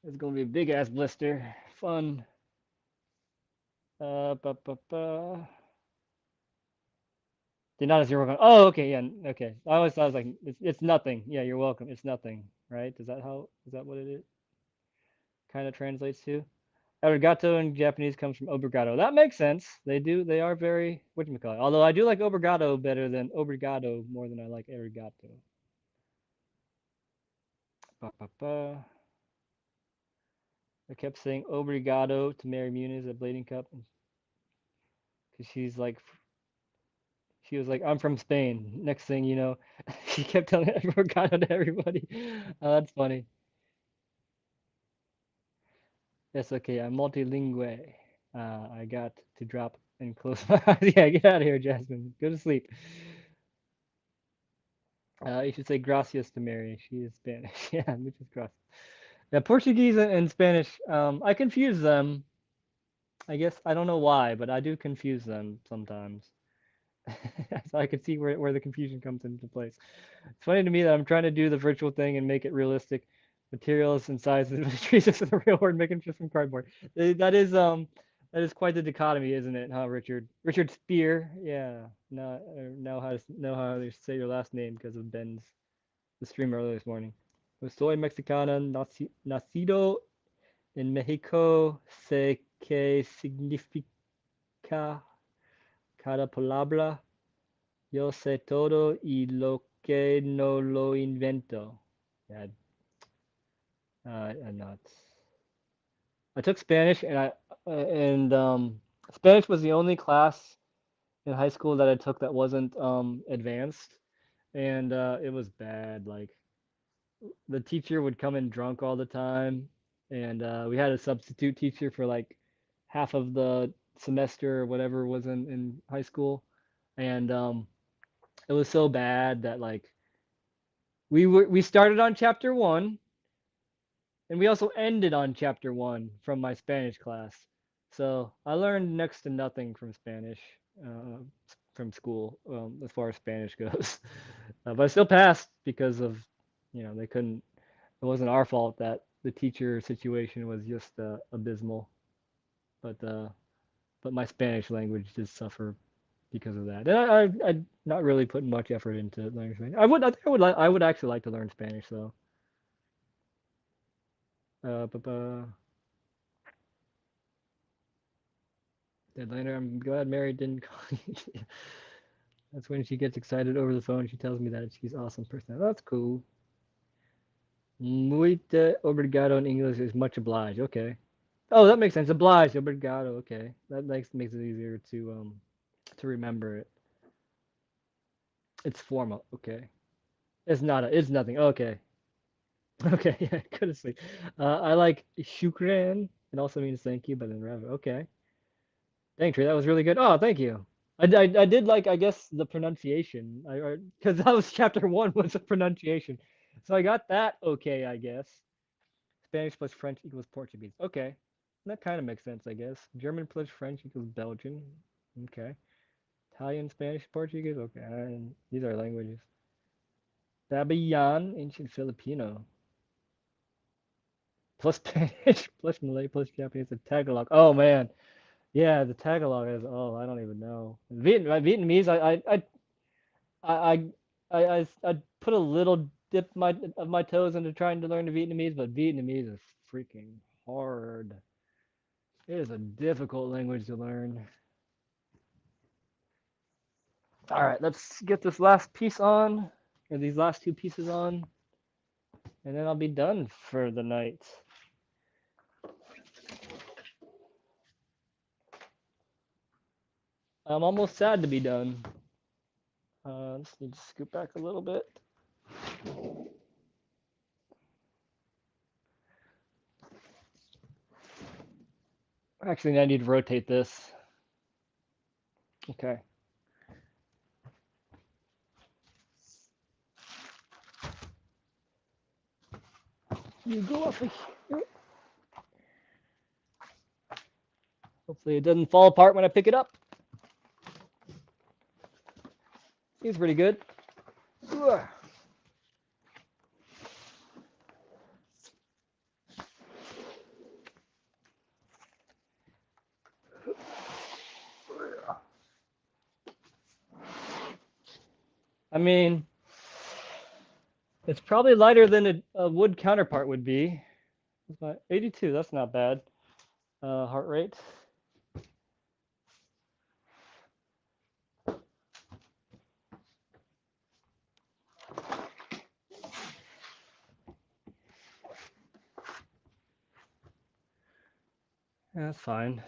It's gonna be a big ass blister. Fun. Ba, ba, ba. Did not as you're welcome. Oh, okay, yeah, okay. I always thought it was like it's nothing. Yeah, you're welcome. It's nothing, right? Is that what it kind of translates to? Arigato in Japanese comes from obrigado. That makes sense. They are very whatchamacallit. Although I do like obrigado better than obrigado more than I like arigato. Ba, ba, ba. I kept saying obrigado to Mary Muniz at Blading Cup because she was like, I'm from Spain. Next thing you know, she kept telling obrigado to everybody. Oh, that's funny. Yes, okay, I'm multilingual. I got to drop and close my eyes. Yeah, get out of here, Jasmine. Go to sleep. You should say gracias to Mary. She is Spanish. Yeah, muchas gracias. Yeah, Portuguese and Spanish. I confuse them. I guess I don't know why, but I do confuse them sometimes. So I can see where the confusion comes into place. It's funny to me that I'm trying to do the virtual thing and make it realistic materials and sizes, but it treats us in the real world, making just from cardboard. That is quite the dichotomy, isn't it, huh, Richard? Richard Spear, yeah. Now know how to say your last name because of Ben's the stream earlier this morning. Soy mexicana nacido en México. Sé que significa cada palabra. Yo sé todo y lo que no lo invento. Yeah, I'm not. I took Spanish and Spanish was the only class in high school that I took that wasn't advanced, and it was bad. Like the teacher would come in drunk all the time, and we had a substitute teacher for like half of the semester or whatever was in high school, and it was so bad that like we started on chapter one, and we also ended on chapter one from my Spanish class. So I learned next to nothing from Spanish, uh, from school, as far as Spanish goes. But I still passed because of, they couldn't. It wasn't our fault that the teacher situation was just abysmal. But but my Spanish language did suffer because of that. And I not really put much effort into learning Spanish. I would actually like to learn Spanish though. But Atlanta, I'm glad Mary didn't call you. That's when she gets excited over the phone. She tells me that she's awesome person. That's cool. Muito obrigado in English is much obliged. Okay. Oh, that makes sense. Obliged, obrigado. Okay. That makes it easier to remember it. It's formal. Okay. It's not a, it's nothing. Okay. Okay, yeah, couldn't see. I like shukran. It also means thank you, but in Arabic. Okay. Thanks, Trey. That was really good. Oh, thank you. I did like, I guess, the pronunciation. Because that was chapter one was the pronunciation. So I got that okay, I guess. Spanish plus French equals Portuguese. Okay. That kind of makes sense, I guess. German plus French equals Belgian. Okay. Italian, Spanish, Portuguese. Okay. These are languages. Babayan, ancient Filipino. Plus Spanish, plus Malay, plus Japanese, and Tagalog. Oh man. Yeah, the Tagalog is, oh, I don't even know. Vietnamese, I put a little dip of my toes into trying to learn the Vietnamese, but Vietnamese is freaking hard. It is a difficult language to learn. All right, let's get this last piece on, or these last two pieces on, and then I'll be done for the night. I'm almost sad to be done. Just need to scoot back a little bit. Actually, I need to rotate this. Okay. You go up here. Hopefully it doesn't fall apart when I pick it up. Seems pretty good. I mean, it's probably lighter than a wood counterpart would be. 82, that's not bad. Heart rate. Yeah, that's fine.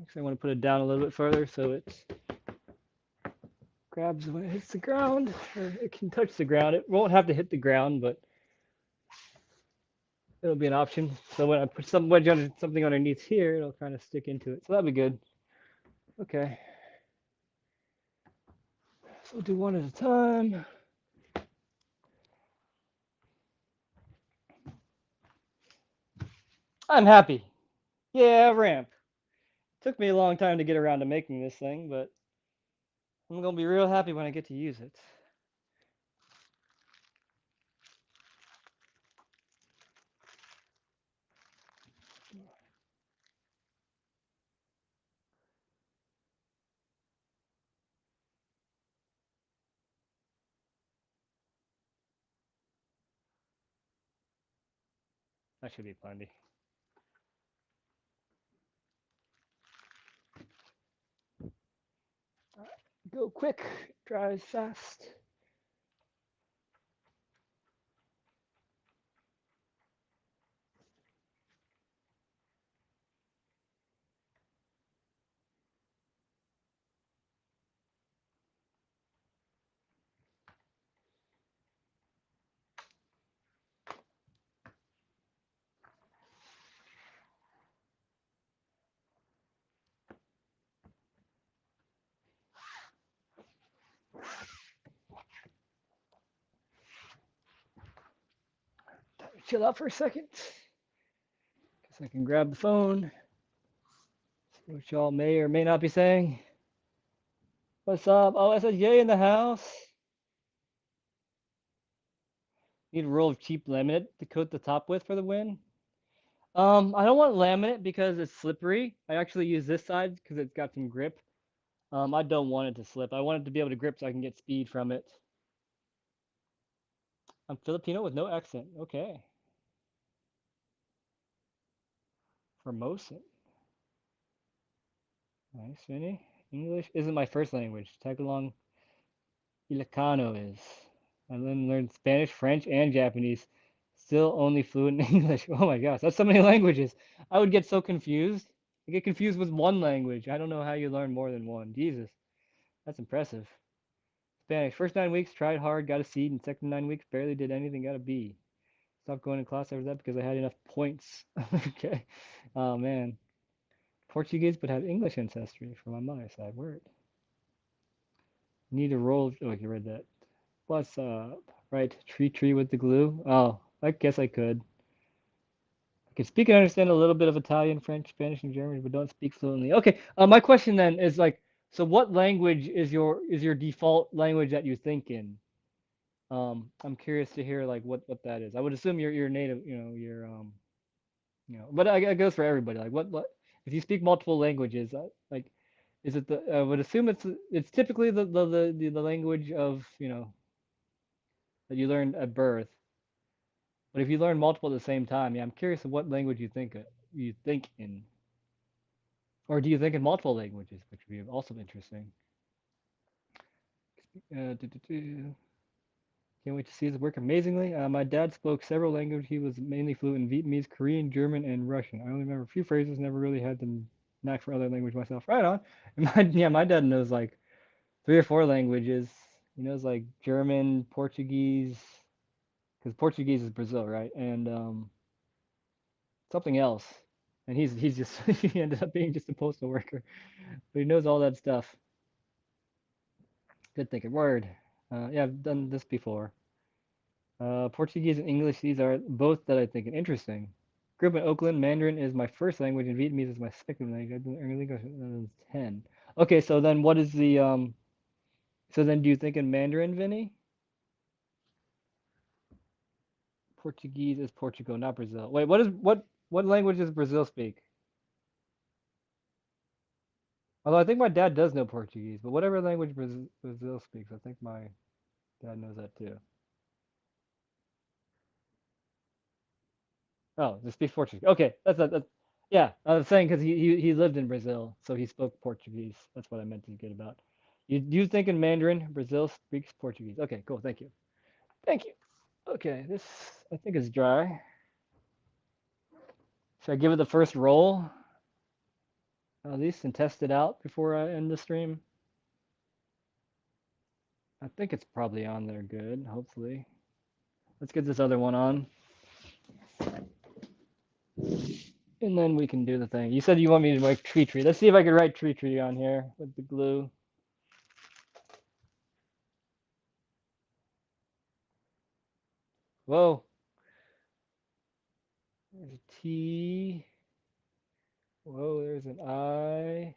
Actually, I want to put it down a little bit further so it grabs when it hits the ground, or it can touch the ground. It won't have to hit the ground, but it'll be an option. So when I put some wedge under something underneath here, it'll kind of stick into it. So that'll be good. Okay. So we'll do one at a time. I'm happy. Yeah, ramp. Took me a long time to get around to making this thing, but I'm gonna be real happy when I get to use it. That should be plenty. Go quick, dries fast. Chill out for a second. Guess I can grab the phone. See what y'all may or may not be saying. What's up? Oh, I said yay in the house. Need a roll of cheap laminate to coat the top with for the win. I don't want laminate because it's slippery. I actually use this side because it's got some grip. I don't want it to slip. I want it to be able to grip so I can get speed from it. I'm Filipino with no accent. Okay. Formosan. Nice, Vinny. English isn't my first language. Tagalog Ilocano is. I then learned Spanish, French, and Japanese. Still only fluent in English. Oh my gosh, that's so many languages. I would get so confused. I get confused with one language. I don't know how you learn more than one. Jesus, that's impressive. Spanish, first 9 weeks, tried hard, got a C, and second 9 weeks, barely did anything, got a B. Stopped going to class after that because I had enough points. Okay. Oh man. Portuguese, but have English ancestry for my mother's side. Word. Need a roll. Oh, you read that. What's up? Right. Tree with the glue. Oh, I guess I could. I can speak and understand a little bit of Italian, French, Spanish, and German, but don't speak fluently. Okay. My question then is like, so what language is your default language that you think in? I'm curious to hear like what that is. I would assume you're native, but it goes for everybody. Like what if you speak multiple languages? Like, is it the? I would assume it's typically the language of that you learned at birth. But if you learn multiple at the same time, yeah, I'm curious of what language you think in, or do you think in multiple languages, which would be also interesting. Can't wait to see his work amazingly. My dad spoke several languages. He was mainly fluent in Vietnamese, Korean, German, and Russian. I only remember a few phrases, never really had the knack for other language myself. Right on. And my dad knows like 3 or 4 languages. He knows like German, Portuguese, because Portuguese is Brazil, right? And something else. And he's just he ended up being just a postal worker, but he knows all that stuff. Good thinking. Word. Yeah, I've done this before. Portuguese and English, these are both that I think are interesting. Grew up in Oakland. Mandarin is my first language, and Vietnamese is my second language. I've been learning English when I was 10. Okay, so then what is the. So then do you think in Mandarin, Vinny? Portuguese is Portugal, not Brazil. Wait, what language does Brazil speak? Although I think my dad does know Portuguese, but whatever language Brazil speaks, I think my dad knows that too. Oh, they speak Portuguese. Okay, that's yeah. I was saying because he lived in Brazil, so he spoke Portuguese. That's what I meant to get about. You think in Mandarin, Brazil speaks Portuguese. Okay, cool. Thank you. Thank you. Okay, this I think is dry. Should I give it the first roll at least and test it out before I end the stream? I think it's probably on there good. Hopefully. Let's get this other one on, and then we can do the thing. You said you want me to write tree tree. Let's see if I can write tree tree on here with the glue. Whoa. There's a T. Whoa, there's an I.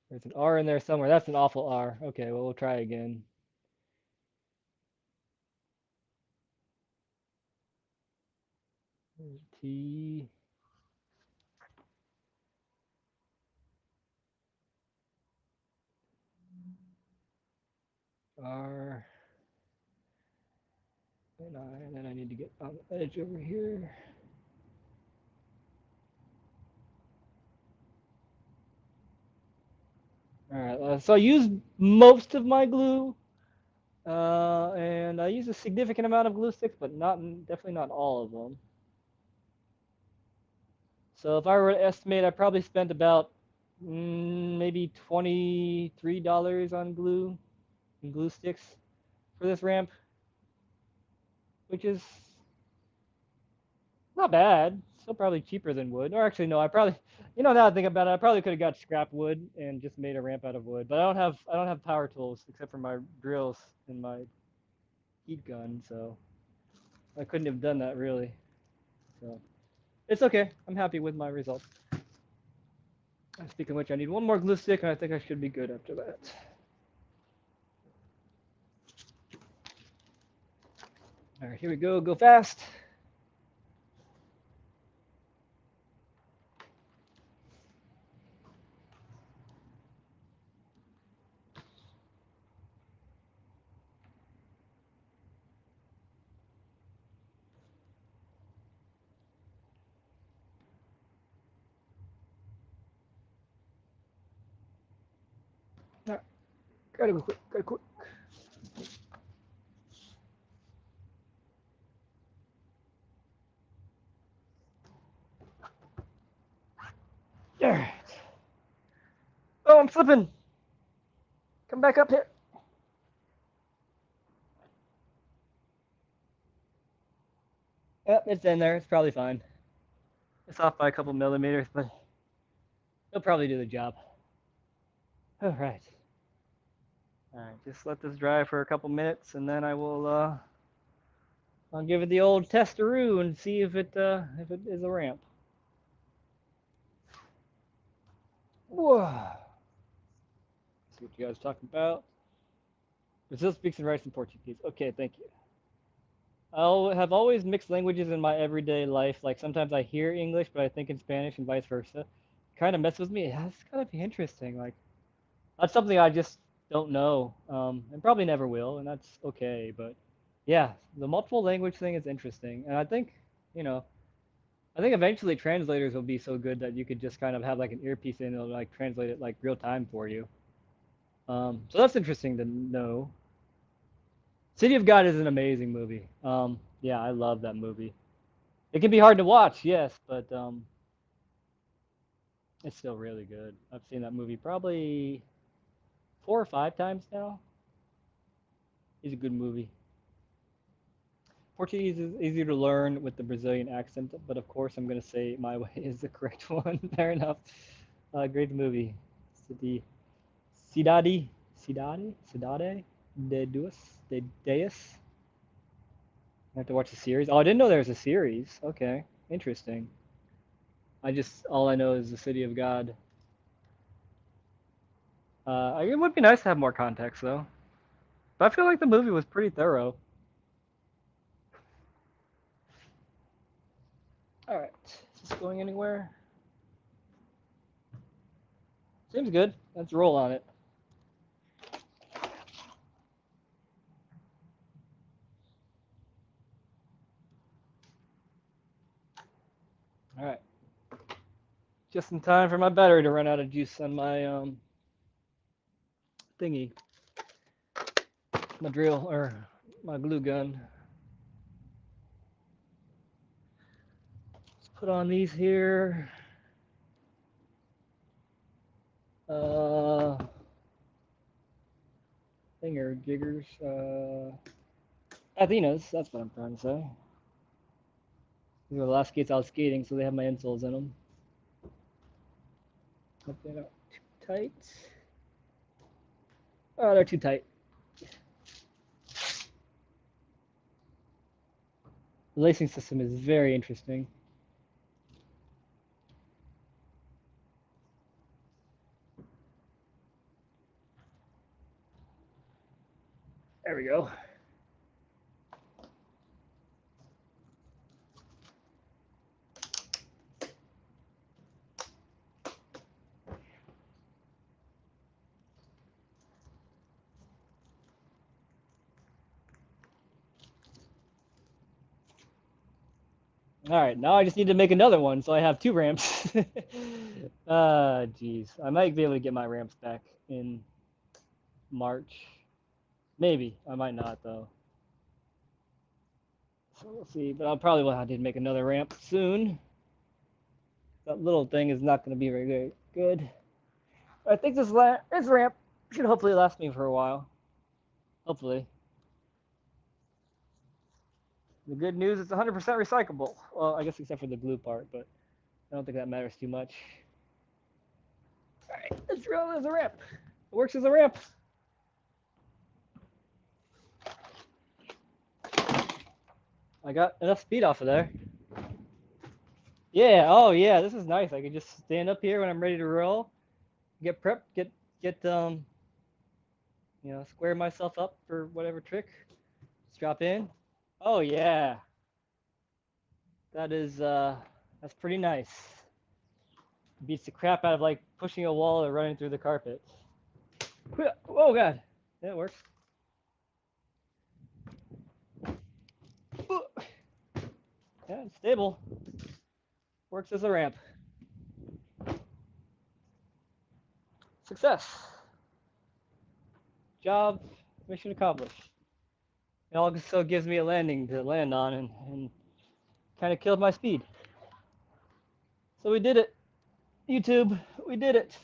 There's an R in there somewhere. That's an awful R. Okay, well, we'll try again. There's a T. R. And I. And then I need to get on the edge over here. All right, so I used most of my glue. And I used a significant amount of glue sticks, but definitely not all of them. So if I were to estimate, I probably spent about maybe $23 on glue and glue sticks for this ramp, which is not bad. Still probably cheaper than wood. Or actually, no, I probably, now I think about it, I probably could have got scrap wood and just made a ramp out of wood. But I don't have power tools except for my drills and my heat gun, so I couldn't have done that really. So it's okay. I'm happy with my results. Speaking of which, I need one more glue stick, and I think I should be good after that. All right, here we go. Go fast. All right, gotta go quick. Gotta quick. All right. Oh, I'm slipping. Come back up here. Yep, it's in there. It's probably fine. It's off by a couple millimeters, but it'll probably do the job. All right. All right, just let this dry for a couple minutes, and then I'll give it the old testaroo and see if it is a ramp. Whoa. See what you guys are talking about. Brazil speaks and writes in Portuguese. Okay, thank you. I have always mixed languages in my everyday life. Like sometimes I hear English, but I think in Spanish and vice versa. Kind of messes with me. Yeah, it's gotta be interesting. Like that's something I just don't know, and probably never will, and that's okay. But yeah, the multiple language thing is interesting, and you know, I think eventually translators will be so good that you could just kind of have like an earpiece in and it'll like translate it like real time for you. So that's interesting to know. City of God is an amazing movie. Yeah, I love that movie. It can be hard to watch, yes, but it's still really good. I've seen that movie probably 4 or 5 times now. It's a good movie. Portuguese is easier to learn with the Brazilian accent, but of course I'm going to say my way is the correct one. Fair enough. Great movie. City, Cidade de Deus. I have to watch the series. Oh, I didn't know there was a series. Okay, interesting. All I know is the City of God. It would be nice to have more context though. But I feel like the movie was pretty thorough. All right, is this going anywhere? Seems good. Let's roll on it. All right. Just in time for my battery to run out of juice on my thingy, my drill or my glue gun. Let's put on these here. Finger jiggers. Athenas, that's what I'm trying to say. These are the last skates I was skating, so they have my insoles in them. Hope they're not too tight. Oh, they're too tight. The lacing system is very interesting. There we go. All right, now I just need to make another one, so I have 2 ramps. Geez. I might be able to get my ramps back in March. Maybe. I might not, though. So we'll see. But I'll probably will have to make another ramp soon. That little thing is not going to be very good. I think this ramp should hopefully last me for a while. Hopefully. The good news is 100% recyclable. Well, I guess except for the glue part, but I don't think that matters too much. All right, let's roll as a ramp. It works as a ramp. I got enough speed off of there. Yeah, oh yeah, this is nice. I can just stand up here when I'm ready to roll, get prepped, get square myself up for whatever trick. Just drop in. Oh yeah. That's pretty nice. Beats the crap out of like pushing a wall or running through the carpet. Oh god. Yeah, it works. Yeah, it's stable. Works as a ramp. Success. Job, mission accomplished. It also gives me a landing to land on and kind of killed my speed. So we did it. YouTube, we did it.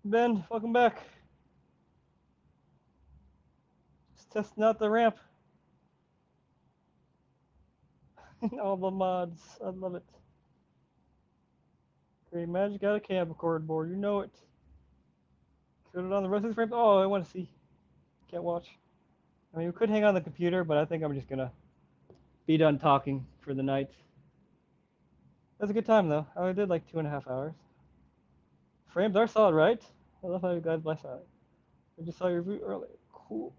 Ben, welcome back. Just testing out the ramp. All the mods. I love it. Great magic out of camcorder board. You know it. Put it on the rest of this ramp. Oh, I want to see. Can't watch. I mean, we could hang on the computer, but I think I'm just going to be done talking for the night. That's a good time, though. I did like 2.5 hours. Frames are solid, right? I love how you guys bless out. I just saw your review earlier. Cool.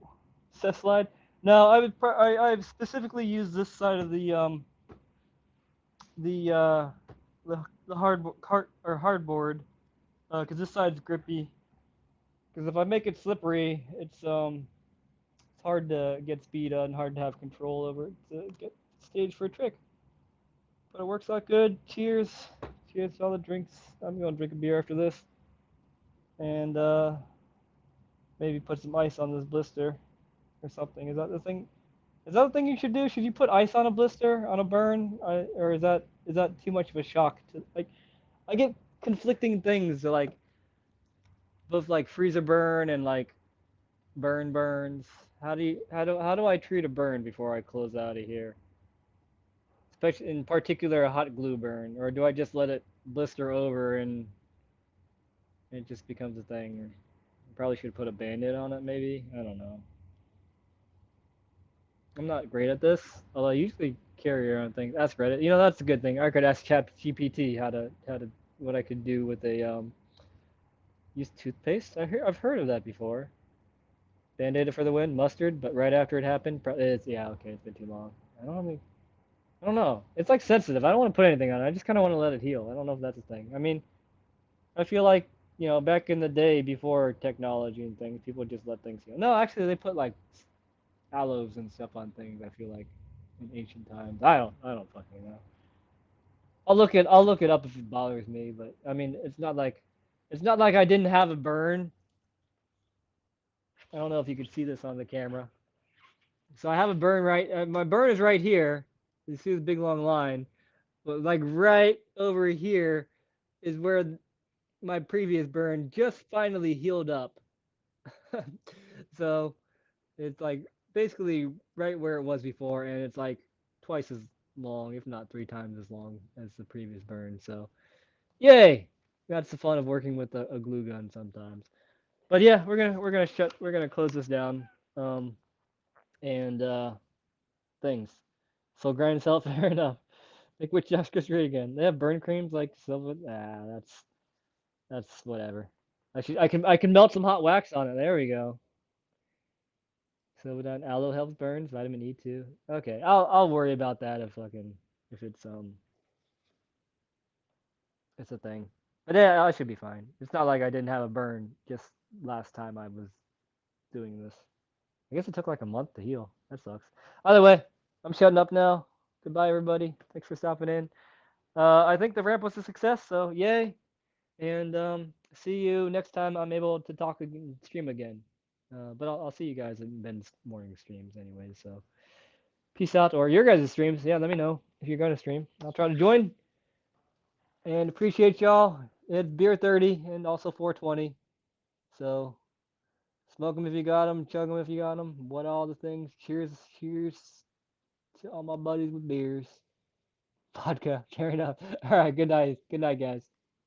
Set slide. No, I specifically used this side of the hardboard because this side's grippy. Because if I make it slippery, it's hard to get speed on, hard to have control over it to get staged for a trick. But it works out good. Cheers. Cheers to all the drinks. I'm going to drink a beer after this. and maybe put some ice on this blister or something. Is that the thing? Is that the thing you should do? Should you put ice on a blister on a burn, or is that too much of a shock to like? I get conflicting things like both like freezer burn and like burns. How do I treat a burn before I close out of here? Especially in particular a hot glue burn, or do I just let it blister over and it just becomes a thing? Or probably should put a band-aid on it maybe. I don't know. I'm not great at this, although I usually carry around things. Ask Reddit. That's a good thing. I could ask Chat GPT how to what I could do with a use toothpaste. I've heard of that before. Band-aid it for the win, mustard, but right after it happened, it's yeah, okay, it's been too long. I don't know. I don't know. It's like sensitive. I don't want to put anything on it. I just kind of want to let it heal. I don't know if that's a thing. I mean, I feel like, back in the day before technology and things, people just let things heal. No, actually, they put like aloes and stuff on things. I feel like in ancient times. I don't fucking know. I'll look it up if it bothers me. But I mean, it's not like I didn't have a burn. I don't know if you could see this on the camera. So I have a burn right. My burn is right here. You see the big long line, but like right over here is where my previous burn just finally healed up. So it's like basically right where it was before, and it's like twice as long, if not three times as long as the previous burn. So yay! That's the fun of working with a glue gun sometimes. But yeah, we're gonna close this down. And things. So grind salt, fair enough. Make which Oscar's great again. They have burn creams like silver. That's whatever. I can melt some hot wax on it. There we go. Silver aloe helps burns. Vitamin E too. Okay, I'll worry about that if it's a thing. But yeah, I should be fine. It's not like I didn't have a burn just last time I was doing this. I guess it took like a month to heal. That sucks. Either way, I'm shutting up now. Goodbye, everybody. Thanks for stopping in. I think the ramp was a success, so yay. And see you next time I'm able to talk again, stream again. But I'll see you guys in Ben's morning streams anyway. So peace out, or your guys' streams. Yeah, let me know if you're going to stream. I'll try to join and appreciate y'all. It's beer 30 and also 420. So smoke them if you got them, chug them if you got them. What all the things. Cheers to all my buddies with beers. Vodka, carrying up. All right, good night, guys.